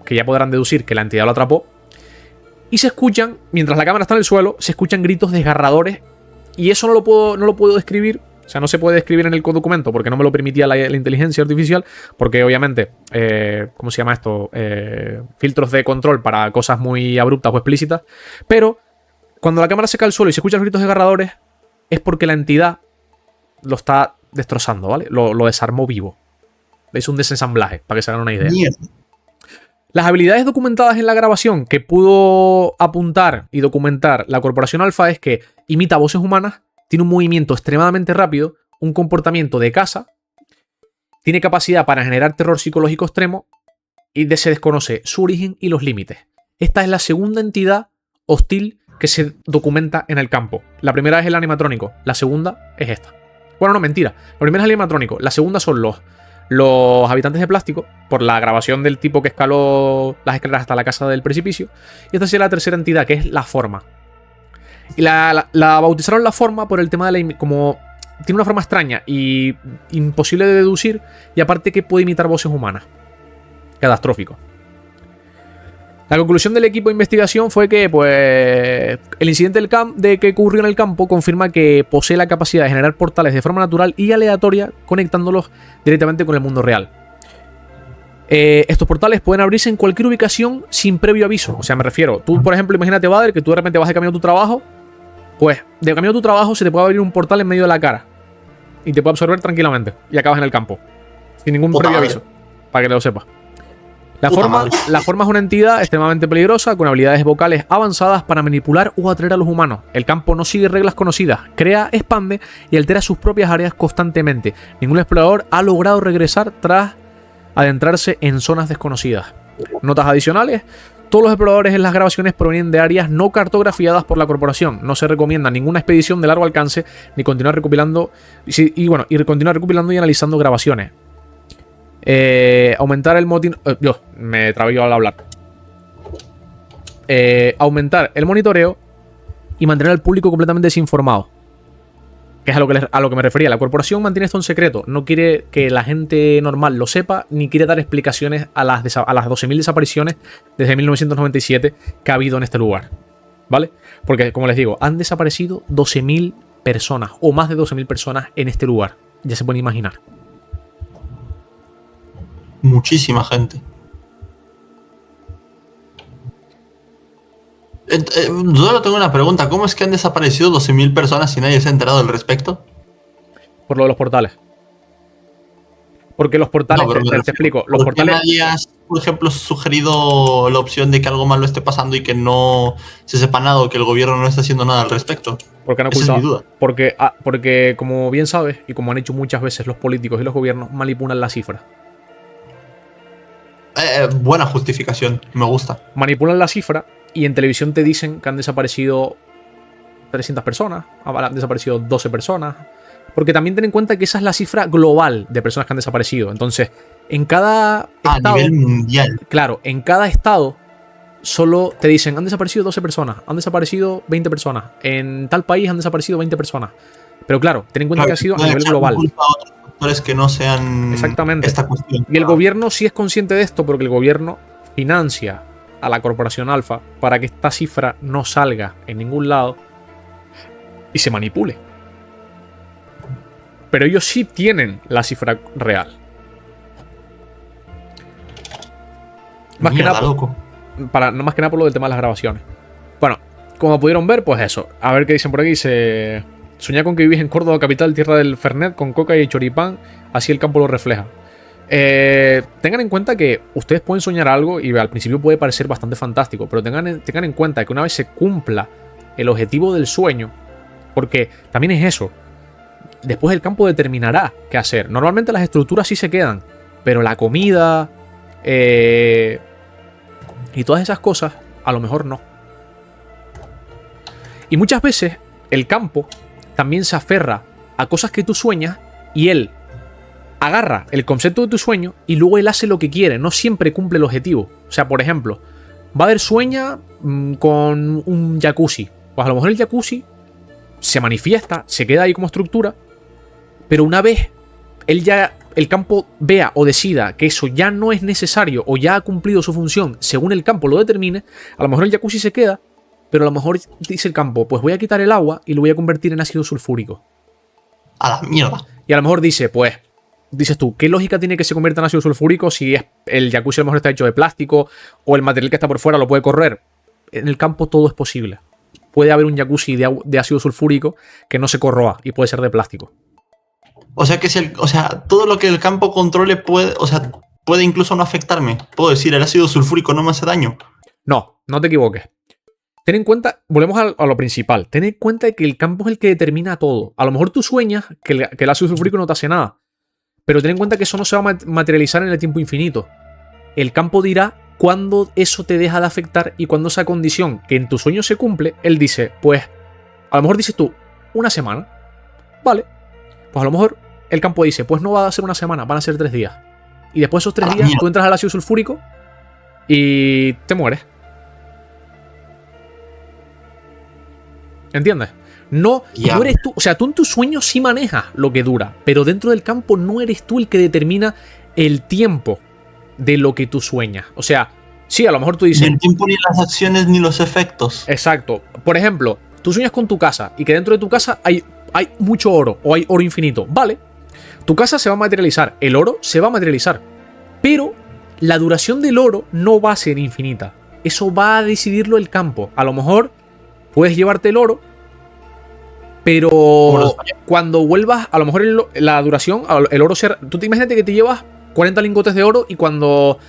S1: que ya podrán deducir que la entidad lo atrapó. Y se escuchan, mientras la cámara está en el suelo, se escuchan gritos desgarradores. Y eso no lo puedo describir. O sea, no se puede describir en el documento porque no me lo permitía la inteligencia artificial. Porque obviamente, ¿cómo se llama esto? Filtros de control para cosas muy abruptas o explícitas. Pero cuando la cámara se cae al suelo y se escuchan gritos desgarradores, es porque la entidad lo está destrozando, ¿vale? Lo desarmó vivo. Es un desensamblaje, para que se hagan una idea.
S2: Mierda.
S1: Las habilidades documentadas en la grabación que pudo apuntar y documentar la Corporación Alpha es que imita voces humanas, tiene un movimiento extremadamente rápido, un comportamiento de caza, tiene capacidad para generar terror psicológico extremo y se desconoce su origen y los límites. Esta es la segunda entidad hostil que se documenta en el campo. La primera es el animatrónico, la segunda es esta. Bueno, no, mentira. La primera es el animatrónico, la segunda son los habitantes de plástico, por la grabación del tipo que escaló las escaleras hasta la casa del precipicio. Y esta sería la tercera entidad, que es la forma. Y la bautizaron la forma por el tema de como tiene una forma extraña y imposible de deducir, y aparte que puede imitar voces humanas. Catastrófico. La conclusión del equipo de investigación fue que, pues, el incidente que ocurrió en el campo confirma que posee la capacidad de generar portales de forma natural y aleatoria, conectándolos directamente con el mundo real. Estos portales pueden abrirse en cualquier ubicación sin previo aviso. O sea, me refiero, tú, por ejemplo, imagínate, Bader, que tú de repente vas de camino a tu trabajo. Pues, de camino a tu trabajo se te puede abrir un portal en medio de la cara y te puede absorber tranquilamente y acabas en el campo sin ningún previo aviso, para que lo sepas. La forma es una entidad extremadamente peligrosa con habilidades vocales avanzadas para manipular o atraer a los humanos. El campo no sigue reglas conocidas, crea, expande y altera sus propias áreas constantemente. Ningún explorador ha logrado regresar tras adentrarse en zonas desconocidas. Notas adicionales: todos los exploradores en las grabaciones provienen de áreas no cartografiadas por la corporación. No se recomienda ninguna expedición de largo alcance ni continuar recopilando continuar recopilando y analizando grabaciones. Aumentar el motín... Yo me trabé yo al hablar. Aumentar el monitoreo y mantener al público completamente desinformado. Que es a lo que me refería. La corporación mantiene esto en secreto. No quiere que la gente normal lo sepa, ni quiere dar explicaciones a las 12.000 desapariciones desde 1997 que ha habido en este lugar. ¿vale? Porque, como les digo, han desaparecido 12.000 personas o más de 12.000 personas en este lugar. Ya se pueden imaginar.
S2: Muchísima gente. Solo tengo una pregunta. ¿Cómo es que han desaparecido 12.000 personas y nadie se ha enterado al respecto?
S1: Por lo de los portales. Porque los portales,
S2: No, pero me
S1: te
S2: refiero,
S1: explico, los
S2: ¿por qué
S1: portales...
S2: nadie ha, por ejemplo, sugerido la opción de que algo malo esté pasando y que no se sepa nada o que el gobierno no está haciendo nada al respecto?
S1: Porque han
S2: Esa es
S1: ocultado.
S2: mi duda.
S1: Porque, como bien sabes, y como han hecho muchas veces los políticos y los gobiernos, manipulan la cifra.
S2: Buena justificación, me gusta.
S1: Manipulan la cifra y en televisión te dicen que han desaparecido 300 personas, han desaparecido 12 personas. Porque también ten en cuenta que esa es la cifra global de personas que han desaparecido. Entonces, en cada estado...
S2: A nivel mundial.
S1: Claro, en cada estado solo te dicen, han desaparecido 12 personas, han desaparecido 20 personas. En tal país han desaparecido 20 personas. Pero claro, ten en cuenta que ha sido a nivel global.
S2: Culpa a otros factores que no sean
S1: Exactamente.
S2: esta cuestión.
S1: Y el gobierno sí es consciente de esto porque el gobierno financia a la corporación Alfa para que esta cifra no salga en ningún lado y se manipule. Pero ellos sí tienen la cifra real. Más que nada,
S2: loco.
S1: más que nada por lo del tema de las grabaciones. Bueno, como pudieron ver, pues eso. A ver qué dicen por aquí. Soñá con que vivís en Córdoba, capital, tierra del Fernet, con coca y choripán. Así el campo lo refleja. Tengan en cuenta que ustedes pueden soñar algo y al principio puede parecer bastante fantástico. Pero tengan en cuenta que una vez se cumpla el objetivo del sueño, porque también es eso. Después el campo determinará qué hacer. Normalmente las estructuras sí se quedan, pero la comida y todas esas cosas a lo mejor no. Y muchas veces el campo también se aferra a cosas que tú sueñas y él agarra el concepto de tu sueño y luego él hace lo que quiere. No siempre cumple el objetivo. O sea, por ejemplo, va a haber sueña con un jacuzzi. Pues a lo mejor el jacuzzi se manifiesta, se queda ahí como estructura. Pero una vez el campo vea o decida que eso ya no es necesario o ya ha cumplido su función según el campo lo determine, a lo mejor el jacuzzi se queda, pero a lo mejor dice el campo, pues voy a quitar el agua y lo voy a convertir en ácido sulfúrico.
S2: A la mierda.
S1: Y a lo mejor dices tú, ¿qué lógica tiene que se convierta en ácido sulfúrico si el jacuzzi a lo mejor está hecho de plástico o el material que está por fuera lo puede correr? En el campo todo es posible. Puede haber un jacuzzi de ácido sulfúrico que no se corroa y puede ser de plástico.
S2: O sea que todo lo que el campo controle puede incluso no afectarme. Puedo decir, el ácido sulfúrico no me hace daño.
S1: No te equivoques. Ten en cuenta, volvemos a lo principal. Ten en cuenta que el campo es el que determina todo. A lo mejor tú sueñas que el ácido sulfúrico no te hace nada. Pero ten en cuenta que eso no se va a materializar en el tiempo infinito. El campo dirá cuándo eso te deja de afectar y cuando esa condición que en tu sueño se cumple, él dice, pues, a lo mejor dices tú, una semana. Vale. Pues a lo mejor el campo dice, pues no va a ser una semana, van a ser 3 días. Y después de esos 3 días, tú entras al ácido sulfúrico y te mueres. ¿Entiendes? No eres tú. O sea, tú en tus sueños sí manejas lo que dura, pero dentro del campo no eres tú el que determina el tiempo de lo que tú sueñas. O sea, sí, a lo mejor tú dices...
S2: Ni el tiempo, ni las acciones, ni los efectos.
S1: Exacto. Por ejemplo, tú sueñas con tu casa y que dentro de tu casa hay mucho oro o hay oro infinito. Vale. Tu casa se va a materializar. El oro se va a materializar. Pero la duración del oro no va a ser infinita. Eso va a decidirlo el campo. A lo mejor puedes llevarte el oro, pero cuando vuelvas, a lo mejor la duración, el oro se... Tú te imagínate que te llevas 40 lingotes de oro y cuando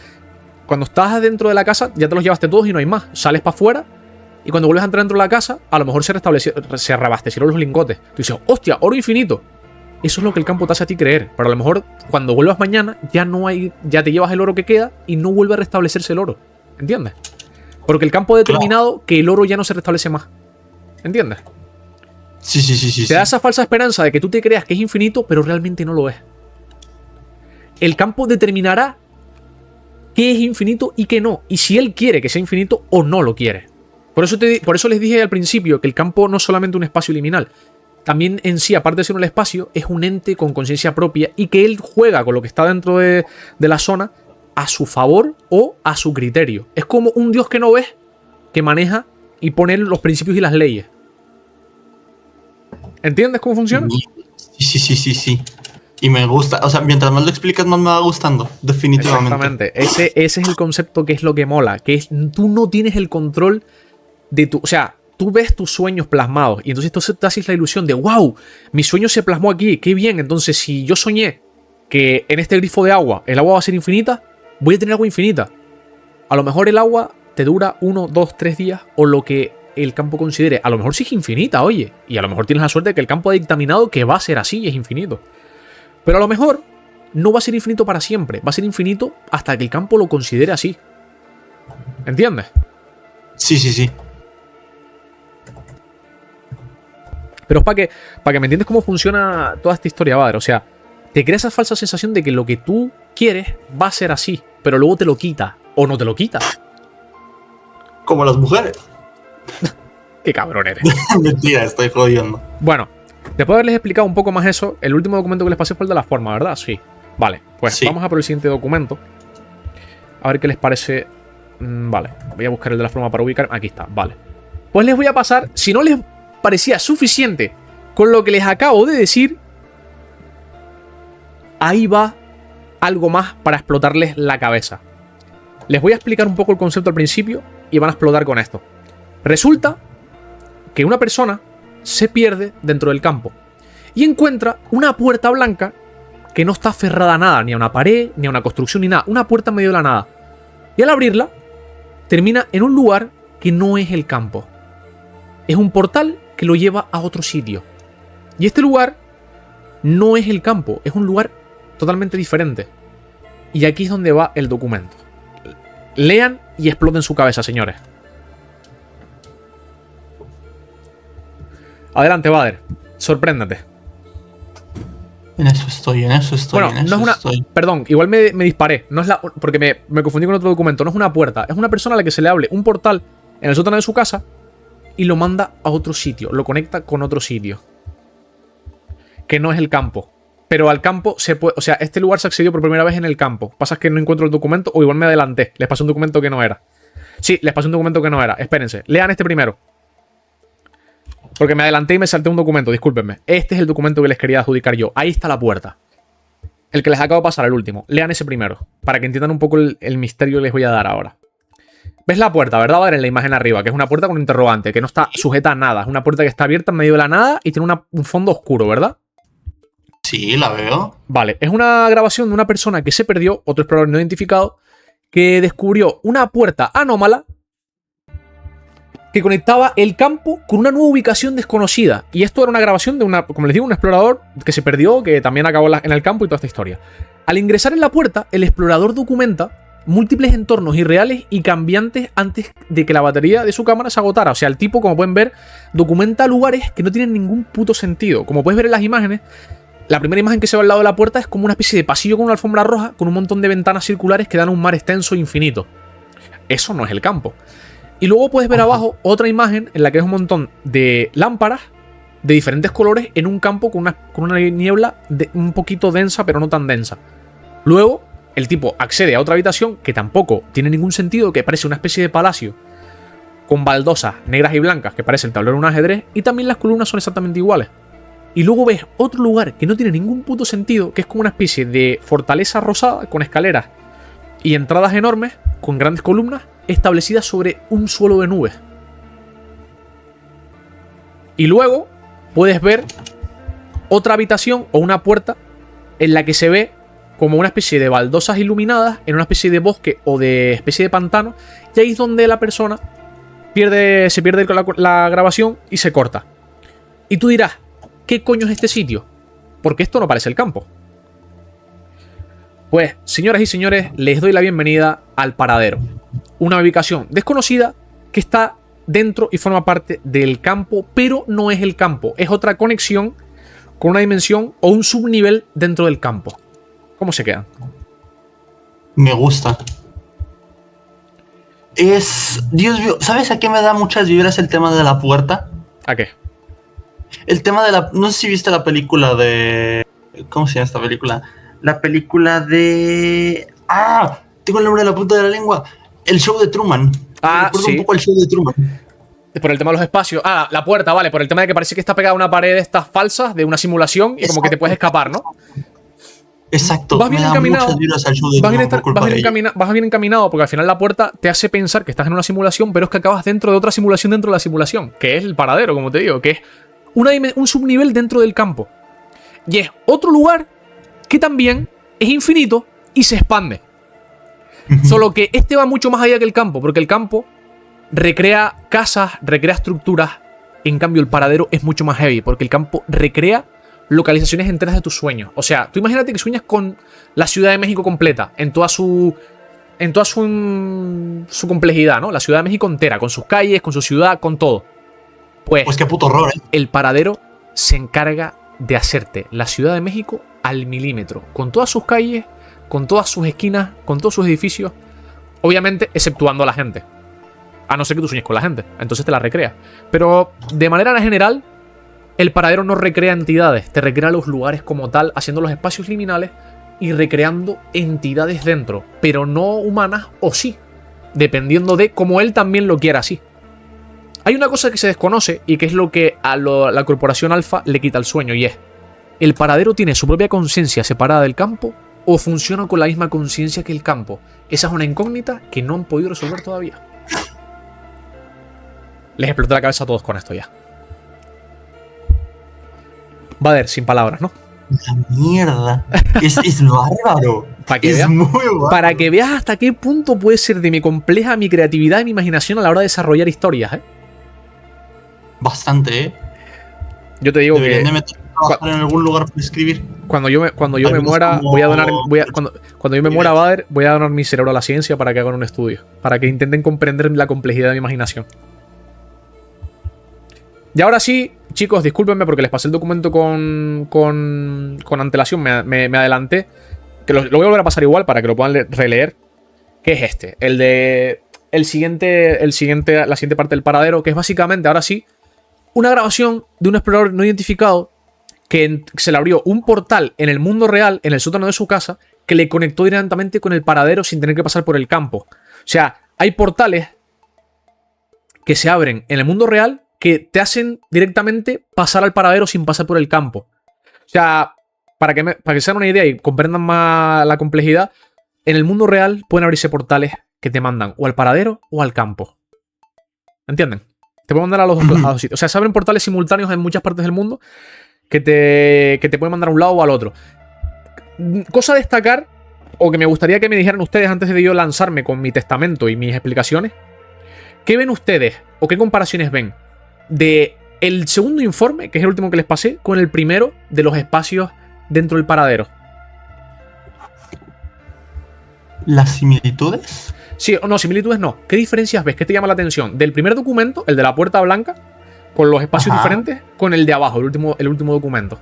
S1: estás dentro de la casa ya te los llevaste todos y no hay más. Sales para afuera y cuando vuelves a entrar dentro de la casa, a lo mejor se reabastecieron los lingotes. Tú dices, hostia, oro infinito. Eso es lo que el campo te hace a ti creer. Pero a lo mejor cuando vuelvas mañana ya te llevas el oro que queda y no vuelve a restablecerse el oro. ¿Entiendes? Porque el campo ha determinado que el oro ya no se restablece más. ¿Entiendes?
S2: Sí.
S1: Te da esa falsa esperanza de que tú te creas que es infinito, pero realmente no lo es. El campo determinará qué es infinito y qué no. Y si él quiere que sea infinito o no lo quiere. Por eso les dije al principio que el campo no es solamente un espacio liminal. También en sí, aparte de ser un espacio, es un ente con conciencia propia y que él juega con lo que está dentro de la zona a su favor o a su criterio. Es como un dios que no ves que maneja y poner los principios y las leyes. ¿Entiendes cómo funciona?
S2: Sí. Y me gusta. O sea, mientras más lo explicas, más me va gustando. Definitivamente.
S1: Exactamente. Ese es el concepto que es lo que mola. Que es, tú no tienes el control de tu... O sea, tú ves tus sueños plasmados. Y entonces tú te haces la ilusión de, wow, mi sueño se plasmó aquí. Qué bien. Entonces, si yo soñé que en este grifo de agua el agua va a ser infinita, voy a tener agua infinita. A lo mejor el agua te dura 1, 2, 3 días o lo que el campo considere. A lo mejor sí es infinita, oye. Y a lo mejor tienes la suerte de que el campo ha dictaminado que va a ser así y es infinito. Pero a lo mejor no va a ser infinito para siempre. Va a ser infinito hasta que el campo lo considere así. ¿Entiendes?
S2: Sí.
S1: Pero es para que me entiendas cómo funciona toda esta historia, Bader. O sea, te crea esa falsa sensación de que lo que tú quieres va a ser así, pero luego te lo quita o no te lo quita.
S2: Como las mujeres.
S1: Qué cabrón eres.
S2: Mentira, estoy jodiendo.
S1: Bueno, después de haberles explicado un poco más eso, el último documento que les pasé fue el de la forma, ¿verdad? Sí. Vale, pues
S2: Sí.
S1: vamos a por el siguiente documento. A ver qué les parece. Vale, voy a buscar el de la forma para ubicar. Aquí está, vale. Pues les voy a pasar, si no les parecía suficiente con lo que les acabo de decir, ahí va algo más para explotarles la cabeza. Les voy a explicar un poco el concepto al principio y van a explotar con esto. Resulta que una persona se pierde dentro del campo y encuentra una puerta blanca que no está aferrada a nada, ni a una pared, ni a una construcción, ni nada. Una puerta en medio de la nada. Y al abrirla, termina en un lugar que no es el campo. Es un portal que lo lleva a otro sitio. Y este lugar no es el campo, es un lugar totalmente diferente. Y aquí es donde va el documento. Lean y exploten su cabeza, señores. Adelante, Bader. Sorpréndete.
S2: En eso estoy.
S1: Bueno, no es una... Perdón, igual me disparé. No es la... Porque me confundí con otro documento. No es una puerta. Es una persona a la que se le hable un portal en el sótano de su casa y lo manda a otro sitio. Lo conecta con otro sitio. Que no es el campo. Pero al campo se puede... O sea, este lugar se accedió por primera vez en el campo. Pasa que no encuentro el documento o igual me adelanté. Les pasé un documento que no era. Sí, les pasé un documento que no era. Espérense. Lean este primero. Porque me adelanté y me salté un documento, discúlpenme. Este es el documento que les quería adjudicar yo. Ahí está la puerta. El que les acabo de pasar, el último. Lean ese primero, para que entiendan un poco el misterio que les voy a dar ahora. ¿Ves la puerta, verdad? Va a ver en la imagen arriba, que es una puerta con un interrogante, que no está sujeta a nada. Es una puerta que está abierta en medio de la nada y tiene un fondo oscuro, ¿verdad?
S2: Sí, la veo.
S1: Vale, es una grabación de una persona que se perdió, otro explorador no identificado, que descubrió una puerta anómala que conectaba el campo con una nueva ubicación desconocida. Y esto era una grabación de como les digo, un explorador que se perdió, que también acabó en el campo y toda esta historia. Al ingresar en la puerta, el explorador documenta múltiples entornos irreales y cambiantes antes de que la batería de su cámara se agotara. O sea, el tipo, como pueden ver, documenta lugares que no tienen ningún puto sentido. Como puedes ver en las imágenes, la primera imagen que se ve al lado de la puerta es como una especie de pasillo con una alfombra roja, con un montón de ventanas circulares que dan a un mar extenso e infinito. Eso no es el campo. Y luego puedes ver abajo otra imagen en la que es un montón de lámparas de diferentes colores en un campo con una niebla un poquito densa, pero no tan densa. Luego, el tipo accede a otra habitación que tampoco tiene ningún sentido, que parece una especie de palacio con baldosas negras y blancas que parece el tablero de un ajedrez, y también las columnas son exactamente iguales. Y luego ves otro lugar que no tiene ningún puto sentido, que es como una especie de fortaleza rosada con escaleras y entradas enormes con grandes columnas establecidas sobre un suelo de nubes. Y luego puedes ver otra habitación o una puerta en la que se ve como una especie de baldosas iluminadas en una especie de bosque o de especie de pantano, y ahí es donde la persona se pierde la grabación y se corta. Y tú dirás, ¿qué coño es este sitio? Porque esto no parece el campo. Pues, señoras y señores, les doy la bienvenida al paradero. Una ubicación desconocida que está dentro y forma parte del campo, pero no es el campo. Es otra conexión con una dimensión o un subnivel dentro del campo. ¿Cómo se quedan?
S2: Me gusta. Dios mío, ¿sabes a qué me da muchas vibras el tema de la puerta?
S1: ¿A qué?
S2: El tema de la... No sé si viste la película de... ¿Cómo se llama esta película? La película de... ¡Ah! Tengo el nombre de la punta de la lengua. El show de Truman.
S1: Ah,
S2: recuerdo
S1: sí.
S2: un poco el show de Truman.
S1: Por el tema de los espacios. Ah, la puerta, vale. Por el tema de que parece que está pegada a una pared de estas falsas, de una simulación, y como que te puedes escapar, ¿no?
S2: Exacto.
S1: Vas bien
S2: me da
S1: encaminado.
S2: muchas vibras al show de
S1: Vas
S2: nuevo por culpa de ello.
S1: vas bien encaminado, porque al final la puerta te hace pensar que estás en una simulación, pero es que acabas dentro de otra simulación dentro de la simulación, que es el paradero, como te digo, que es un subnivel dentro del campo. Y es otro lugar que también es infinito y se expande. Solo que este va mucho más allá que el campo, porque el campo recrea casas, recrea estructuras. En cambio, el paradero es mucho más heavy, porque el campo recrea localizaciones enteras de tus sueños. O sea, tú imagínate que sueñas con la Ciudad de México completa, en toda su complejidad, ¿no? La Ciudad de México entera, con sus calles, con su ciudad, con todo.
S2: Pues qué puto horror, ¿eh?
S1: El paradero se encarga de hacerte la Ciudad de México al milímetro, con todas sus calles, con todas sus esquinas, con todos sus edificios, obviamente exceptuando a la gente. A no ser que tú sueñes con la gente, entonces te la recrea. Pero de manera general, el paradero no recrea entidades, te recrea los lugares como tal, haciendo los espacios liminales y recreando entidades dentro, pero no humanas o sí, dependiendo de cómo él también lo quiera así. Hay una cosa que se desconoce y que es lo que a la corporación Alfa le quita el sueño, y es: ¿el paradero tiene su propia conciencia separada del campo o funciona con la misma conciencia que el campo? Esa es una incógnita que no han podido resolver todavía. Les explotó la cabeza a todos con esto ya. Vader, sin palabras, ¿no?
S2: La mierda. Es bárbaro.
S1: Para que,
S2: es muy bárbaro.
S1: para que veas hasta qué punto puede ser de mi compleja, mi creatividad y mi imaginación a la hora de desarrollar historias, ¿eh?
S2: Bastante, ¿eh?
S1: Yo te digo
S2: Deberían
S1: que
S2: de meter a trabajar en algún lugar para escribir.
S1: cuando yo me muera,
S2: como-
S1: voy a donar. Cuando yo me muera, Vader, voy a donar mi cerebro a la ciencia para que hagan un estudio. Para que intenten comprender la complejidad de mi imaginación. Y ahora sí, chicos, discúlpenme porque les pasé el documento con antelación. Me adelanté. Que lo voy a volver a pasar igual para que lo puedan releer. ¿Qué es este? La siguiente parte del paradero, que es básicamente, ahora sí, una grabación de un explorador no identificado que se le abrió un portal en el mundo real, en el sótano de su casa, que le conectó directamente con el paradero sin tener que pasar por el campo. O sea, hay portales que se abren en el mundo real que te hacen directamente pasar al paradero sin pasar por el campo. O sea, para que se hagan una idea y comprendan más la complejidad, en el mundo real pueden abrirse portales que te mandan o al paradero o al campo. ¿Entienden? Te pueden mandar a los dos sitios. O sea, se abren portales simultáneos en muchas partes del mundo que te pueden mandar a un lado o al otro. Cosa a destacar, o que me gustaría que me dijeran ustedes antes de yo lanzarme con mi testamento y mis explicaciones. ¿Qué ven ustedes o qué comparaciones ven de el segundo informe, que es el último que les pasé, con el primero de los espacios dentro del paradero?
S2: ¿Las similitudes?
S1: Sí, o no, similitudes no. ¿Qué diferencias ves? ¿Qué te llama la atención? Del primer documento, el de la puerta blanca, con los espacios diferentes, con el de abajo, el último documento.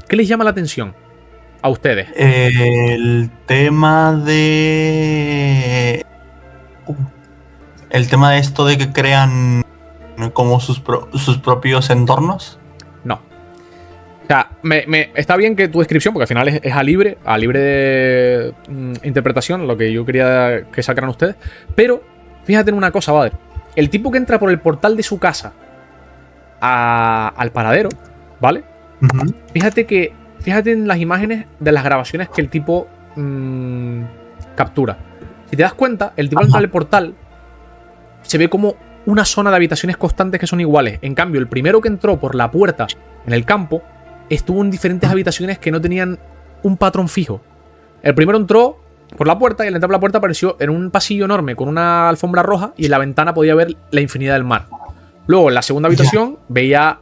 S1: ¿Qué les llama la atención a ustedes?
S2: El tema de... el tema de esto de que crean como sus propios entornos.
S1: No. O sea, está bien que tu descripción, porque al final es a libre de interpretación, lo que yo quería que sacaran ustedes. Pero, fíjate en una cosa, Vader. El tipo que entra por el portal de su casa al paradero, ¿vale? Fíjate en las imágenes de las grabaciones que el tipo captura. Si te das cuenta, el tipo al entrar al portal se ve como una zona de habitaciones constantes que son iguales. En cambio, el primero que entró por la puerta en el campo estuvo en diferentes habitaciones que no tenían un patrón fijo. El primero entró por la puerta y al entrar por la puerta apareció en un pasillo enorme con una alfombra roja y en la ventana podía ver la infinidad del mar. Luego, en la segunda habitación veía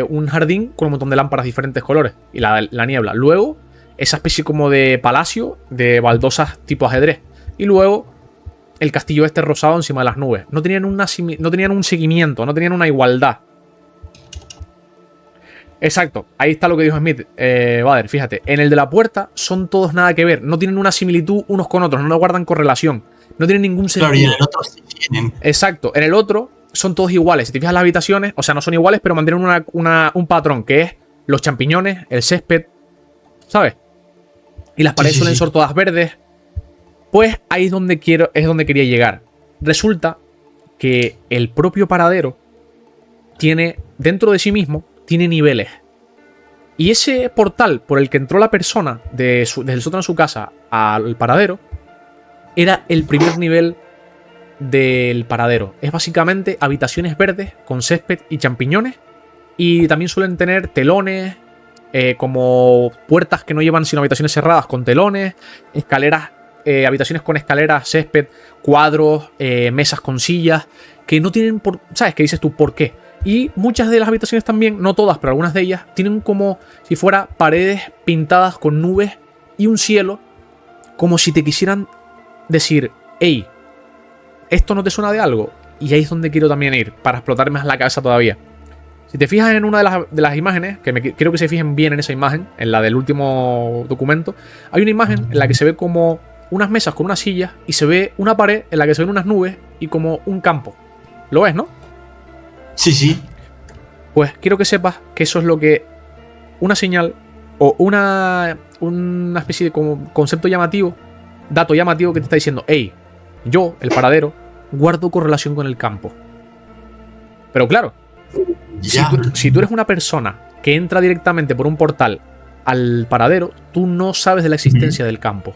S1: un jardín con un montón de lámparas de diferentes colores y la niebla. Luego, esa especie como de palacio de baldosas tipo ajedrez. Y luego, el castillo este rosado encima de las nubes. No tenían un seguimiento, no tenían una igualdad. Exacto, ahí está lo que dijo Smith. Vader, fíjate, en el de la puerta son todos nada que ver. No tienen una similitud unos con otros, no guardan correlación. No tienen ningún sentido.
S2: Claro, y en el otro sí tienen.
S1: Exacto, en el otro son todos iguales. Si te fijas las habitaciones, o sea, no son iguales, pero mantienen un patrón, que es los champiñones, el césped, ¿sabes? Y las paredes suelen ser todas verdes. Pues ahí es donde quería llegar. Resulta que el propio paradero tiene, dentro de sí mismo, tiene niveles. Y ese portal por el que entró la persona desde el sótano de su casa al paradero era el primer nivel del paradero. Es básicamente habitaciones verdes con césped y champiñones. Y también suelen tener telones, como puertas que no llevan sino habitaciones cerradas con telones, escaleras, habitaciones con escaleras, césped, cuadros, mesas con sillas, que no tienen por... ¿Sabes? ¿Qué dices tú? ¿Por qué? Y muchas de las habitaciones también, no todas, pero algunas de ellas, tienen como si fuera paredes pintadas con nubes y un cielo, como si te quisieran decir, hey, ¿esto no te suena de algo? Y ahí es donde quiero también ir, para explotar más la cabeza todavía. Si te fijas en una de las imágenes, que quiero que se fijen bien en esa imagen, en la del último documento, hay una imagen en la que se ve como unas mesas con unas sillas y se ve una pared en la que se ven unas nubes y como un campo. ¿Lo ves, no?
S2: Sí, sí.
S1: Pues quiero que sepas que eso es lo que una señal o una especie de como concepto llamativo, dato llamativo que te está diciendo, hey, yo, el paradero, guardo correlación con el campo. Pero claro, si tú eres una persona que entra directamente por un portal al paradero, tú no sabes de la existencia del campo.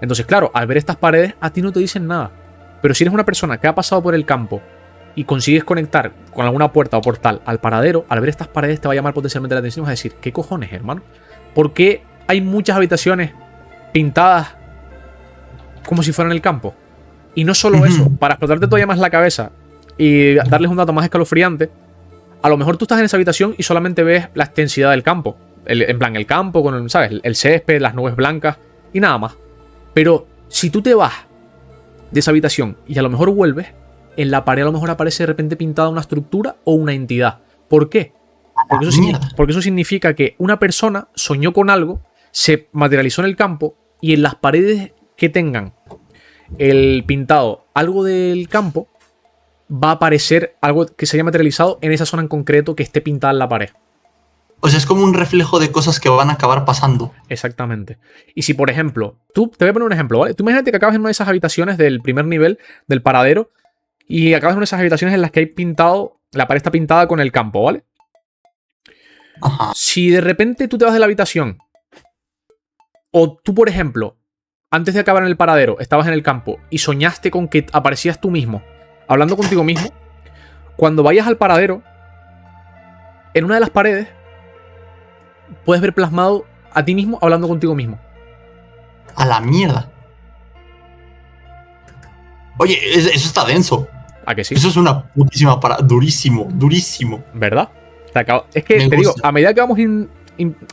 S1: Entonces, claro, al ver estas paredes, a ti no te dicen nada. Pero si eres una persona que ha pasado por el campo y consigues conectar con alguna puerta o portal al paradero, al ver estas paredes te va a llamar potencialmente la atención y vas a decir, ¿qué cojones, hermano? ¿Por qué hay muchas habitaciones pintadas como si fueran el campo? Y no solo eso, para explotarte todavía más la cabeza y darles un dato más escalofriante, a lo mejor tú estás en esa habitación y solamente ves la extensidad del campo. En plan, el campo con, ¿sabes? El césped, las nubes blancas y nada más. Pero si tú te vas de esa habitación y a lo mejor vuelves, en la pared a lo mejor aparece de repente pintada una estructura o una entidad. ¿Por qué? Porque eso significa que una persona soñó con algo, se materializó en el campo y en las paredes que tengan el pintado algo del campo va a aparecer algo que se haya materializado en esa zona en concreto que esté pintada en la pared.
S2: O sea, es como un reflejo de cosas que van a acabar pasando.
S1: Exactamente. Y si, por ejemplo, te voy a poner un ejemplo, ¿vale? Tú imagínate que acabas en una de esas habitaciones del primer nivel del paradero y acabas en una de esas habitaciones en las que hay pintado, la pared está pintada con el campo, ¿vale?
S2: Ajá.
S1: Si de repente tú te vas de la habitación o tú, por ejemplo, antes de acabar en el paradero, estabas en el campo y soñaste con que aparecías tú mismo hablando contigo mismo, cuando vayas al paradero, en una de las paredes puedes ver plasmado a ti mismo hablando contigo mismo.
S2: A la mierda. Oye, eso está denso.
S1: ¿A que sí?
S2: Eso es una putísima para... Durísimo, durísimo.
S1: ¿Verdad? Es que te digo, a medida que vamos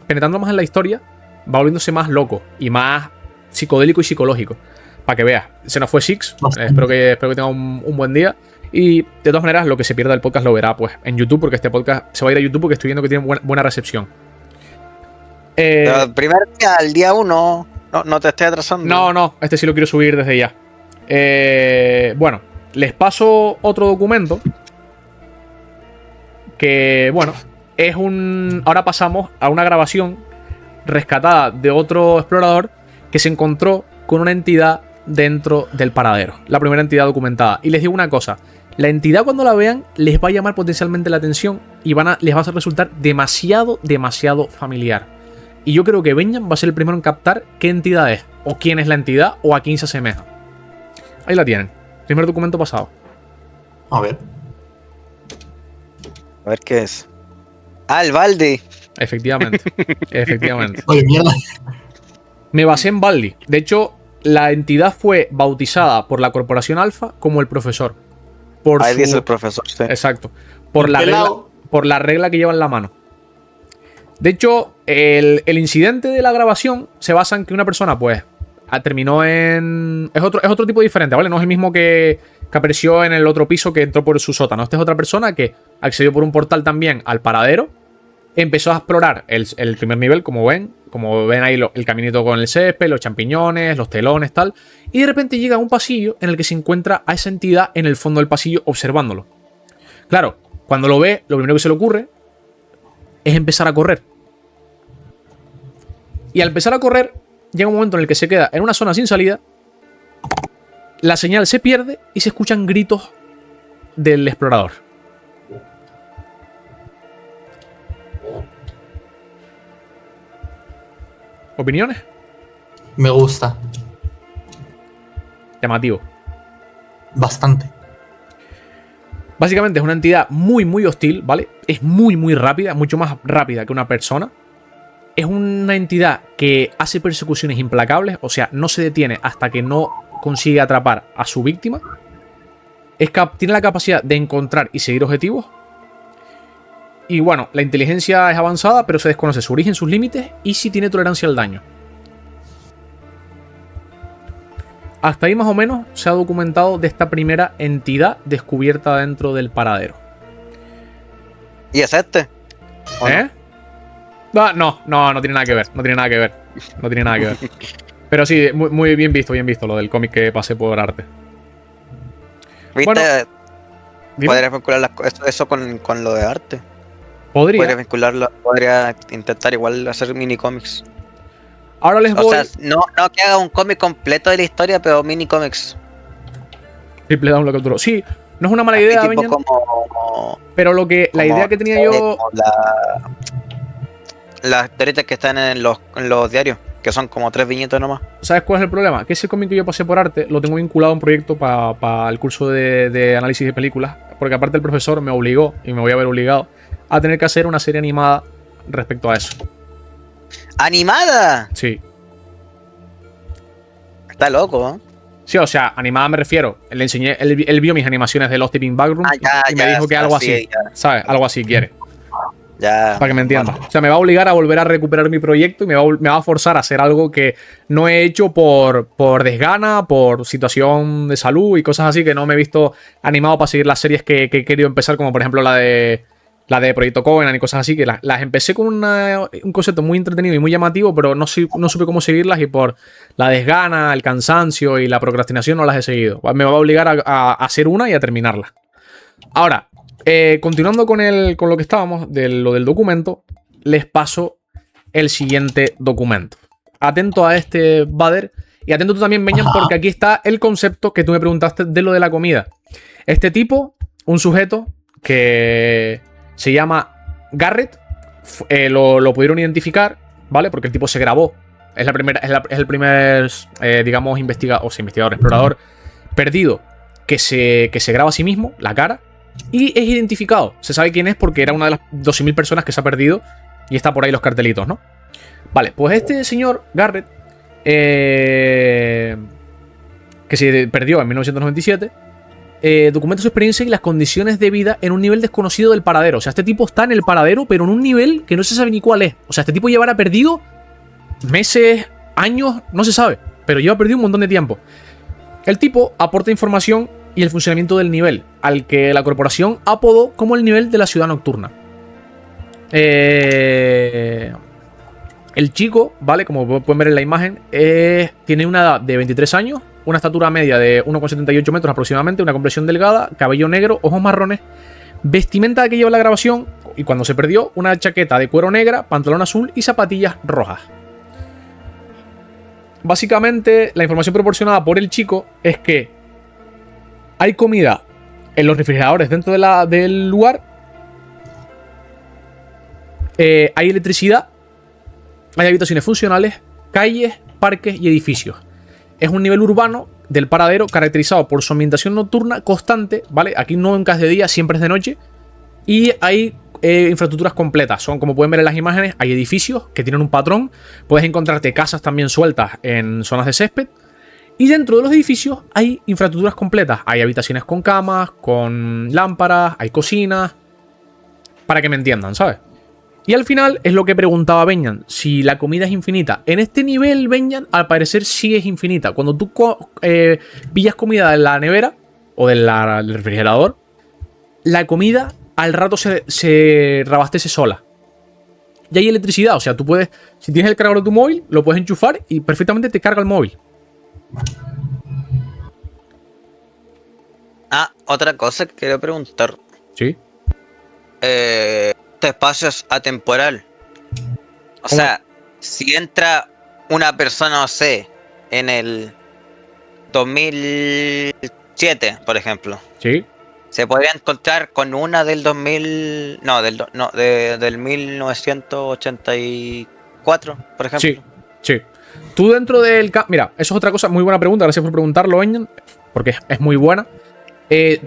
S1: penetrando más en la historia, va volviéndose más loco y más psicodélico y psicológico. Para que veas. Se nos fue Six. Espero que tenga un buen día. Y de todas maneras, lo que se pierda del podcast lo verá pues en YouTube, porque este podcast se va a ir a YouTube porque estoy viendo que tiene buena recepción.
S3: Pero el primer día, el día 1, no te estés atrasando.
S1: No, este sí lo quiero subir desde ya. Bueno, les paso otro documento. Que, bueno, es un... Ahora pasamos a una grabación rescatada de otro explorador que se encontró con una entidad dentro del paradero. La primera entidad documentada. Y les digo una cosa. La entidad, cuando la vean, les va a llamar potencialmente la atención y les va a resultar demasiado familiar. Y yo creo que Benjamin va a ser el primero en captar qué entidad es, o quién es la entidad, o a quién se asemeja. Ahí la tienen. Primer documento pasado.
S2: A ver.
S3: A ver qué es. Ah, el Baldi.
S1: Efectivamente. Efectivamente.
S2: Oye, mierda.
S1: Me basé en Baldi. De hecho, la entidad fue bautizada por la Corporación Alfa como el profesor.
S3: Ahí dice el profesor, sí.
S1: Exacto. Por la regla que lleva en la mano. De hecho, el incidente de la grabación se basa en que una persona, pues, terminó en... Es otro tipo diferente, ¿vale? No es el mismo que apareció en el otro piso que entró por su sótano. Esta es otra persona que accedió por un portal también al paradero. Empezó a explorar el primer nivel, como ven. Como ven ahí el caminito con el césped, los champiñones, los telones, tal. Y de repente llega a un pasillo en el que se encuentra a esa entidad en el fondo del pasillo observándolo. Claro, cuando lo ve, lo primero que se le ocurre es empezar a correr. Y al empezar a correr, llega un momento en el que se queda en una zona sin salida. La señal se pierde y se escuchan gritos del explorador. ¿Opiniones?
S2: Me gusta.
S1: Llamativo.
S2: Bastante.
S1: Básicamente es una entidad muy, muy hostil, ¿vale? Es muy, muy rápida, mucho más rápida que una persona. Es una entidad que hace persecuciones implacables, o sea, no se detiene hasta que no consigue atrapar a su víctima. Tiene la capacidad de encontrar y seguir objetivos. Y bueno, la inteligencia es avanzada, pero se desconoce su origen, sus límites y si tiene tolerancia al daño. Hasta ahí más o menos se ha documentado de esta primera entidad descubierta dentro del paradero.
S3: ¿Y es este? ¿O
S1: ¿Eh? No tiene nada que ver. No tiene nada que ver. No tiene nada que ver. Pero sí, muy, muy bien visto lo del cómic que pasé por arte.
S3: ¿Viste?
S1: Bueno, dime.
S3: Podrías vincular eso con lo de arte.
S1: Podría.
S3: Podrías vincularlo, podría intentar igual hacer mini cómics.
S1: Ahora les
S3: O
S1: voy.
S3: sea, no que haga un cómic completo de la historia, pero mini cómics.
S1: Triple down lo capturó. Sí, no es una mala idea,
S3: Tipo
S1: Benjan,
S3: como
S1: pero la idea que tenía yo.
S3: como las historietas que están en los diarios, que son como 3 viñetas nomás.
S1: ¿Sabes cuál es el problema? Que ese cómic que yo pasé por arte lo tengo vinculado a un proyecto para el curso de análisis de películas. Porque aparte el profesor me obligó, y me voy a ver obligado, a tener que hacer una serie animada respecto a eso.
S3: ¡Animada!
S1: Sí.
S3: Está loco, ¿eh?
S1: Sí, o sea, animada me refiero. Le enseñé, él vio mis animaciones de Lost in Backroom y me dijo que algo así,
S3: ya.
S1: ¿sabes? Algo así quiere.
S3: Ya.
S1: Para que me entiendas. O sea, me va a obligar a volver a recuperar mi proyecto y me va a forzar a hacer algo que no he hecho por desgana, por situación de salud y cosas así, que no me he visto animado para seguir las series que he querido empezar, como por ejemplo la de Proyecto Covenant y cosas así, que las empecé con un concepto muy entretenido y muy llamativo, pero no supe cómo seguirlas y por la desgana, el cansancio y la procrastinación no las he seguido. Me va a obligar a hacer una y a terminarla. Ahora, continuando con lo que estábamos, lo del documento, les paso el siguiente documento. Atento a este, Bader, y atento tú también, Benjan, porque aquí está el concepto que tú me preguntaste de lo de la comida. Este tipo, un sujeto que se llama Garrett, lo pudieron identificar, ¿vale? Porque el tipo se grabó. Es el primer, digamos, investigador, explorador perdido que se graba a sí mismo, la cara. Y es identificado. Se sabe quién es porque era una de las 12.000 personas que se ha perdido. Y está por ahí los cartelitos, ¿no? Vale, pues este señor Garrett, que se perdió en 1997, documenta su experiencia y las condiciones de vida en un nivel desconocido del paradero. O sea, este tipo está en el paradero, pero en un nivel que no se sabe ni cuál es. O sea, este tipo llevará perdido meses, años, no se sabe. Pero lleva perdido un montón de tiempo. El tipo aporta información y el funcionamiento del nivel, al que la corporación apodó como el nivel de la ciudad nocturna. El chico, ¿vale? Como pueden ver en la imagen, tiene una edad de 23 años, una estatura media de 1,78 metros aproximadamente, una complexión delgada, cabello negro, ojos marrones, vestimenta que lleva la grabación, y cuando se perdió, una chaqueta de cuero negra, pantalón azul y zapatillas rojas. Básicamente, la información proporcionada por el chico es que hay comida en los refrigeradores dentro del lugar. Hay electricidad. Hay habitaciones funcionales, calles, parques y edificios. Es un nivel urbano del paradero caracterizado por su ambientación nocturna constante, ¿vale? Aquí nunca es de día, siempre es de noche. Y hay infraestructuras completas. Son, como pueden ver en las imágenes, hay edificios que tienen un patrón. Puedes encontrarte casas también sueltas en zonas de césped. Y dentro de los edificios hay infraestructuras completas. Hay habitaciones con camas, con lámparas, hay cocinas. Para que me entiendan, ¿sabes? Y al final es lo que preguntaba Benjan, si la comida es infinita. En este nivel, Benjan, al parecer sí es infinita. Cuando tú pillas comida de la nevera o del refrigerador, la comida al rato se reabastece sola. Y hay electricidad, o sea, tú puedes, si tienes el cargador de tu móvil, lo puedes enchufar y perfectamente te carga el móvil.
S3: Otra cosa que quería preguntar.
S1: Sí.
S3: Este espacio es atemporal. O sea, si entra una persona, no sé, en el 2007, por ejemplo.
S1: Sí.
S3: Se podría encontrar con una del 2000. No, del 1984, por ejemplo.
S1: Sí, sí. Tú dentro del campo. Mira, eso es otra cosa, muy buena pregunta. Gracias por preguntarlo, Enyan, porque es muy buena.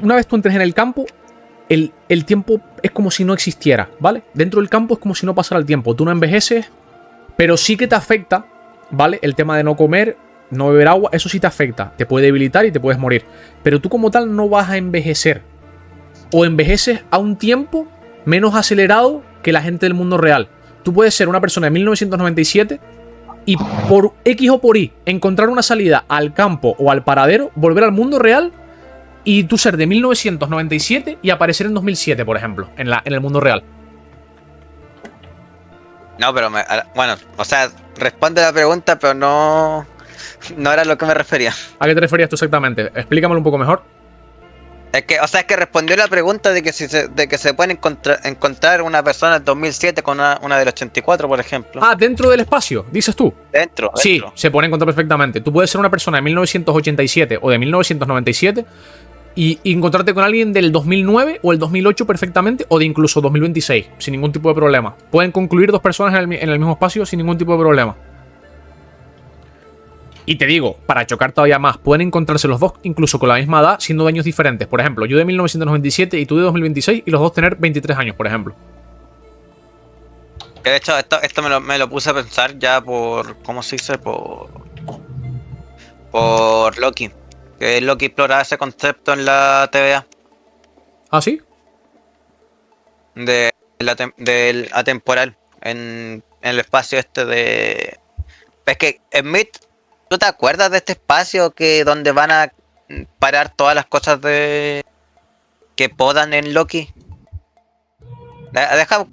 S1: Una vez tú entres en el campo, el tiempo es como si no existiera, ¿vale? Dentro del campo es como si no pasara el tiempo. Tú no envejeces, pero sí que te afecta, ¿vale? El tema de no comer, no beber agua, eso sí te afecta. Te puede debilitar y te puedes morir. Pero tú como tal no vas a envejecer. O envejeces a un tiempo menos acelerado que la gente del mundo real. Tú puedes ser una persona de 1997 y por X o por Y encontrar una salida al campo o al paradero, volver al mundo real y tú ser de 1997 y aparecer en 2007, por ejemplo, en el mundo real.
S3: No, pero bueno, o sea, responde la pregunta, pero no era a lo que me refería.
S1: ¿A qué te referías tú exactamente? Explícamelo un poco mejor.
S3: Es que respondió la pregunta de que se puede encontrar una persona del 2007 con una del 84, por ejemplo.
S1: Ah, dentro del espacio, dices tú.
S3: Dentro.
S1: Sí, se puede encontrar perfectamente. Tú puedes ser una persona de 1987 o de 1997 y encontrarte con alguien del 2009 o el 2008 perfectamente, o de incluso 2026, sin ningún tipo de problema. Pueden concluir dos personas en el mismo espacio sin ningún tipo de problema. Y te digo, para chocar todavía más, pueden encontrarse los dos incluso con la misma edad, siendo de años diferentes. Por ejemplo, yo de 1997 y tú de 2026 y los dos tener 23 años, por ejemplo.
S3: De hecho, esto me lo puse a pensar ya por... ¿Cómo se dice? Por Loki. Que Loki explora ese concepto en la TVA.
S1: ¿Ah, sí?
S3: Del atemporal. En el espacio este de... Es que Smith... ¿Tú te acuerdas de este espacio donde van a parar todas las cosas que podan en Loki?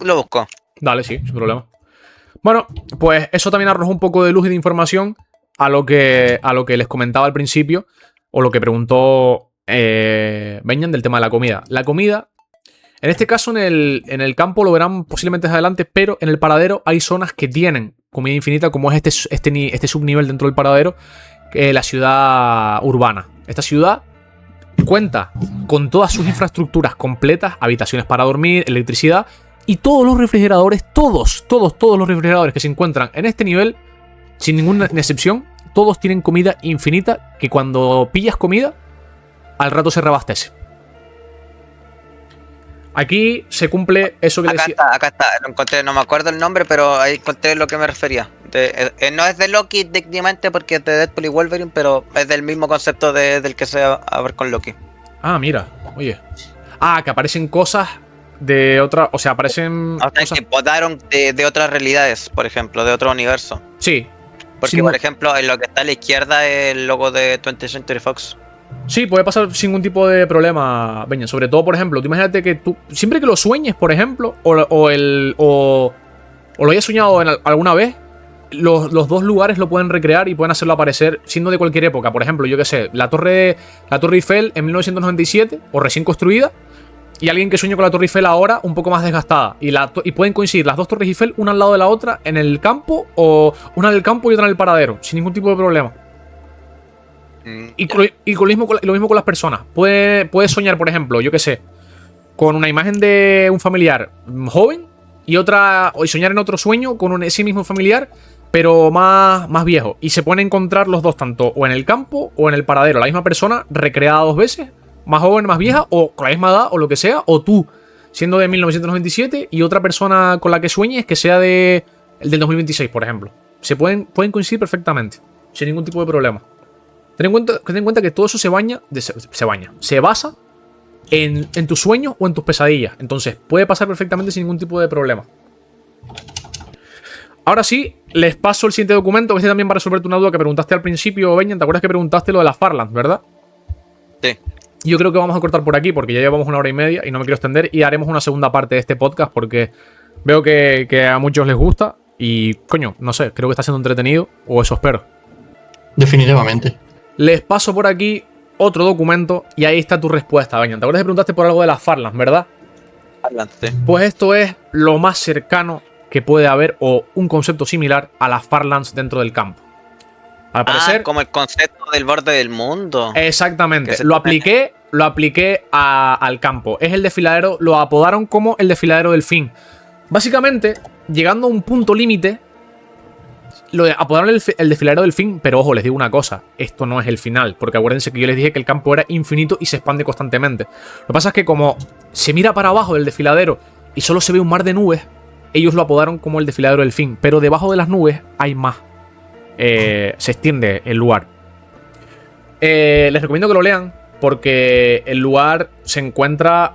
S3: Lo busco.
S1: Dale, sí, sin problema. Bueno, pues eso también arrojó un poco de luz y de información a lo que les comentaba al principio, o lo que preguntó Benjan del tema de la comida. La comida, en este caso en el campo lo verán posiblemente más adelante, pero en el paradero hay zonas que tienen comida infinita, como es este subnivel dentro del paradero, la ciudad urbana. Esta ciudad cuenta con todas sus infraestructuras completas, habitaciones para dormir, electricidad, y todos los refrigeradores, todos los refrigeradores que se encuentran en este nivel, sin ninguna excepción, todos tienen comida infinita, que cuando pillas comida, al rato se reabastece. Aquí se cumple eso que decía.
S3: Acá está, lo encontré, no me acuerdo el nombre, pero ahí encontré lo que me refería. No es de Loki técnicamente porque es de Deadpool y Wolverine, pero es del mismo concepto del que se va a ver con Loki.
S1: Ah, mira, oye. Ah, que aparecen cosas de otra. O sea, aparecen.
S3: O sea,
S1: cosas...
S3: que podaron de otras realidades, por ejemplo, de otro universo.
S1: Sí.
S3: Porque, por ejemplo, en lo que está a la izquierda es el logo de 20th Century Fox.
S1: Sí, puede pasar sin ningún tipo de problema, Beña. Sobre todo, por ejemplo, tú imagínate que tú, siempre que lo sueñes, por ejemplo, o lo hayas soñado alguna vez, los dos lugares lo pueden recrear y pueden hacerlo aparecer siendo de cualquier época. Por ejemplo, yo qué sé, la Torre Eiffel en 1997, o recién construida, y alguien que sueña con la Torre Eiffel ahora, un poco más desgastada. Y pueden coincidir las dos Torres Eiffel, una al lado de la otra, en el campo, o una en el campo y otra en el paradero, sin ningún tipo de problema. Y lo mismo con las personas. Puedes soñar, por ejemplo, yo qué sé, con una imagen de un familiar joven y soñar en otro sueño con ese mismo familiar, pero más viejo. Y se pueden encontrar los dos, tanto o en el campo o en el paradero. La misma persona recreada dos veces, más joven, más vieja, o con la misma edad, o lo que sea, o tú siendo de 1997 y otra persona con la que sueñes que sea el del 2026, por ejemplo. Pueden coincidir perfectamente, sin ningún tipo de problema. Ten en cuenta que todo eso se basa en tus sueños o en tus pesadillas. Entonces, puede pasar perfectamente sin ningún tipo de problema. Ahora sí, les paso el siguiente documento, que este también va a resolverte una duda que preguntaste al principio, Benjan. ¿Te acuerdas que preguntaste lo de las Farlands, verdad?
S3: Sí.
S1: Yo creo que vamos a cortar por aquí porque ya llevamos 1 hora y media y no me quiero extender. Y haremos una segunda parte de este podcast porque veo que a muchos les gusta. Y, coño, no sé, creo que está siendo entretenido, o eso espero.
S2: Definitivamente.
S1: Les paso por aquí otro documento y ahí está tu respuesta, Benjan. ¿Te acuerdas que preguntaste por algo de las Farlands, verdad?
S3: Farlands, sí.
S1: Pues esto es lo más cercano que puede haber, o un concepto similar a las Farlands dentro del campo. Al parecer,
S3: como el concepto del borde del mundo.
S1: exactamente. Lo apliqué al campo. Es el desfiladero, lo apodaron como el desfiladero del fin. Básicamente, llegando a un punto límite, lo apodaron el desfiladero del fin, pero ojo, les digo una cosa, esto no es el final, porque acuérdense que yo les dije que el campo era infinito y se expande constantemente. Lo que pasa es que como se mira para abajo del desfiladero y solo se ve un mar de nubes, ellos lo apodaron como el desfiladero del fin, pero debajo de las nubes hay más. Se extiende el lugar. Les recomiendo que lo lean, porque el lugar se encuentra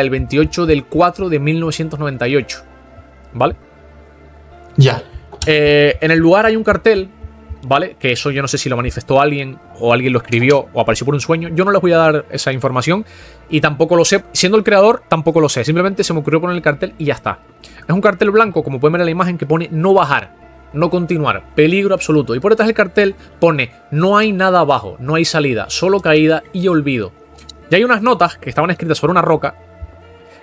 S1: el 28 del 4 de 1998, ¿vale?
S2: Ya.
S1: En el lugar hay un cartel, ¿vale? Que eso yo no sé si lo manifestó alguien o alguien lo escribió o apareció por un sueño. Yo no les voy a dar esa información y tampoco lo sé. Siendo el creador, tampoco lo sé. Simplemente se me ocurrió poner el cartel y ya está. Es un cartel blanco, como pueden ver en la imagen, que pone no bajar, no continuar, peligro absoluto. Y por detrás del cartel pone no hay nada abajo, no hay salida, solo caída y olvido. Y hay unas notas que estaban escritas sobre una roca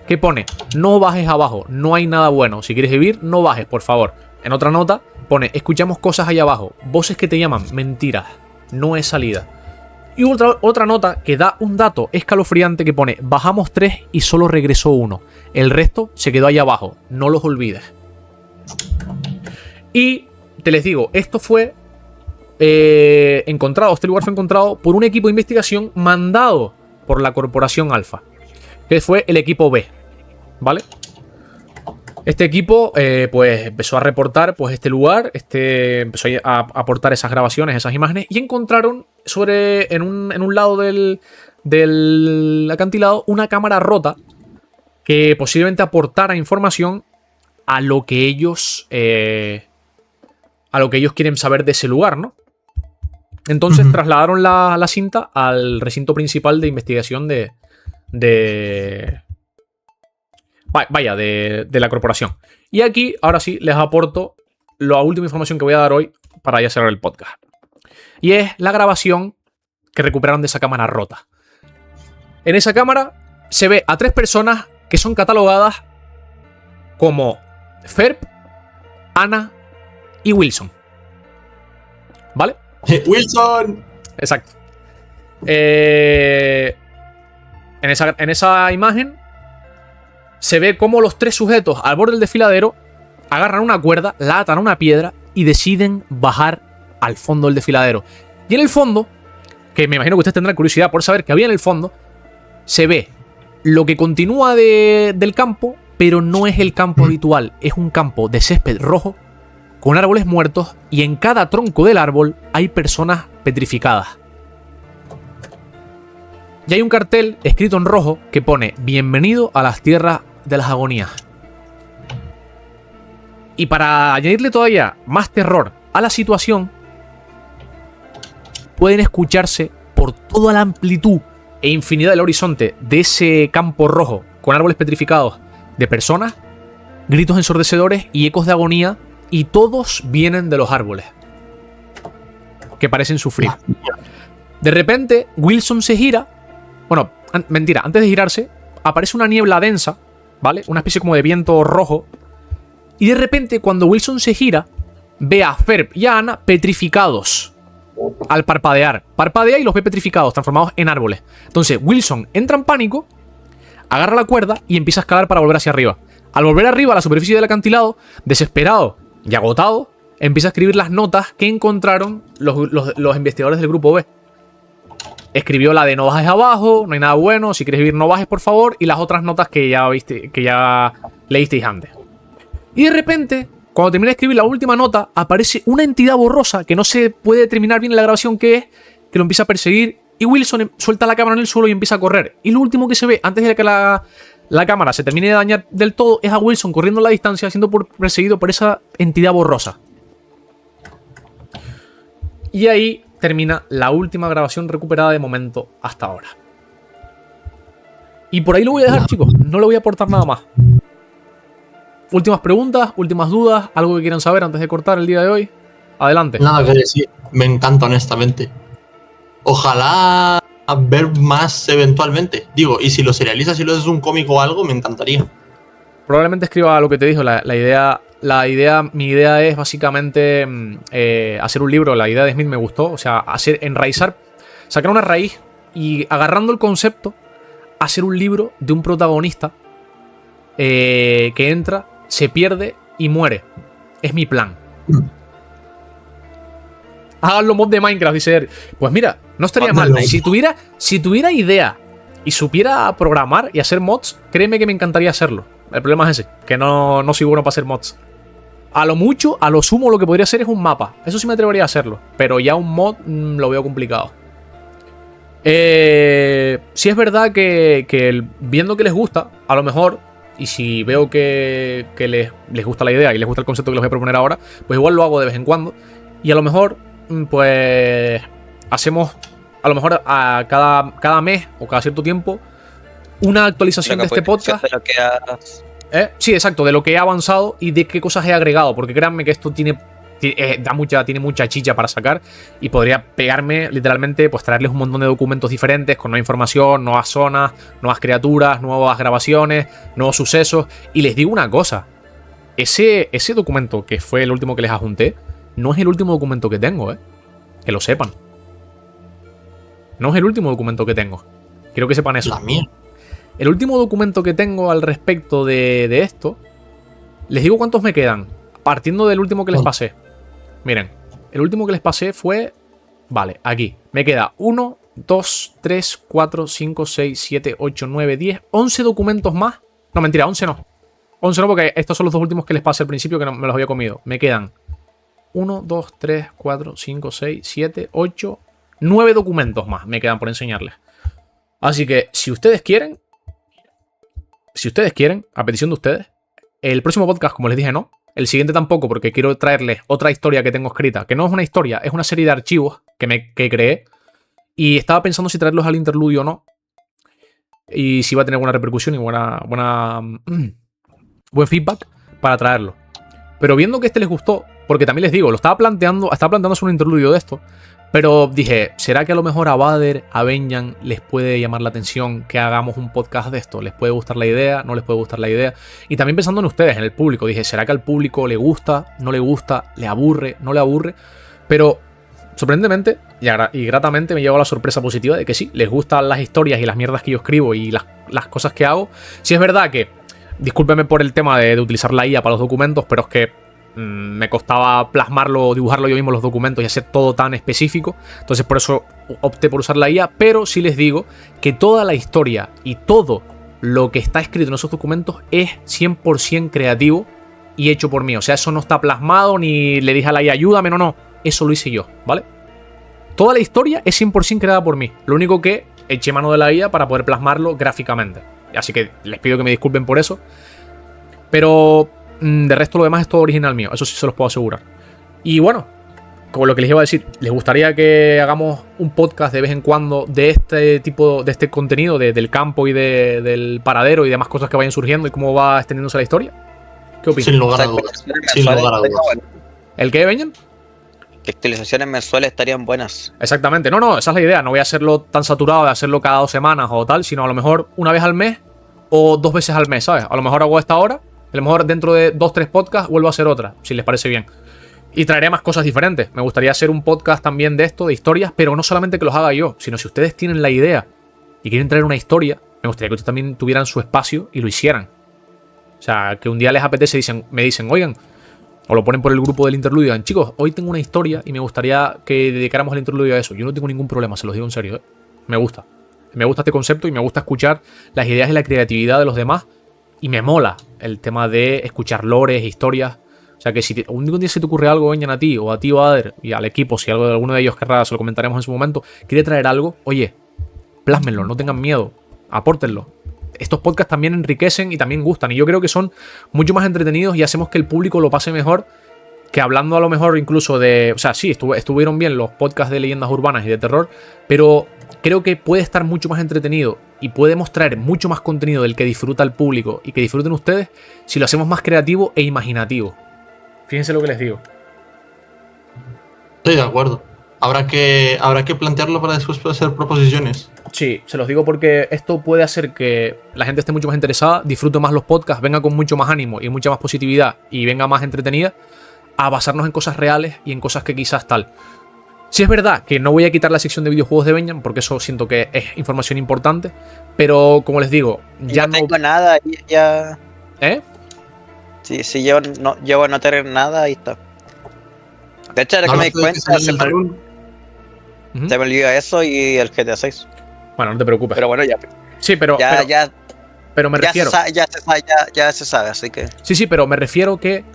S1: que pone no bajes abajo, no hay nada bueno. Si quieres vivir, no bajes, por favor. En otra nota pone escuchamos cosas allá abajo, voces que te llaman, mentiras, no es salida. Y otra nota que da un dato escalofriante que pone bajamos 3 y solo regresó 1. El resto se quedó allá abajo, no los olvides. Y te les digo, esto fue encontrado, este lugar fue encontrado por un equipo de investigación mandado por la Corporación Alfa, que fue el equipo B, ¿vale? Este equipo pues empezó a reportar pues este lugar, empezó a aportar esas grabaciones, esas imágenes, y encontraron en un lado del acantilado una cámara rota que posiblemente aportara información a lo que ellos quieren saber de ese lugar, ¿no? Entonces trasladaron la cinta al recinto principal de investigación de la corporación. Y aquí, ahora sí, les aporto la última información que voy a dar hoy para ya cerrar el podcast. Y es la grabación que recuperaron de esa cámara rota. En esa cámara se ve a 3 personas que son catalogadas como Ferb, Ana y Wilson. ¿Vale?
S2: ¡Wilson!
S1: Exacto. En esa imagen se ve cómo los 3 sujetos al borde del desfiladero agarran una cuerda, la atan a una piedra y deciden bajar al fondo del desfiladero. Y en el fondo, que me imagino que ustedes tendrán curiosidad por saber que había en el fondo, se ve lo que continúa del campo, pero no es el campo habitual. Es un campo de césped rojo con árboles muertos y en cada tronco del árbol hay personas petrificadas. Y hay un cartel escrito en rojo que pone bienvenido a las tierras de las agonías. Y para añadirle todavía más terror a la situación, pueden escucharse por toda la amplitud e infinidad del horizonte de ese campo rojo con árboles petrificados de personas, gritos ensordecedores y ecos de agonía, y todos vienen de los árboles que parecen sufrir. De repente Wilson se gira. Bueno, mentira, antes de girarse aparece una niebla densa, ¿vale? Una especie como de viento rojo. Y de repente, cuando Wilson se gira, ve a Ferb y a Ana petrificados al parpadear. Parpadea y los ve petrificados, transformados en árboles. Entonces, Wilson entra en pánico, agarra la cuerda y empieza a escalar para volver hacia arriba. Al volver arriba a la superficie del acantilado, desesperado y agotado, empieza a escribir las notas que encontraron los investigadores del grupo B. Escribió la de no bajes abajo, no hay nada bueno, si quieres vivir no bajes por favor, y las otras notas que ya leísteis antes. Y de repente, cuando termina de escribir la última nota, aparece una entidad borrosa que no se puede determinar bien en la grabación qué es, que lo empieza a perseguir, y Wilson suelta la cámara en el suelo y empieza a correr. Y lo último que se ve, antes de que la cámara se termine de dañar del todo, es a Wilson corriendo a la distancia, siendo perseguido por esa entidad borrosa. Y ahí termina la última grabación recuperada de momento hasta ahora. Y por ahí lo voy a dejar, chicos. No le voy a aportar nada más. Últimas preguntas, últimas dudas, algo que quieran saber antes de cortar el día de hoy. Adelante.
S2: Nada que decir. Me encanta, honestamente. Ojalá ver más eventualmente. Digo, y si lo serializas, si lo haces un cómic o algo, me encantaría.
S1: Probablemente escriba lo que te dijo. La idea mi idea es básicamente hacer un libro. La idea de Smith me gustó, o sea, sacar una raíz y agarrando el concepto, hacer un libro de un protagonista que entra, se pierde y muere. Es mi plan. Háganlo mod de Minecraft, dice Eric. Pues mira, no estaría mal. Si tuviera idea y supiera programar y hacer mods, créeme que me encantaría hacerlo. El problema es ese, que no soy bueno para hacer mods. A lo sumo, lo que podría hacer es un mapa. Eso sí me atrevería a hacerlo. Pero ya un mod lo veo complicado. Sí es verdad que viendo que les gusta, a lo mejor, y si veo que les gusta la idea y les gusta el concepto que les voy a proponer ahora, pues igual lo hago de vez en cuando. Y a lo mejor, pues, hacemos, a lo mejor a cada mes o cada cierto tiempo, una actualización de este podcast. Sí, exacto, de lo que he avanzado y de qué cosas he agregado. Porque créanme que esto tiene mucha chicha para sacar y podría pegarme, literalmente, pues traerles un montón de documentos diferentes con nueva información, nuevas zonas, nuevas criaturas, nuevas grabaciones, nuevos sucesos. Y les digo una cosa, ese documento que fue el último que les adjunté, no es el último documento que tengo, que lo sepan. No es el último documento que tengo. Quiero que sepan eso.
S2: La mía.
S1: El último documento que tengo al respecto de esto, les digo cuántos me quedan, partiendo del último que les pasé. Miren, el último que les pasé fue... Vale, aquí. Me queda 1, 2, 3, 4, 5, 6, 7, 8, 9, 10, 11 documentos más. No, mentira, 11 no. 11 no, porque estos son los dos últimos que les pasé al principio que no me los había comido. Me quedan 1, 2, 3, 4, 5, 6, 7, 8, 9 documentos más me quedan por enseñarles. Así que, si ustedes quieren, a petición de ustedes, el próximo podcast, como les dije, no. El siguiente tampoco, porque quiero traerles otra historia que tengo escrita, que no es una historia, es una serie de archivos que creé. Y estaba pensando si traerlos al interludio o no. Y si va a tener buena repercusión y buen feedback para traerlo. Pero viendo que este les gustó, porque también les digo, estaba planteándose un interludio de esto. Pero dije, ¿será que a lo mejor a Vader, a Benjan, les puede llamar la atención que hagamos un podcast de esto? ¿Les puede gustar la idea? ¿No les puede gustar la idea? Y también pensando en ustedes, en el público, dije, ¿será que al público le gusta? ¿No le gusta? ¿Le aburre? ¿No le aburre? Pero, sorprendentemente y gratamente me llevo la sorpresa positiva de que sí, les gustan las historias y las mierdas que yo escribo y las cosas que hago. Sí es verdad que, discúlpenme por el tema de utilizar la IA para los documentos, pero es que me costaba plasmarlo, dibujarlo yo mismo los documentos y hacer todo tan específico. Entonces por eso opté por usar la IA. Pero sí les digo que toda la historia y todo lo que está escrito en esos documentos es 100% creativo y hecho por mí. O sea, eso no está plasmado ni le dije a la IA ayúdame, no. Eso lo hice yo, ¿vale? Toda la historia es 100% creada por mí. Lo único que eché mano de la IA para poder plasmarlo gráficamente. Así que les pido que me disculpen por eso. Pero de resto lo demás es todo original mío, eso sí se los puedo asegurar. Y bueno, como lo que les iba a decir, ¿les gustaría que hagamos un podcast de vez en cuando de este tipo, de este contenido, del campo y del paradero y demás cosas que vayan surgiendo y cómo va extendiéndose la historia? ¿Qué opinas?
S2: Sin lugar a dudas. Sin lugar a dudas.
S1: ¿El qué, Benjan?
S3: Que actualizaciones mensuales estarían buenas.
S1: Exactamente, no, esa es la idea. No voy a hacerlo tan saturado de hacerlo cada 2 semanas o tal, sino a lo mejor una vez al mes o 2 veces al mes, ¿sabes? A lo mejor hago esta hora. A lo mejor dentro de 2-3 podcasts vuelvo a hacer otra, si les parece bien. Y traeré más cosas diferentes. Me gustaría hacer un podcast también de esto, de historias, pero no solamente que los haga yo, sino si ustedes tienen la idea y quieren traer una historia, me gustaría que ustedes también tuvieran su espacio y lo hicieran. O sea, que un día les apetece y me dicen, oigan, o lo ponen por el grupo del interludio y digan, chicos, hoy tengo una historia y me gustaría que dedicáramos el interludio a eso. Yo no tengo ningún problema, se los digo en serio, Me gusta. Me gusta este concepto y me gusta escuchar las ideas y la creatividad de los demás. Y me mola el tema de escuchar lores, historias. O sea que si un día se te ocurre algo, Benjan, a ti, o a ti, Vader, y al equipo, si alguno de ellos querrá, se lo comentaremos en su momento, quiere traer algo, oye, plásmenlo, no tengan miedo, apórtenlo. Estos podcasts también enriquecen y también gustan. Y yo creo que son mucho más entretenidos y hacemos que el público lo pase mejor que hablando a lo mejor incluso de... O sea, sí, estuvieron bien los podcasts de leyendas urbanas y de terror, pero creo que puede estar mucho más entretenido y podemos traer mucho más contenido del que disfruta el público y que disfruten ustedes si lo hacemos más creativo e imaginativo. Fíjense lo que les digo.
S2: Estoy de acuerdo. Habrá que plantearlo para después hacer proposiciones.
S1: Sí, se los digo porque esto puede hacer que la gente esté mucho más interesada, disfrute más los podcasts, venga con mucho más ánimo y mucha más positividad y venga más entretenida a basarnos en cosas reales y en cosas que quizás tal. Sí es verdad que no voy a quitar la sección de videojuegos de Benjan porque eso siento que es información importante, pero como les digo, ya
S3: no tengo nada, ya...
S1: ¿Eh?
S3: Sí, si llevo a no tener nada, ahí está. De hecho, ahora que me di cuenta, se me olvidó eso y el GTA 6.
S1: Bueno, no te preocupes.
S3: Pero bueno, ya.
S1: Sí, pero me refiero.
S3: Ya se sabe, así que.
S1: Sí, pero me refiero que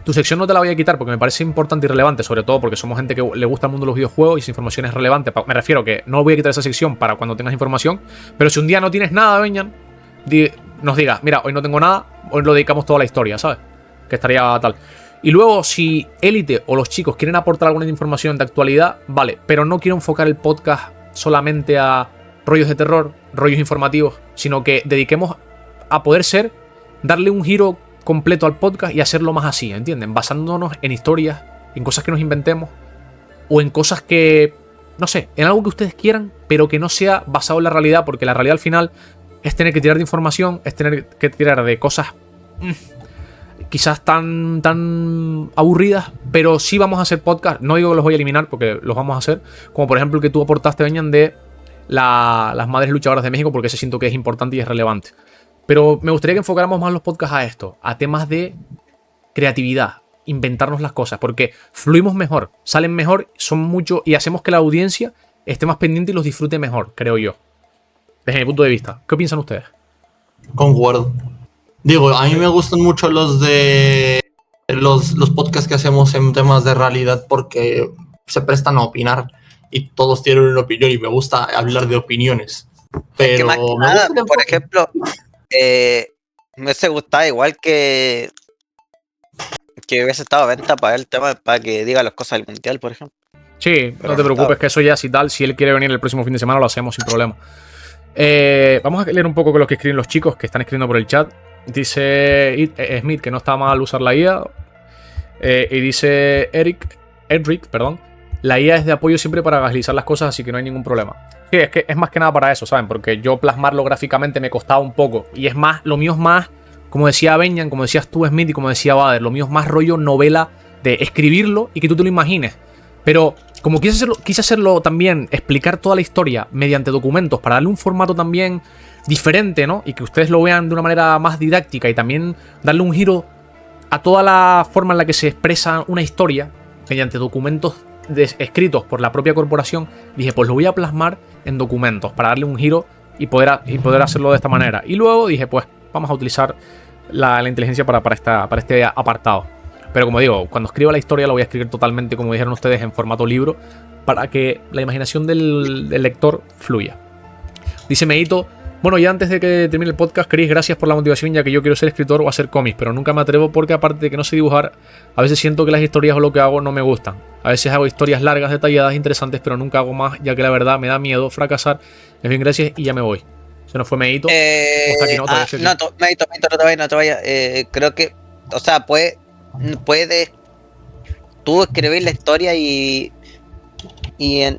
S1: tu sección no te la voy a quitar porque me parece importante y relevante, sobre todo porque somos gente que le gusta el mundo de los videojuegos y esa información es relevante. Me refiero que no voy a quitar esa sección para cuando tengas información, pero si un día no tienes nada, Benjan, nos digas, mira, hoy no tengo nada, hoy lo dedicamos toda la historia, ¿sabes? Que estaría tal. Y luego, si Élite o los chicos quieren aportar alguna información de actualidad, vale, pero no quiero enfocar el podcast solamente a rollos de terror, rollos informativos, sino que dediquemos a poder ser, darle un giro completo al podcast y hacerlo más así, ¿entienden? Basándonos en historias, en cosas que nos inventemos o en cosas que, no sé, en algo que ustedes quieran, pero que no sea basado en la realidad, porque la realidad al final es tener que tirar de información, es tener que tirar de cosas quizás tan aburridas, pero sí vamos a hacer podcast. No digo que los voy a eliminar porque los vamos a hacer, como por ejemplo el que tú aportaste, Benjan, de las madres luchadoras de México, porque ese siento que es importante y es relevante. Pero me gustaría que enfocáramos más los podcasts a esto, a temas de creatividad, inventarnos las cosas, porque fluimos mejor, salen mejor, son mucho y hacemos que la audiencia esté más pendiente y los disfrute mejor, creo yo. Desde mi punto de vista. ¿Qué piensan ustedes?
S2: Concuerdo. Digo, a mí me gustan mucho los podcasts que hacemos en temas de realidad porque se prestan a opinar y todos tienen una opinión y me gusta hablar de opiniones. Pero
S3: que más que nada, por ejemplo, me hubiese gustado igual que hubiese estado a venta para el tema, para que diga las cosas del mundial, por ejemplo.
S1: Sí, pero no te preocupes, que eso ya si tal, si él quiere venir el próximo fin de semana lo hacemos sin problema. Vamos a leer un poco con lo que escriben los chicos que están escribiendo por el chat. Dice Smith que no está mal usar la IA. Y dice Edric, la IA es de apoyo siempre para agilizar las cosas, así que no hay ningún problema. Sí, es que es más que nada para eso, ¿saben? Porque yo plasmarlo gráficamente me costaba un poco. Y es más, lo mío es más, como decía Benjan, como decías tú, Smith, y como decía Bader, lo mío es más rollo novela de escribirlo y que tú te lo imagines. Pero como quise hacerlo también, explicar toda la historia mediante documentos para darle un formato también diferente, ¿no? Y que ustedes lo vean de una manera más didáctica y también darle un giro a toda la forma en la que se expresa una historia mediante documentos escritos por la propia corporación, dije, pues lo voy a plasmar en documentos para darle un giro y poder hacerlo de esta manera. Y luego dije, pues vamos a utilizar la inteligencia para este apartado. Pero como digo, cuando escriba la historia la voy a escribir totalmente, como dijeron ustedes, en formato libro, para que la imaginación del lector fluya. Dice Meito, bueno, ya antes de que termine el podcast, Chris, gracias por la motivación, ya que yo quiero ser escritor o hacer cómics, pero nunca me atrevo porque aparte de que no sé dibujar, a veces siento que las historias o lo que hago no me gustan. A veces hago historias largas, detalladas, interesantes, pero nunca hago más, ya que la verdad me da miedo fracasar. En fin, gracias y ya me voy. Se nos fue Meito.
S3: Meito, no te vayas. Creo que, o sea, puedes tú escribir la historia y en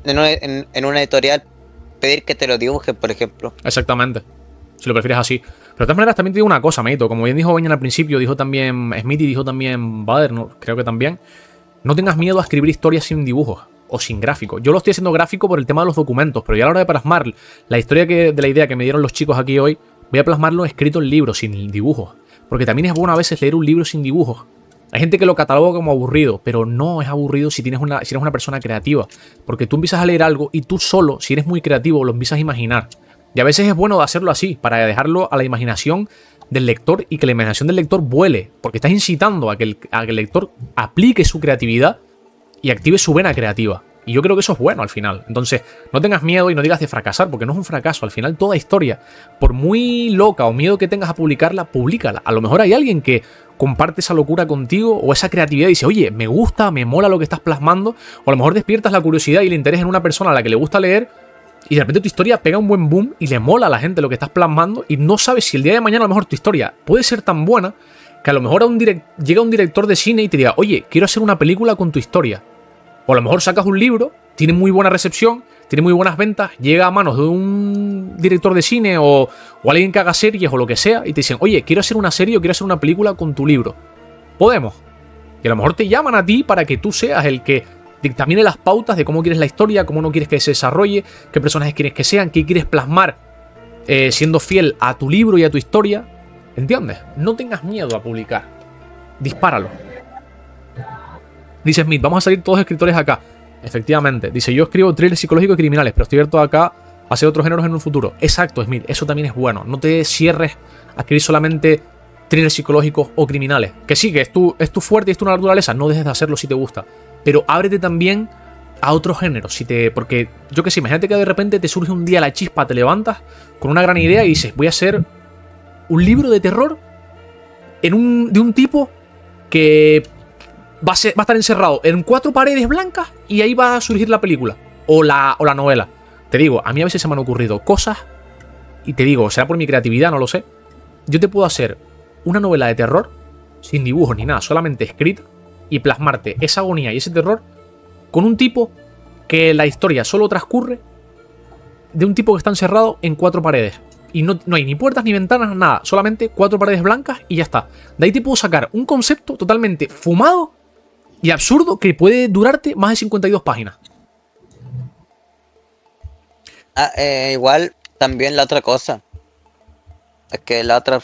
S3: una editorial pedir que te lo dibujen, por ejemplo.
S1: Exactamente. Si lo prefieres así. Pero de todas maneras también te digo una cosa, Meito. Como bien dijo Benjan al principio, dijo también Smith y dijo también Bader, ¿no? Creo que también. No tengas miedo a escribir historias sin dibujos o sin gráficos. Yo lo estoy haciendo gráfico por el tema de los documentos, pero ya a la hora de plasmar la historia de la idea que me dieron los chicos aquí hoy, voy a plasmarlo escrito en libros, sin dibujos. Porque también es bueno a veces leer un libro sin dibujos. Hay gente que lo cataloga como aburrido, pero no es aburrido si eres una persona creativa. Porque tú empiezas a leer algo y tú solo, si eres muy creativo, lo empiezas a imaginar. Y a veces es bueno hacerlo así, para dejarlo a la imaginación del lector y que la imaginación del lector vuele. Porque estás incitando a que el lector aplique su creatividad y active su vena creativa. Y yo creo que eso es bueno al final. Entonces, no tengas miedo y no digas de fracasar, porque no es un fracaso. Al final, toda historia, por muy loca o miedo que tengas a publicarla, públicala. A lo mejor hay alguien que comparte esa locura contigo o esa creatividad y dice, oye, me gusta, me mola lo que estás plasmando. O a lo mejor despiertas la curiosidad y el interés en una persona a la que le gusta leer y de repente tu historia pega un buen boom y le mola a la gente lo que estás plasmando y no sabes si el día de mañana a lo mejor tu historia puede ser tan buena que a lo mejor llega un director de cine y te diga, oye, quiero hacer una película con tu historia. O a lo mejor sacas un libro, tiene muy buena recepción, te tiene muy buenas ventas, llega a manos de un director de cine o alguien que haga series o lo que sea, y te dicen, oye, quiero hacer una serie o quiero hacer una película con tu libro. Podemos. Y a lo mejor te llaman a ti para que tú seas el que dictamine las pautas de cómo quieres la historia, cómo no quieres que se desarrolle, qué personajes quieres que sean, qué quieres plasmar siendo fiel a tu libro y a tu historia. ¿Entiendes? No tengas miedo a publicar. Dispáralo. Dice Smith, vamos a salir todos escritores acá. Efectivamente. Dice, yo escribo thrillers psicológicos y criminales, pero estoy abierto acá a hacer otros géneros en un futuro. Exacto, Smith. Eso también es bueno. No te cierres a escribir solamente thrillers psicológicos o criminales. Que sí, que es tu fuerte y es tu naturaleza. No dejes de hacerlo si te gusta. Pero ábrete también a otros géneros. Porque, yo que sé, imagínate que de repente te surge un día la chispa, te levantas con una gran idea y dices, voy a hacer un libro de terror de un tipo que va a estar encerrado en 4 paredes blancas y ahí va a surgir la película o la novela. Te digo, a mí a veces se me han ocurrido cosas y te digo, será por mi creatividad, no lo sé. Yo te puedo hacer una novela de terror sin dibujos ni nada, solamente escrita y plasmarte esa agonía y ese terror con un tipo que la historia solo transcurre de un tipo que está encerrado en 4 paredes. Y no hay ni puertas ni ventanas, nada. Solamente 4 paredes blancas y ya está. De ahí te puedo sacar un concepto totalmente fumado y absurdo que puede durarte más de 52 páginas.
S3: Igual, también la otra cosa. Es que la otra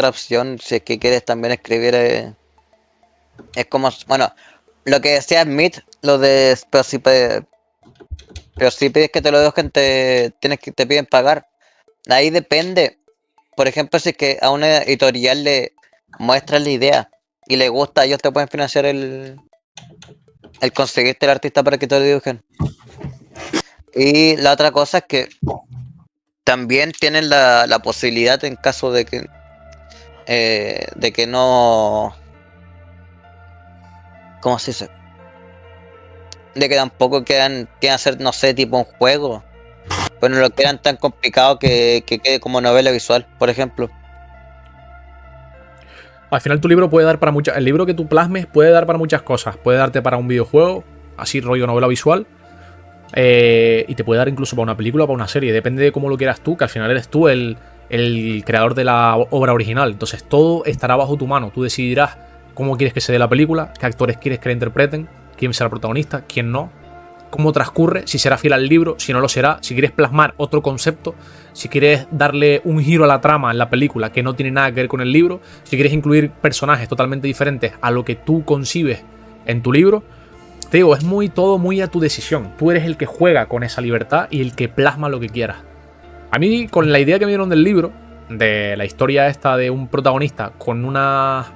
S3: opción, si es que quieres también escribir, es como, bueno, lo que decía Smith, lo de, pero si pides que te lo dejen, te piden pagar. Ahí depende. Por ejemplo, si es que a una editorial le muestras la idea y le gusta, ellos te pueden financiar el conseguirte el artista para que te lo dibujen. Y la otra cosa es que también tienen la posibilidad, en caso de que no, ¿cómo se dice? De que tampoco quieran hacer, no sé, tipo un juego, pero no lo quieran tan complicado que quede como novela visual, por ejemplo.
S1: Al final tu libro puede dar para muchas. El libro que tú plasmes puede dar para muchas cosas. Puede darte para un videojuego, así rollo novela visual. Y te puede dar incluso para una película o para una serie. Depende de cómo lo quieras tú, que al final eres tú el creador de la obra original. Entonces todo estará bajo tu mano. Tú decidirás cómo quieres que se dé la película, qué actores quieres que la interpreten, quién será el protagonista, quién no, cómo transcurre, si será fiel al libro, si no lo será, si quieres plasmar otro concepto, si quieres darle un giro a la trama en la película que no tiene nada que ver con el libro, si quieres incluir personajes totalmente diferentes a lo que tú concibes en tu libro. Te digo, es todo muy a tu decisión. Tú eres el que juega con esa libertad y el que plasma lo que quieras. A mí, con la idea que me dieron del libro, de la historia esta de un protagonista con unos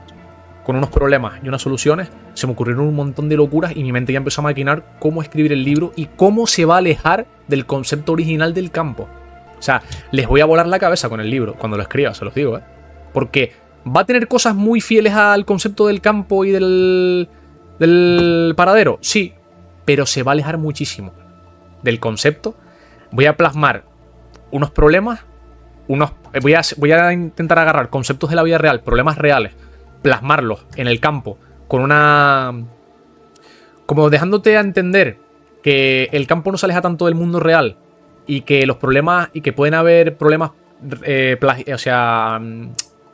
S1: problemas y unas soluciones, se me ocurrieron un montón de locuras y mi mente ya empezó a maquinar cómo escribir el libro y cómo se va a alejar del concepto original del campo. O sea, les voy a volar la cabeza con el libro cuando lo escriba, se los digo, ¿eh? Porque va a tener cosas muy fieles al concepto del campo y del paradero, sí, pero se va a alejar muchísimo del concepto. Voy a plasmar unos problemas, voy a intentar agarrar conceptos de la vida real, problemas reales, plasmarlos en el campo con como dejándote a entender que el campo no se aleja tanto del mundo real y que los problemas, y que pueden haber problemas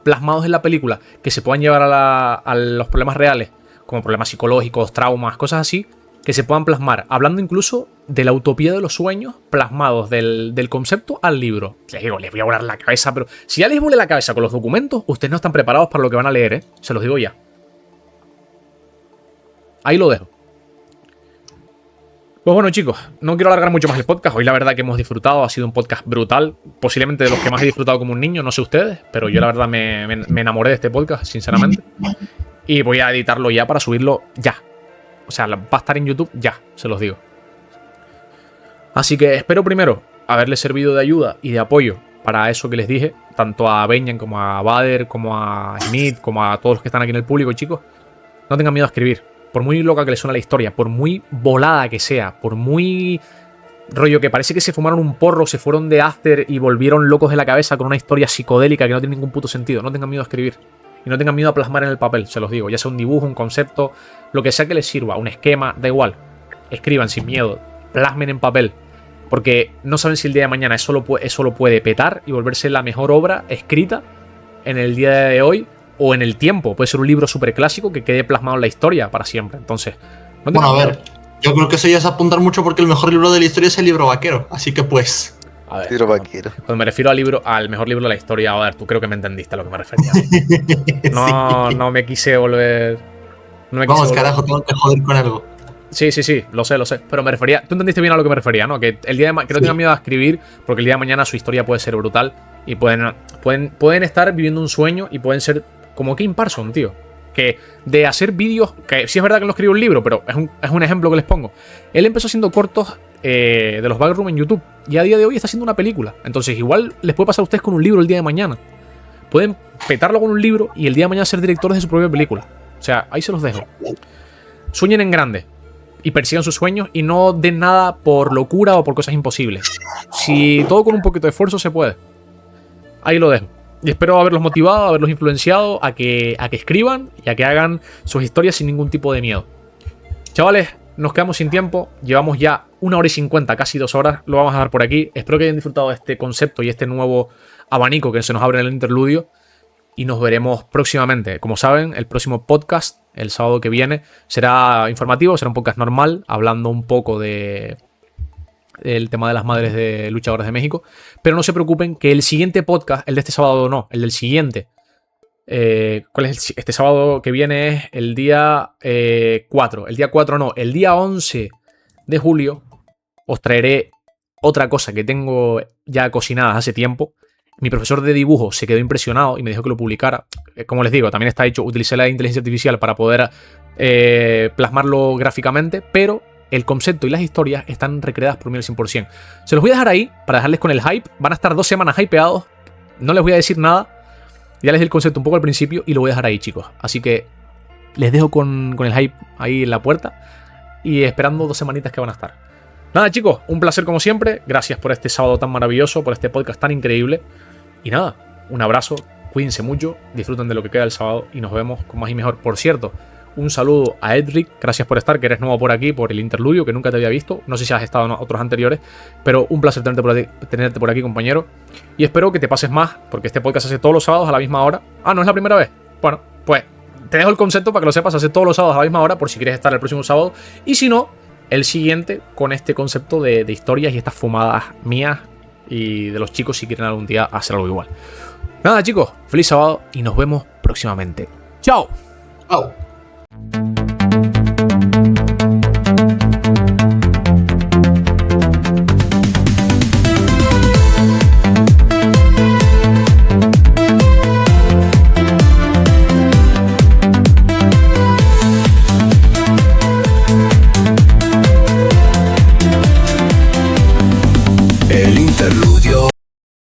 S1: plasmados en la película que se puedan llevar a los problemas reales, como problemas psicológicos, traumas, cosas así, que se puedan plasmar, hablando incluso de la utopía de los sueños plasmados del concepto al libro. Les digo, les voy a volar la cabeza, pero si ya les volé la cabeza con los documentos, ustedes no están preparados para lo que van a leer, ¿eh? Se los digo ya. Ahí lo dejo. Pues bueno, chicos, no quiero alargar mucho más el podcast. Hoy la verdad que hemos disfrutado, ha sido un podcast brutal, posiblemente de los que más he disfrutado como un niño, no sé ustedes, pero yo la verdad me enamoré de este podcast, sinceramente. Y voy a editarlo ya para subirlo ya. O sea, va a estar en YouTube ya, se los digo. Así que espero primero haberles servido de ayuda y de apoyo para eso que les dije, tanto a Benjan como a Bader, como a Smith, como a todos los que están aquí en el público, chicos. No tengan miedo a escribir. Por muy loca que les suene la historia, por muy volada que sea, por muy rollo que parece que se fumaron un porro, se fueron de after y volvieron locos de la cabeza con una historia psicodélica que no tiene ningún puto sentido. No tengan miedo a escribir. Y no tengan miedo a plasmar en el papel, se los digo. Ya sea un dibujo, un concepto, lo que sea que les sirva, un esquema, da igual. Escriban sin miedo, plasmen en papel. Porque no saben si el día de mañana eso lo puede petar y volverse la mejor obra escrita en el día de hoy o en el tiempo. Puede ser un libro súper clásico que quede plasmado en la historia para siempre. Entonces, no
S2: bueno, a ver, yo creo que eso ya es apuntar mucho porque el mejor libro de la historia es el libro vaquero. Así que pues...
S1: A ver,
S3: Libro vaquero.
S1: cuando me refiero al mejor libro de la historia, a ver, tú creo que me entendiste a lo que me refería. No,
S2: Sí.
S1: no me quise volver... No me quise
S2: Vamos,
S1: volver-
S2: carajo, tengo que joder con algo.
S1: Sí, lo sé. Pero me refería. Tú entendiste bien a lo que me refería, ¿no? Que el día que no tengan miedo a escribir, porque el día de mañana su historia puede ser brutal. Y pueden estar viviendo un sueño y pueden ser como Kim Parson, tío. Que de hacer vídeos. Que sí es verdad que no escribió un libro, pero es un ejemplo que les pongo. Él empezó haciendo cortos de los Backroom en YouTube. Y a día de hoy está haciendo una película. Entonces, igual les puede pasar a ustedes con un libro el día de mañana. Pueden petarlo con un libro y el día de mañana ser directores de su propia película. O sea, ahí se los dejo. Sueñen en grande y persigan sus sueños y no den nada por locura o por cosas imposibles. Si todo con un poquito de esfuerzo se puede. Ahí lo dejo. Y espero haberlos motivado, haberlos influenciado a que escriban y a que hagan sus historias sin ningún tipo de miedo. Chavales, nos quedamos sin tiempo. Llevamos ya 1 hora y 50, casi 2 horas. Lo vamos a dar por aquí. Espero que hayan disfrutado de este concepto y este nuevo abanico que se nos abre en el interludio. Y nos veremos próximamente. Como saben, el próximo podcast, el sábado que viene, será informativo, será un podcast normal, hablando un poco del tema de las madres de luchadoras de México. Pero no se preocupen que el siguiente podcast, el de este sábado no, el del siguiente. ¿Cuál es este sábado que viene? Es el día 4. El día 4 no, el día 11 de julio os traeré otra cosa que tengo ya cocinada hace tiempo. Mi profesor de dibujo se quedó impresionado y me dijo que lo publicara. Como les digo, también está hecho, utilicé la inteligencia artificial para poder plasmarlo gráficamente, pero el concepto y las historias están recreadas por mí al 100%. Se los voy a dejar ahí para dejarles con el hype. Van a estar 2 semanas hypeados. No les voy a decir nada. Ya les di el concepto un poco al principio y lo voy a dejar ahí, chicos. Así que les dejo con el hype ahí en la puerta y esperando 2 semanitas que van a estar. Nada, chicos, un placer como siempre. Gracias por este sábado tan maravilloso, por este podcast tan increíble. Y nada, un abrazo, cuídense mucho, disfruten de lo que queda el sábado y nos vemos con más y mejor. Por cierto, un saludo a Edric, gracias por estar, que eres nuevo por aquí, por el interludio, que nunca te había visto. No sé si has estado en otros anteriores, pero un placer tenerte por aquí, compañero. Y espero que te pases más, porque este podcast se hace todos los sábados a la misma hora. Ah, ¿no es la primera vez? Bueno, pues te dejo el concepto para que lo sepas, se hace todos los sábados a la misma hora, por si quieres estar el próximo sábado. Y si no, el siguiente con este concepto de historias y estas fumadas mías y de los chicos si quieren algún día hacer algo igual. Nada, chicos, feliz sábado y nos vemos próximamente. ¡Chao!
S2: Au.